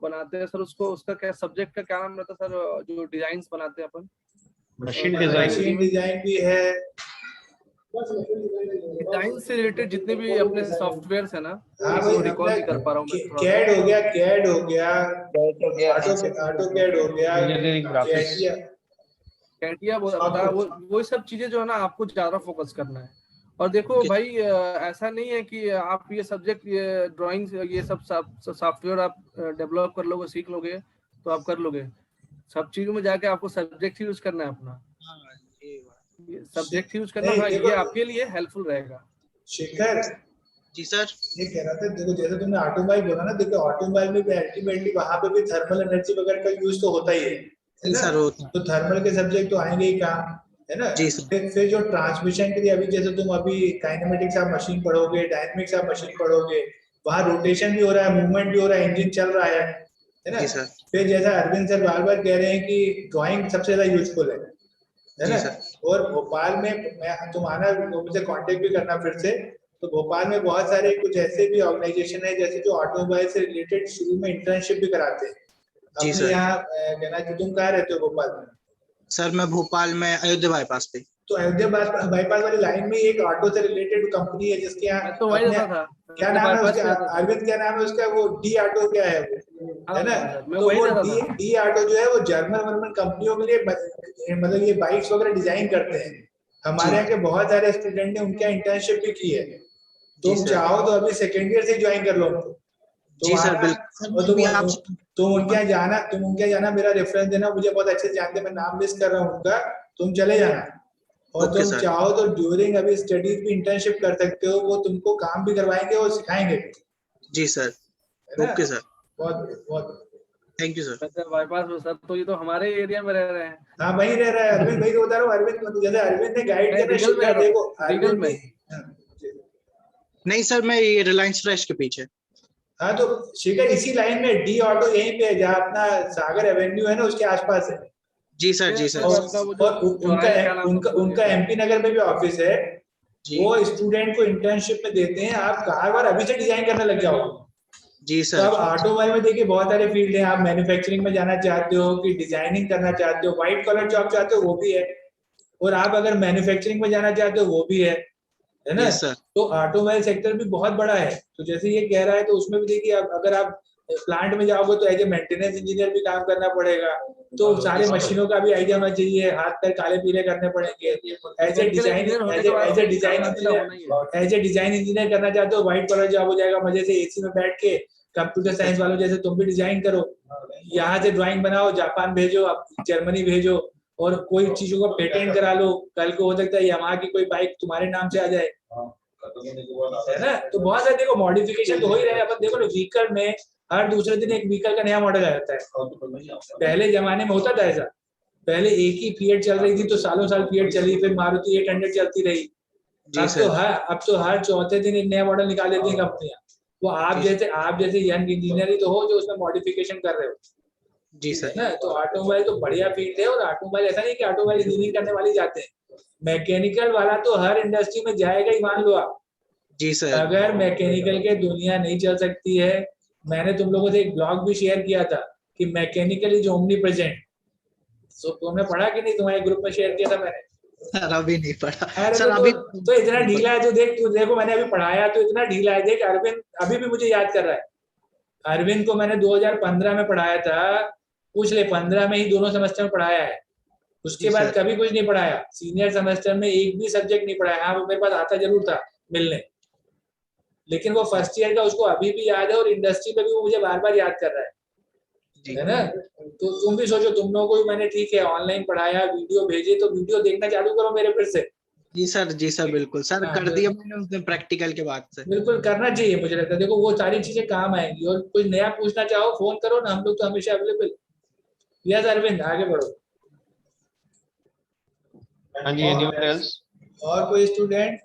बनाते हैं सर, उसको उसका क्या सब्जेक्ट का क्या नाम रहता है सर, जो डिजाइन्स बनाते हैं अपन? Machine design. मशीन डिजाइन भी है। डिजाइन से रिलेटेड जितने भी अपने सॉफ्टवेयर्स है ना, हाँ वो भाई, रिकॉल नहीं कर पा रहा हूँ मैं थोड़ा सा। कैड हो गया, कैड हो गया, ऑटो कैड हो गया, इंजीनियरिंग ग्राफिक्स। कैटिया बता, वो सब चीजें जो है ना आपको ज्यादा फोकस करना है। और देखो भाई, ऐसा नहीं है कि आप ये सब्जेक्ट, ये ड्राइंग, ये सब सॉफ्टवेयर आप डेवलप कर लोगे, सीख लोगे तो आप कर लोगे। सब चीजों में जाके आपको सब्जेक्ट यूज करना है अपना, सब्जेक्ट यूज करना। हाँ, ये आपके लिए हेल्पफुल रहेगा। शेखर जी सर, ये कह रहा था, देखो जैसे तुमने ऑटोमोबाइल बोला ना, देखो ऑटोमोबाइल में भी अल्टीमेटली वहां पे भी थर्मल एनर्जी वगैरह का यूज तो होता ही है ना? सर होता है। तो थर्मल के सब्जेक्ट तो आएंगे ही काम, है ना? जी सर। फिर जो ट्रांसमिशन के लिए, अभी जैसे तुम अभी काइनेमेटिक्स आप मशीन पढ़ोगे, डायनेमिक्स आप मशीन पढ़ोगे, वहां रोटेशन भी हो रहा है, मूवमेंट भी हो रहा है, इंजन चल रहा है ना? जी सर। फिर जैसा अरविंद सर बार बार कह रहे हैं कि ड्राइंग सबसे ज्यादा यूजफुल है ना? और भोपाल में तुम आना, मुझे कांटेक्ट भी करना फिर से। तो भोपाल में बहुत सारे कुछ ऐसे भी ऑर्गेनाइजेशन है जैसे जो ऑटोमोबाइल से रिलेटेड शुरू में इंटर्नशिप भी कराते हैं। जी अपने सर। यहाँ कहना कि तुम कहाँ रहते हो भोपाल में? सर मैं भोपाल में अयोध्या बाईपास पे। तो अयोध्या बाईपास वाली लाइन में एक ऑटो से रिलेटेड कंपनी है जिसके यहाँ तो वही रहता था। क्या नाम है उसका, अरविंद क्या नाम है उसका, वो डी ऑटो क्या है वो, है ना? तो वो डी ऑटो जो है वो जर्मन कंपनियों के लिए मतलब ये बाइक्स वगैरह डिजाइन करते हैं। हमारे यहाँ के बहुत सारे स्टूडेंट ने उनके इंटर्नशिप भी की है। तुम चाहो तो अभी सेकेंड ईयर से ज्वाइन कर लो उनको। जी सर, बिल्कुल। तुम उनके यहाँ जाना, मेरा रेफरेंस देना, मुझे बहुत अच्छे से जानते हैं, मैं नाम लिस्ट कर रहा हूँ उनका, तुम चले जाना। और तुम चाहो तो ड्यूरिंग अभी स्टडीज भी इंटर्नशिप कर सकते हो, वो तुमको काम भी करवाएंगे और सिखाएंगे। जी सर, ओके सर, बहुत बहुत थैंक यू सर। बाईपास में सर, तो ये तो हमारे एरिया में रह रहे हैं। हाँ वही रह रहा है अरविंद, भाई तो बता रहा हूँ। अरविंद जैसे अरविंद ने गाइड किया ना, शिखर देखो अरविंद में। नहीं सर, मैं ये रिलायंस फ्रेश के पीछे। हाँ तो शिखर इसी लाइन में डी ऑटो यहीं पे है, जहाँ अपना सागर एवेन्यू है ना, उसके आसपास है। जी सर, जी सर। और उनका एमपी नगर में भी ऑफिस है। वो स्टूडेंट को इंटर्नशिप में देते हैं। आप कार वार अभी से डिजाइन करने लग जाओ। जी सर। तो अब ऑटोमोबाइल में देखिए बहुत सारे फील्ड हैं। आप मैन्युफैक्चरिंग में जाना चाहते हो कि डिजाइनिंग करना चाहते हो, व्हाइट कॉलर जॉब चाहते हो, वो भी है। और आप अगर मैन्युफैक्चरिंग में जाना चाहते हो, वो भी है ना? तो ऑटोमोबाइल सेक्टर भी बहुत बड़ा है। तो जैसे ये कह रहा है, तो उसमें भी देखिए, अगर आप प्लांट में जाओगे तो एज ए मेंटेनेंस इंजीनियर भी काम करना पड़ेगा। तो सारे मशीनों का भी आइडिया होना चाहिए, हाथ पैर काले पीले करने पड़ेंगे। एज ए डिजाइन इंजीनियर करना चाहते हो, व्हाइट कॉलर जॉब हो जाएगा, मजे से एसी में बैठ के कंप्यूटर साइंस वालों जैसे तुम भी डिजाइन करो, यहाँ से ड्राइंग बनाओ, जापान भेजो, जर्मनी भेजो, और कोई चीजों को पेटेंट करा लो। कल को हो सकता है यामाहा की कोई बाइक तुम्हारे नाम से आ जाए, है ना? तो बहुत सारे देखो मॉडिफिकेशन तो हो ही रहे हैं। अपन देखो ना, व्हीकल में हर दूसरे दिन एक व्हीकल का नया मॉडल आ जाता है। पहले जमाने में होता था ऐसा, पहले एक ही फिएट चल रही थी तो सालों साल फिएट चली, फिर मारुति 800 चलती रही। अब तो हर चौथे दिन एक नया मॉडल निकाल देती है कंपनियां। वो आप जैसे यंग इंजीनियर ही तो हो जो उसमें मॉडिफिकेशन कर रहे हो। जी सर। ना तो ऑटोमोबाइल तो बढ़िया फील्ड है। और ऑटोमोबाइल ऐसा नहीं कि ऑटोमोबाइल इंजीनियरिंग करने वाले जाते हैं, मैकेनिकल वाला तो हर इंडस्ट्री में जाएगा ही, मान लो आप। जी सर। अगर मैकेनिकल के दुनिया नहीं चल सकती है, मैंने तुम लोगों से एक ब्लॉग भी शेयर किया था कि मैकेनिकल इज ओमनी प्रेजेंट। तो तुमने पढ़ा कि नहीं? तुम्हारे ग्रुप में शेयर किया था मैंने। सर अभी नहीं पढ़ा। अरे सर अभी तो इतना ढीला है। तो देखो मैंने अभी पढ़ाया तो इतना ढीला है। देख अरविंद अभी भी मुझे याद कर रहा है। अरविंद को मैंने 2015 में पढ़ाया था। पूछ ले, 15 में ही दोनों सेमेस्टर में पढ़ाया है। उसके बाद कभी कुछ नहीं पढ़ाया। सीनियर सेमेस्टर में एक भी सब्जेक्ट नहीं पढ़ाया। हाँ वो मेरे पास आता जरूर था मिलने, लेकिन वो फर्स्ट ईयर का उसको अभी भी याद है, और इंडस्ट्री में भी वो मुझे बार बार याद कर रहा है ना? तो तुम भी सोचो, तुम लोगों को भी मैंने ठीक है ऑनलाइन पढ़ाया, वीडियो भेजे, तो वीडियो देखना चालू करो मेरे फिर से। जी सर, बिल्कुल सर, कर दिया मैंने उसने प्रैक्टिकल के बाद से। बिल्कुल करना चाहिए, मुझे लगता है। देखो वो सारी चीजें काम आएंगी। और कुछ नया पूछना चाहो फोन करो ना, हम लोग तो हमेशा अवेलेबल। यस अरविंद, आगे बढ़ो। हाँ जी, एनीवन एल्स? और कोई स्टूडेंट?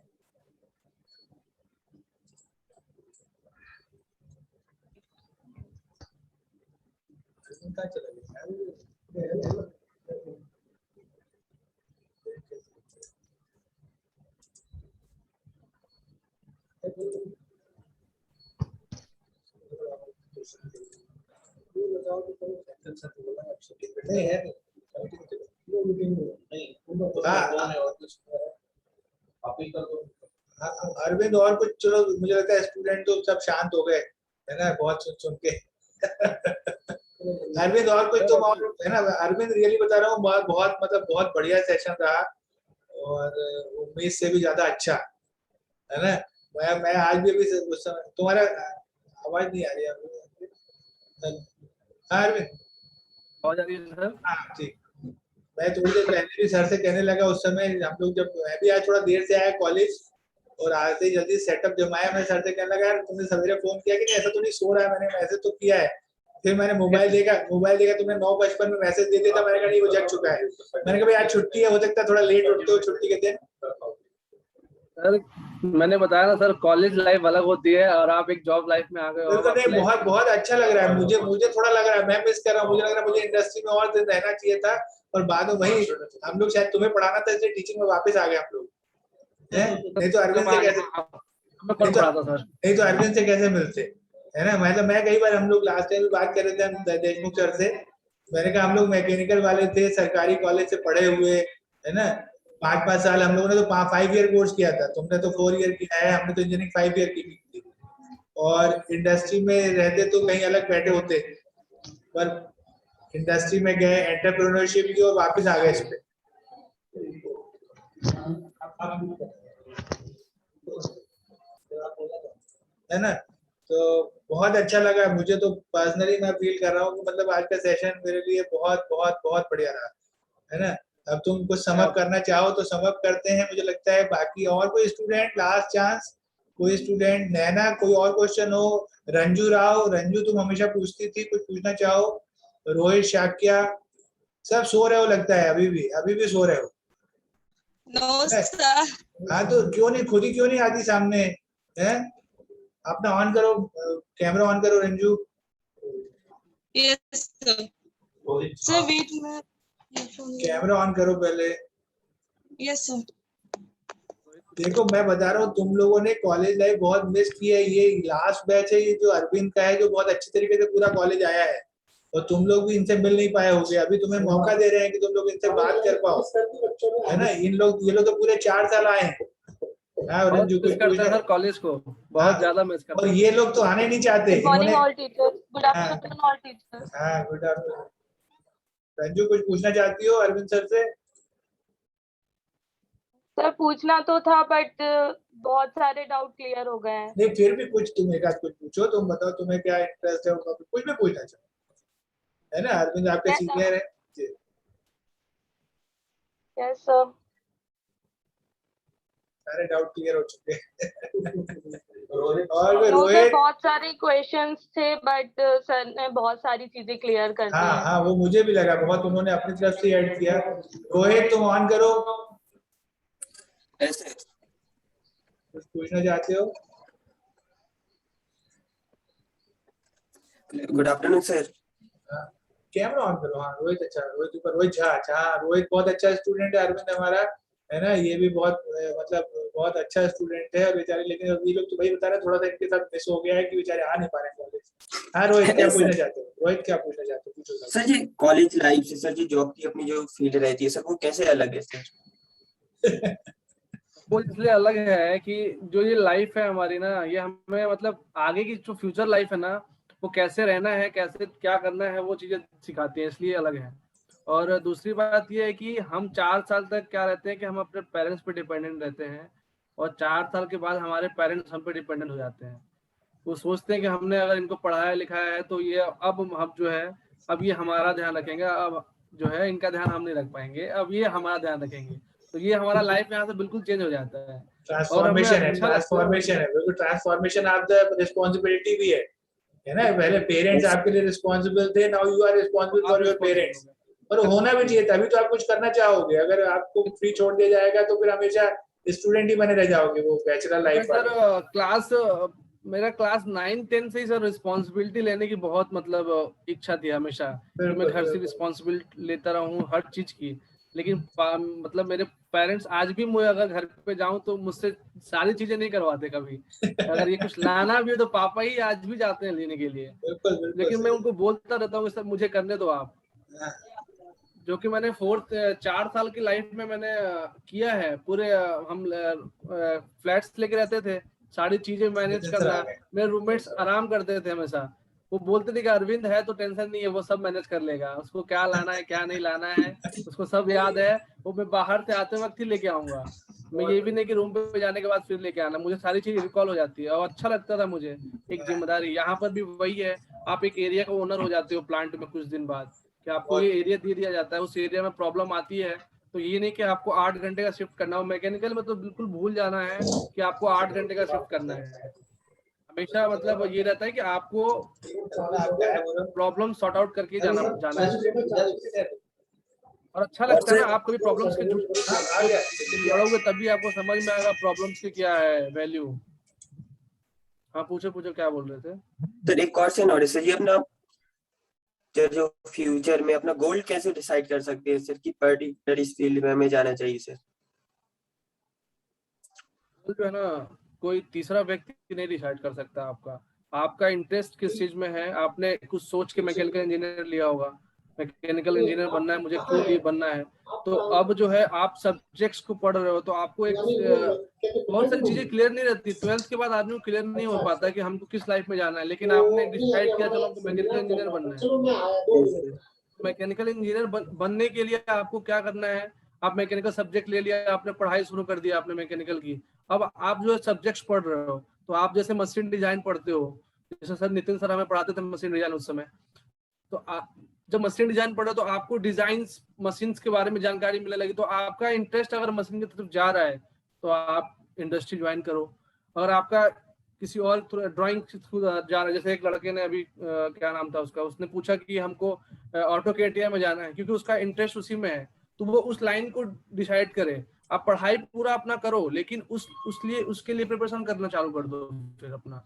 नहीं है अरविंद और कुछ, चलो मुझे लगता है स्टूडेंट तो सब शांत हो गए है ना, बहुत सुन के। अरविंद और कुछ तुम और है ना? अरविंद रियली बता रहा हूँ, बहुत मतलब बहुत बढ़िया सेशन रहा और उम्मीद से भी ज्यादा अच्छा है ना। मैं आज भी उस समय तुम्हारा आवाज नहीं आ रही है अरविंद? आवाज आ रही है सर? हाँ ठीक। मैं थोड़ी देर पहले भी सर से कहने लगा, उस समय हम लोग जब, मैं भी आज थोड़ा देर से आया कॉलेज और आते ही जल्दी सेटअप जमाया, मैं सर से कहने लगा यार तुमने सवेरे फोन किया कि नहीं, ऐसा तो नहीं सो रहा है? मैंने मैसेज तो किया है। फिर मैंने मोबाइल देखा तुमने 9:55 में मैसेज दे दिया था। मैंने कहा नहीं वो जग चुका है। मैंने कहा आज छुट्टी है, हो सकता है थोड़ा लेट उठते हो छुट्टी के दिन। सर मैंने बताया ना सर, कॉलेज लाइफ अलग होती है और आप एक जॉब लाइफ में आ गए हो। नहीं बहुत बहुत अच्छा लग रहा है मुझे थोड़ा लग रहा है, मैं मिस कर रहा हूँ। मुझे लग रहा है मुझे इंडस्ट्री में और दिन रहना चाहिए था, और बाद में वही हम लोग शायद तुम्हें पढ़ाना था इसलिए टीचिंग में वापस आ गए हम लोग। नहीं तो अरविंद से कैसे, नहीं तो अरविंद से कैसे मिलते है ना। मतलब मैं कई बार, हम लोग लास्ट टाइम भी बात कर रहे थे हम देशमुख सर से, मैंने कहा हम लोग मैकेनिकल वाले थे, सरकारी कॉलेज से पढ़े हुए है ना, 5 साल हम लोगों ने तो 5 ईयर कोर्स किया था, तुमने तो 4 ईयर किया है, हमने तो इंजीनियरिंग 5 ईयर की थी, और इंडस्ट्री में रहते तो कहीं अलग बैठे होते, पर इंडस्ट्री में गए, एंटरप्रेन्योरशिप की और वापस आ गए इस पे। है ना, तो बहुत अच्छा लगा मुझे तो पर्सनली। मैं फील कर रहा हूँ कि मतलब आज का सेशन मेरे लिए बहुत बहुत बहुत बढ़िया रहा है ना। अब तुम कुछ समअप करना चाहो तो समअप करते हैं, मुझे लगता है। बाकी और कोई स्टूडेंट, लास्ट चांस, कोई स्टूडेंट? नैना कोई और क्वेश्चन हो? रंजू राव, रंजू तुम हमेशा पूछती थी, कुछ पूछना चाहो? रोहित, शाक्या, सब सो रहे हो लगता है, अभी भी सो रहे हो। No sir. हाँ तो क्यों नहीं, खुद ही क्यों नहीं आती सामने है? अपना ऑन करो, कैमरा ऑन करो Ranju. Yes sir. Sir wait में कैमरा ऑन करो पहले। Yes sir. देखो मैं बता रहा हूँ, तुम लोगों ने कॉलेज लाइफ बहुत मिस की है। ये लास्ट बैच है, ये जो अरविंद का है, जो बहुत अच्छी तरीके से पूरा कॉलेज आया है, और तुम लोग भी इनसे मिल नहीं पाए होगे। अभी तुम्हें मौका दे रहे हैं कि तुम लोग इनसे बात कर पाओ, है ना। ये लोग तो पूरे 4 साल आए हैं। रंजू कुछ करते हैं सर कॉलेज को, बहुत ज्यादा मिस करते हैं। और ये लोग तो आने नहीं चाहते। Good morning all teachers, good afternoon all teachers. हाँ गुड आफ्टरनून। रंजू कुछ पूछना चाहती हो अरविंद सर से? सर पूछना तो था बट बहुत सारे डाउट क्लियर हो गए हैं। नहीं फिर भी कुछ तुम एक आध कुछ पूछो, तुम बताओ तुम्हें क्या इंटरेस्ट है, कुछ भी पूछना चाहो, है ना। अरविंद आपके सीनियर है। Yes sir. सारे डाउट क्लियर हो चुके हैं। और रोहित, बहुत सारे क्वेश्चंस थे बट सर ने बहुत सारी चीजें क्लियर कर दी। हाँ वो मुझे भी लगा, बहुत उन्होंने अपनी तरफ से ऐड किया। रोहित तुम ऑन करो, ऐसे कुछ पूछना चाहते हो? Good afternoon sir. Camera on करो। हाँ रोहित, अच्छा रोहित ऊपर, रोहित झा। अच्छा रोहित बहुत अच्छा स्टूडेंट है अरविंद हमारा, है ना। ये भी बहुत मतलब बहुत अच्छा स्टूडेंट है, और बेचारे, लेकिन ये लोग तो भाई बता रहे थोड़ा सा इनके साथ मिस हो गया है कि बेचारे आ नहीं पा रहे कॉलेज। हाँ रोहित क्या पूछना चाहते हो? रोहित क्या पूछना चाहते हो? पूछो सर जी। कॉलेज लाइफ से सर जी जॉब की अपनी जो फील्ड रहती है सर, वो कैसे अलग है सर? वो इसलिए अलग है कि जो ये लाइफ है हमारी ना, ये हमें मतलब आगे की जो फ्यूचर लाइफ है ना, वो कैसे रहना है, कैसे क्या करना है, वो चीजें सिखाती हैं, इसलिए अलग है। और दूसरी बात ये है कि हम 4 साल तक क्या रहते हैं कि हम अपने पेरेंट्स पे डिपेंडेंट रहते हैं, और 4 साल के बाद हमारे पेरेंट्स हम पे डिपेंडेंट हो जाते हैं। वो सोचते हैं कि हमने अगर इनको पढ़ाया लिखाया है तो ये अब हम जो है, अब ये हमारा ध्यान रखेंगे, अब जो है इनका ध्यान हम नहीं रख पाएंगे, अब ये हमारा ध्यान रखेंगे। तो ये हमारा लाइफ यहाँ से बिल्कुल चेंज हो जाता है। ट्रांसफॉर्मेशन है, ट्रांसफॉर्मेशन है, बिल्कुल ट्रांसफॉर्मेशन ऑफ द रिस्पांसिबिलिटी भी है ना। पहले पेरेंट्स आपके लिए रिस्पांसिबल थे, now you are responsible for your parents. और होना भी चाहिए, तभी तो आप कुछ करना चाहोगे। अगर आपको फ्री छोड़ दिया जाएगा तो फिर हमेशा स्टूडेंट ही बने रह जाओगे, वो बैचलर लाइफ। सर क्लास मेरा क्लास 9-10 से ही सर रिस्पांसिबिलिटी लेने की बहुत मतलब इच्छा थी हमेशा, कि मैं घर से रिस्पांसिबिलिटी लेता रहूं हर चीज की। लेकिन मतलब मेरे पेरेंट्स आज भी, मुझे अगर घर पे जाऊं तो मुझसे सारी चीजें नहीं करवाते कभी। अगर ये कुछ लाना भी हो तो पापा ही आज भी जाते हैं लेने के लिए। लेकिन मैं उनको बोलता रहता हूँ सर मुझे करने दो आप, जो कि मैंने 4 साल की लाइफ में मैंने किया है। पूरे हम फ्लैट्स लेके रहते थे, सारी चीजें मैनेज करना, मेरे रूममेट्स आराम करते थे हमेशा। वो बोलते थे कि अरविंद है तो टेंशन नहीं है, वो सब मैनेज कर लेगा, उसको क्या लाना है क्या नहीं लाना है उसको सब याद है, वो मैं बाहर से आते वक्त ही लेके आऊंगा। मैं ये भी नहीं कि रूम पे जाने के बाद फिर लेके आना, मुझे सारी चीज रिकॉल हो जाती है और अच्छा लगता था मुझे। एक जिम्मेदारी यहाँ पर भी वही है, आप एक एरिया का ओनर हो जाते हो प्लांट में कुछ दिन बाद, कि आपको ये एरिया दे दिया जाता है, उस एरिया में प्रॉब्लम आती है तो ये नहीं कि आपको 8 घंटे का शिफ्ट करना हो। मैकेनिकल में तो बिल्कुल भूल जाना है कि आपको 8 घंटे का शिफ्ट करना है। हमेशा मतलब ये रहता है कि आपको प्रॉब्लम सॉर्ट आउट करके जाना है। और अच्छा लगता है ना, आप कभी प्रॉब्लम्स के लड़ोगे तभी आपको समझ में आएगा प्रॉब्लम्स की क्या है वैल्यू। हाँ पूछो क्या बोल रहे थे? तो एक क्वेश्चन और सर, ये अपना जो फ्यूचर में अपना गोल कैसे डिसाइड कर सकते हैं सर कि पर्टिकुलर इस फील्ड में हमें जाना चाहिए सर? जो है ना, कोई तीसरा व्यक्ति नहीं डिसाइड कर सकता आपका इंटरेस्ट किस चीज में है। आपने कुछ सोच के मैकेनिकल इंजीनियर लिया होगा, मैकेनिकल इंजीनियर बनना है मुझे, क्यों ये बनना है, तो अब जो है आप सब्जेक्ट्स को पढ़ रहे हो तो आपको एक बहुत सारी चीजें क्लियर नहीं रहती। 12th के बाद आदमी को क्लियर नहीं हो पाता कि हमको किस लाइफ में जाना है, लेकिन आपने डिसाइड किया चलो हमको मैकेनिकल इंजीनियर बनना है। मैकेनिकल इंजीनियर बनने के लिए आपको क्या करना है, आप मैकेनिकल सब्जेक्ट ले लिया, आपने पढ़ाई शुरू कर दिया आपने मैकेनिकल की, अब आप जो है सब्जेक्ट्स पढ़ रहे हो, तो आप जैसे मशीन डिजाइन पढ़ते हो, जैसे सर नितिन सर हमें पढ़ाते थे मशीन डिजाइन उस समय, तो आप जब मशीन डिजाइन पढ़े तो आपको डिजाइन मशीन के बारे में जानकारी मिलने लगी, तो आपका इंटरेस्ट अगर मशीन की तरफ जा रहा है तो आप इंडस्ट्री ज्वाइन करो। अगर आपका किसी और ड्राइंग जा रहा है, जैसे एक लड़के ने अभी क्या नाम था उसका, उसने पूछा कि हमको ऑटोकेटिया में जाना है क्योंकि उसका इंटरेस्ट उसी में है, तो वो उस लाइन को डिसाइड करे। आप पढ़ाई पूरा अपना करो लेकिन उसके लिए प्रिपरेशन करना चालू कर दो। फिर अपना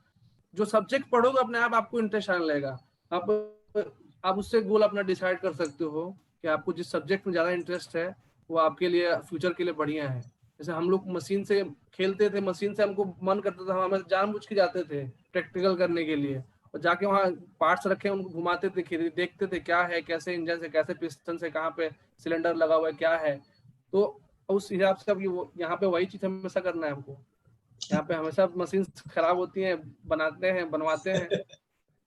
जो सब्जेक्ट पढ़ोगे अपने आप आपको इंटरेस्ट आने लगेगा। आप उससे गोल अपना डिसाइड कर सकते हो कि आपको जिस सब्जेक्ट में ज्यादा इंटरेस्ट है वो आपके लिए फ्यूचर के लिए बढ़िया है। जैसे हम लोग मशीन से खेलते थे, मशीन से हमको मन करता था, हम जानबूझ के जाते थे प्रैक्टिकल करने के लिए, और जाके वहाँ पार्ट्स रखे उनको घुमाते थे, देखते थे क्या है, कैसे इंजन से, कैसे पिस्टन से, कहाँ पे सिलेंडर लगा हुआ है, क्या है। तो उस हिसाब से अब यहाँ पे वही चीज हमेशा करना है हमको। यहाँ पे हमेशा मशीन खराब होती है, बनवाते हैं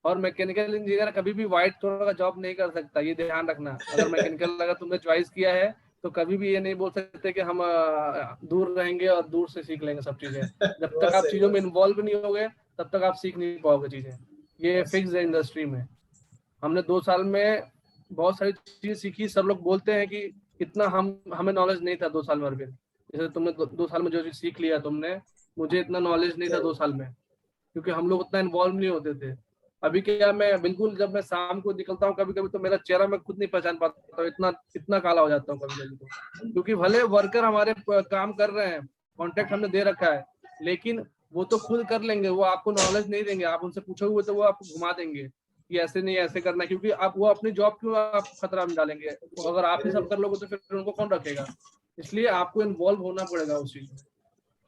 और मैकेनिकल इंजीनियर कभी भी व्हाइट कलर का जॉब नहीं कर सकता, ये ध्यान रखना। अगर मैकेनिकल अगर तुमने चॉइस किया है तो कभी भी ये नहीं बोल सकते कि हम दूर रहेंगे और दूर से सीख लेंगे सब चीजें। जब तक आप चीजों में इन्वॉल्व नहीं होगे तब तक आप सीख नहीं पाओगे चीजें। ये फिक्स है इंडस्ट्री में। हमने 2 साल में बहुत सारी चीजें सीखी। सब लोग बोलते हैं कि इतना हमें नॉलेज नहीं था 2 साल में अरविंद, जैसे तुमने 2 साल में जो चीज सीख लिया तुमने, मुझे इतना नॉलेज नहीं था 2 साल में, क्योंकि हम लोग उतना इन्वॉल्व नहीं होते थे। अभी क्या, मैं बिल्कुल जब मैं शाम को निकलता हूँ कभी कभी तो मेरा चेहरा मैं खुद नहीं पहचान पाता हूँ, इतना काला हो जाता हूँ कभी कभी तो। क्योंकि भले वर्कर हमारे काम कर रहे हैं, कॉन्ट्रैक्ट हमने दे रखा है, लेकिन वो तो खुद कर लेंगे, वो आपको नॉलेज नहीं देंगे। आप उनसे पूछोगे तो वो आपको घुमा देंगे कि ऐसे नहीं ऐसे करना है, क्योंकि आप वो अपनी जॉब क्यों आप खतरा में डालेंगे। तो अगर आप ही सब कर लोगे तो फिर उनको कौन रखेगा। इसलिए आपको इन्वॉल्व होना पड़ेगा उस चीज में।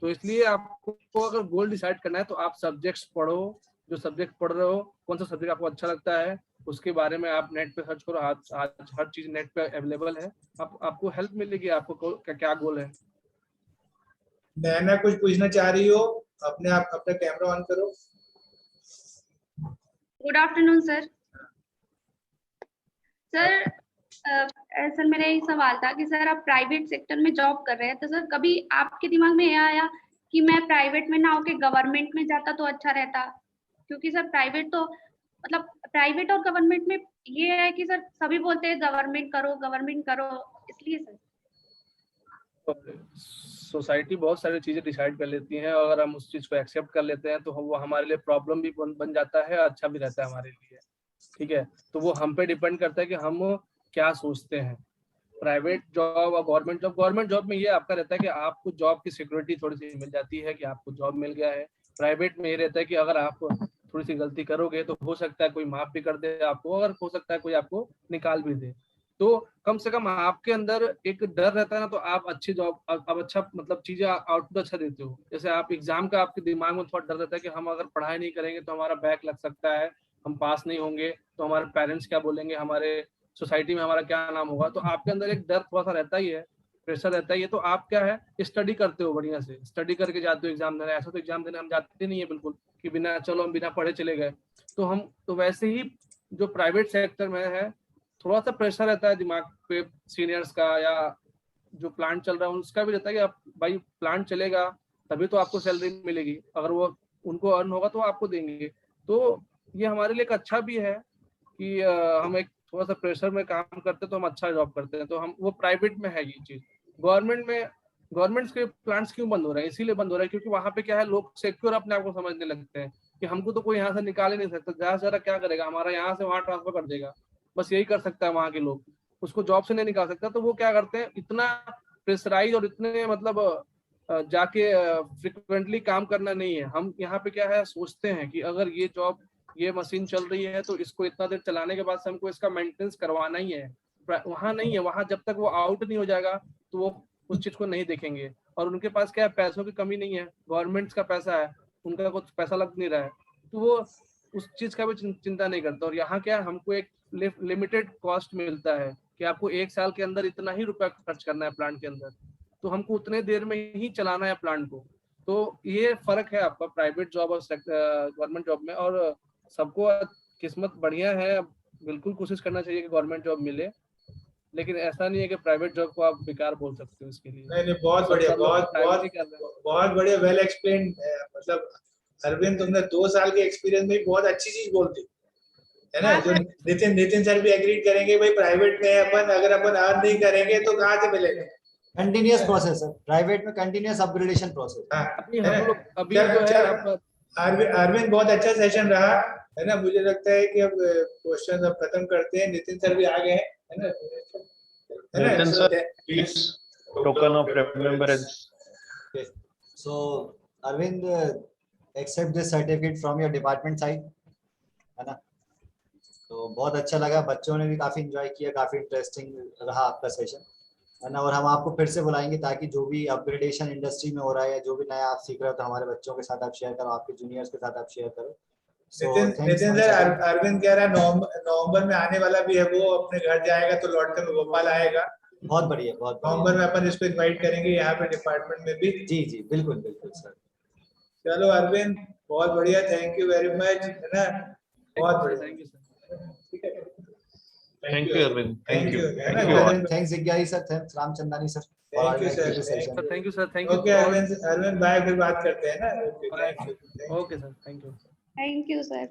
तो इसलिए आपको अगर गोल डिसाइड करना है तो आप सब्जेक्ट्स पढ़ो, जो सब्जेक्ट पढ़ रहे हो, कौन सा सब्जेक्ट आपको अच्छा लगता है उसके बारे में आप नेट पे सर्च करो। आज हर चीज नेट पे अवेलेबल है, आपको हेल्प मिलेगी। आपको क्या गोल है। नैना कुछ पूछना चाह रही हो? अपना कैमरा ऑन करो। Good afternoon sir. सर मेरा एक सवाल था कि सर आप प्राइवेट सेक्टर में जॉब कर रहे हैं, तो सर कभी आपके दिमाग में यह आया कि मैं प्राइवेट में ना होके गवर्नमेंट में जाता तो अच्छा रहता? क्योंकि सर प्राइवेट तो मतलब प्राइवेट और गवर्नमेंट में ये है कि सर सभी बोलते हैं गवर्नमेंट करो, इसलिए सर। सोसाइटी बहुत सारी चीजें डिसाइड कर लेती है, अगर हम उस चीज को एक्सेप्ट कर लेते हैं तो वो हमारे लिए प्रॉब्लम भी बन जाता है, अच्छा भी रहता है हमारे लिए। ठीक है, तो वो हम पे डिपेंड करता है कि हम क्या सोचते हैं। प्राइवेट जॉब और गवर्नमेंट जॉब में ये आपका रहता है कि आपको जॉब की सिक्योरिटी थोड़ी सी मिल जाती है कि आपको जॉब मिल गया है। प्राइवेट में ये रहता है कि अगर आप थोड़ी सी गलती करोगे तो हो सकता है कोई माफ भी कर दे आपको, अगर हो सकता है कोई आपको निकाल भी दे। तो कम से कम आपके अंदर एक डर रहता है ना, तो आप अच्छी जॉब, अब अच्छा मतलब चीजें आउटपुट अच्छा देते हो। जैसे आप एग्जाम का आपके दिमाग में थोड़ा डर रहता है कि हम अगर पढ़ाई नहीं करेंगे तो हमारा बैक लग सकता है, हम पास नहीं होंगे तो हमारे पेरेंट्स क्या बोलेंगे, हमारे सोसाइटी में हमारा क्या नाम होगा। तो आपके अंदर एक डर थोड़ा सा रहता ही है, प्रेशर रहता ही है। तो आप क्या है, स्टडी करते हो, बढ़िया से स्टडी करके जाते हो एग्जाम देने। ऐसा तो एग्जाम देने हम जाते नहीं है बिल्कुल कि बिना, चलो हम बिना पढ़े चले गए। तो वैसे ही जो प्राइवेट सेक्टर में है, थोड़ा सा प्रेशर रहता है दिमाग पे सीनियर्स का, या जो प्लांट चल रहा है उसका भी रहता है कि आप भाई प्लांट चलेगा तभी तो आपको सैलरी मिलेगी, अगर वो उनको अर्न होगा तो आपको देंगे। तो ये हमारे लिए एक अच्छा भी है कि हम एक थोड़ा सा प्रेशर में काम करते हैं तो हम अच्छा जॉब करते हैं। तो हम वो प्राइवेट में है ये चीज। गवर्नमेंट्स के प्लांट्स क्यों बंद हो रहे हैं? इसीलिए बंद हो रहा है क्योंकि वहां पे क्या है, लोग सिक्योर अपने आप को समझने लगते हैं कि हमको तो कोई यहाँ से निकाल ही नहीं सकता, ज्यादा से ज्यादा क्या करेगा, हमारा यहाँ से वहां ट्रांसफर कर देगा, बस यही कर सकता है वहां के लोग, उसको जॉब से नहीं निकाल सकता। तो वो क्या करते हैं, इतना प्रेशराइज और इतने मतलब जाके फ्रिक्वेंटली काम करना नहीं है। हम यहाँ पे क्या है, सोचते हैं कि अगर ये जॉब, ये मशीन चल रही है तो इसको इतना देर चलाने के बाद से हमको इसका मेंटेनेंस करवाना ही है। वहां नहीं है, वहां जब तक वो आउट नहीं हो जाएगा तो वो उस चीज को नहीं देखेंगे। और उनके पास क्या है, पैसों की कमी नहीं है, गवर्नमेंट का पैसा है, उनका कुछ पैसा लग नहीं रहा है, तो वो उस चीज का भी चिंता नहीं करता। और यहाँ क्या है, हमको एक लिमिटेड कॉस्ट मिलता है कि आपको 1 साल के अंदर इतना ही रुपया खर्च करना है प्लांट के अंदर, तो हमको उतने देर में ही चलाना है प्लांट को। तो ये फर्क है आपका प्राइवेट जॉब और गवर्नमेंट जॉब में। और सबको किस्मत बढ़िया है, बढ़िया कोशिश करना चाहिए कि गवर्नमेंट जॉब मिले, लेकिन ऐसा नहीं है कि प्राइवेट जॉब को आप बेकार बोल सकते हो इसके लिए। नहीं, बहुत बढ़िया, बहुत बढ़िया, वेल एक्सप्लेन। मतलब अरविंद, तुमने 2 साल के एक्सपीरियंस में बहुत अच्छी चीज बोल दी है ना। जो नितिन सर भी एग्री करेंगे, भाई प्राइवेट में अपन अगर अपन अर्न नहीं करेंगे तो कहाँ से मिलेगा। कंटिन्यूअस प्रोसेस है प्राइवेट में, कंटिन्यूअस अपग्रेडेशन प्रोसेस। अरविंद, बहुत अच्छा सेशन रहा है ना। मुझे लगता है कि अब क्वेश्चन अब खत्म करते हैं। नितिन सर भी आ गए हैं, है ना। Nitin sir, please, token of remembrance. Okay. So, Arvind, accept this certificate from your department side, है ना। तो बहुत अच्छा लगा, बच्चों ने भी काफी एंजॉय किया, काफी इंटरेस्टिंग रहा आपका सेशन, है ना। और हम आपको फिर से बुलाएंगे ताकि जो भी अपग्रेडेशन इंडस्ट्री में हो रहा है या जो भी नया आप सीख रहे हो तो हमारे बच्चों के साथ आप शेयर करो, आपके जूनियर्स के साथ आप शेयर करो। नितिन सर, अरविंद कह रहा है नवंबर में आने वाला भी है, वो अपने घर जाएगा तो लौट कर भोपाल आएगा। बहुत बढ़िया, बहुत नवंबर में अपन इसको इनवाइट करेंगे यहाँ पे डिपार्टमेंट में भी। जी बिल्कुल बिल्कुल सर। चलो अरविंद, बहुत बढ़िया, थैंक यू वेरी मच, है ना। बहुत बढ़िया, थैंक यू सर। ठीक है, thank you Arvind, thank you, thanks Jigyai sir, thanks Ramchandani sir. Thank you sir, thank you sir, thank you. Okay Arvind, bye, फिर बात करते हैं ना। Okay, thank you. Okay sir, thank you. Thank you sir.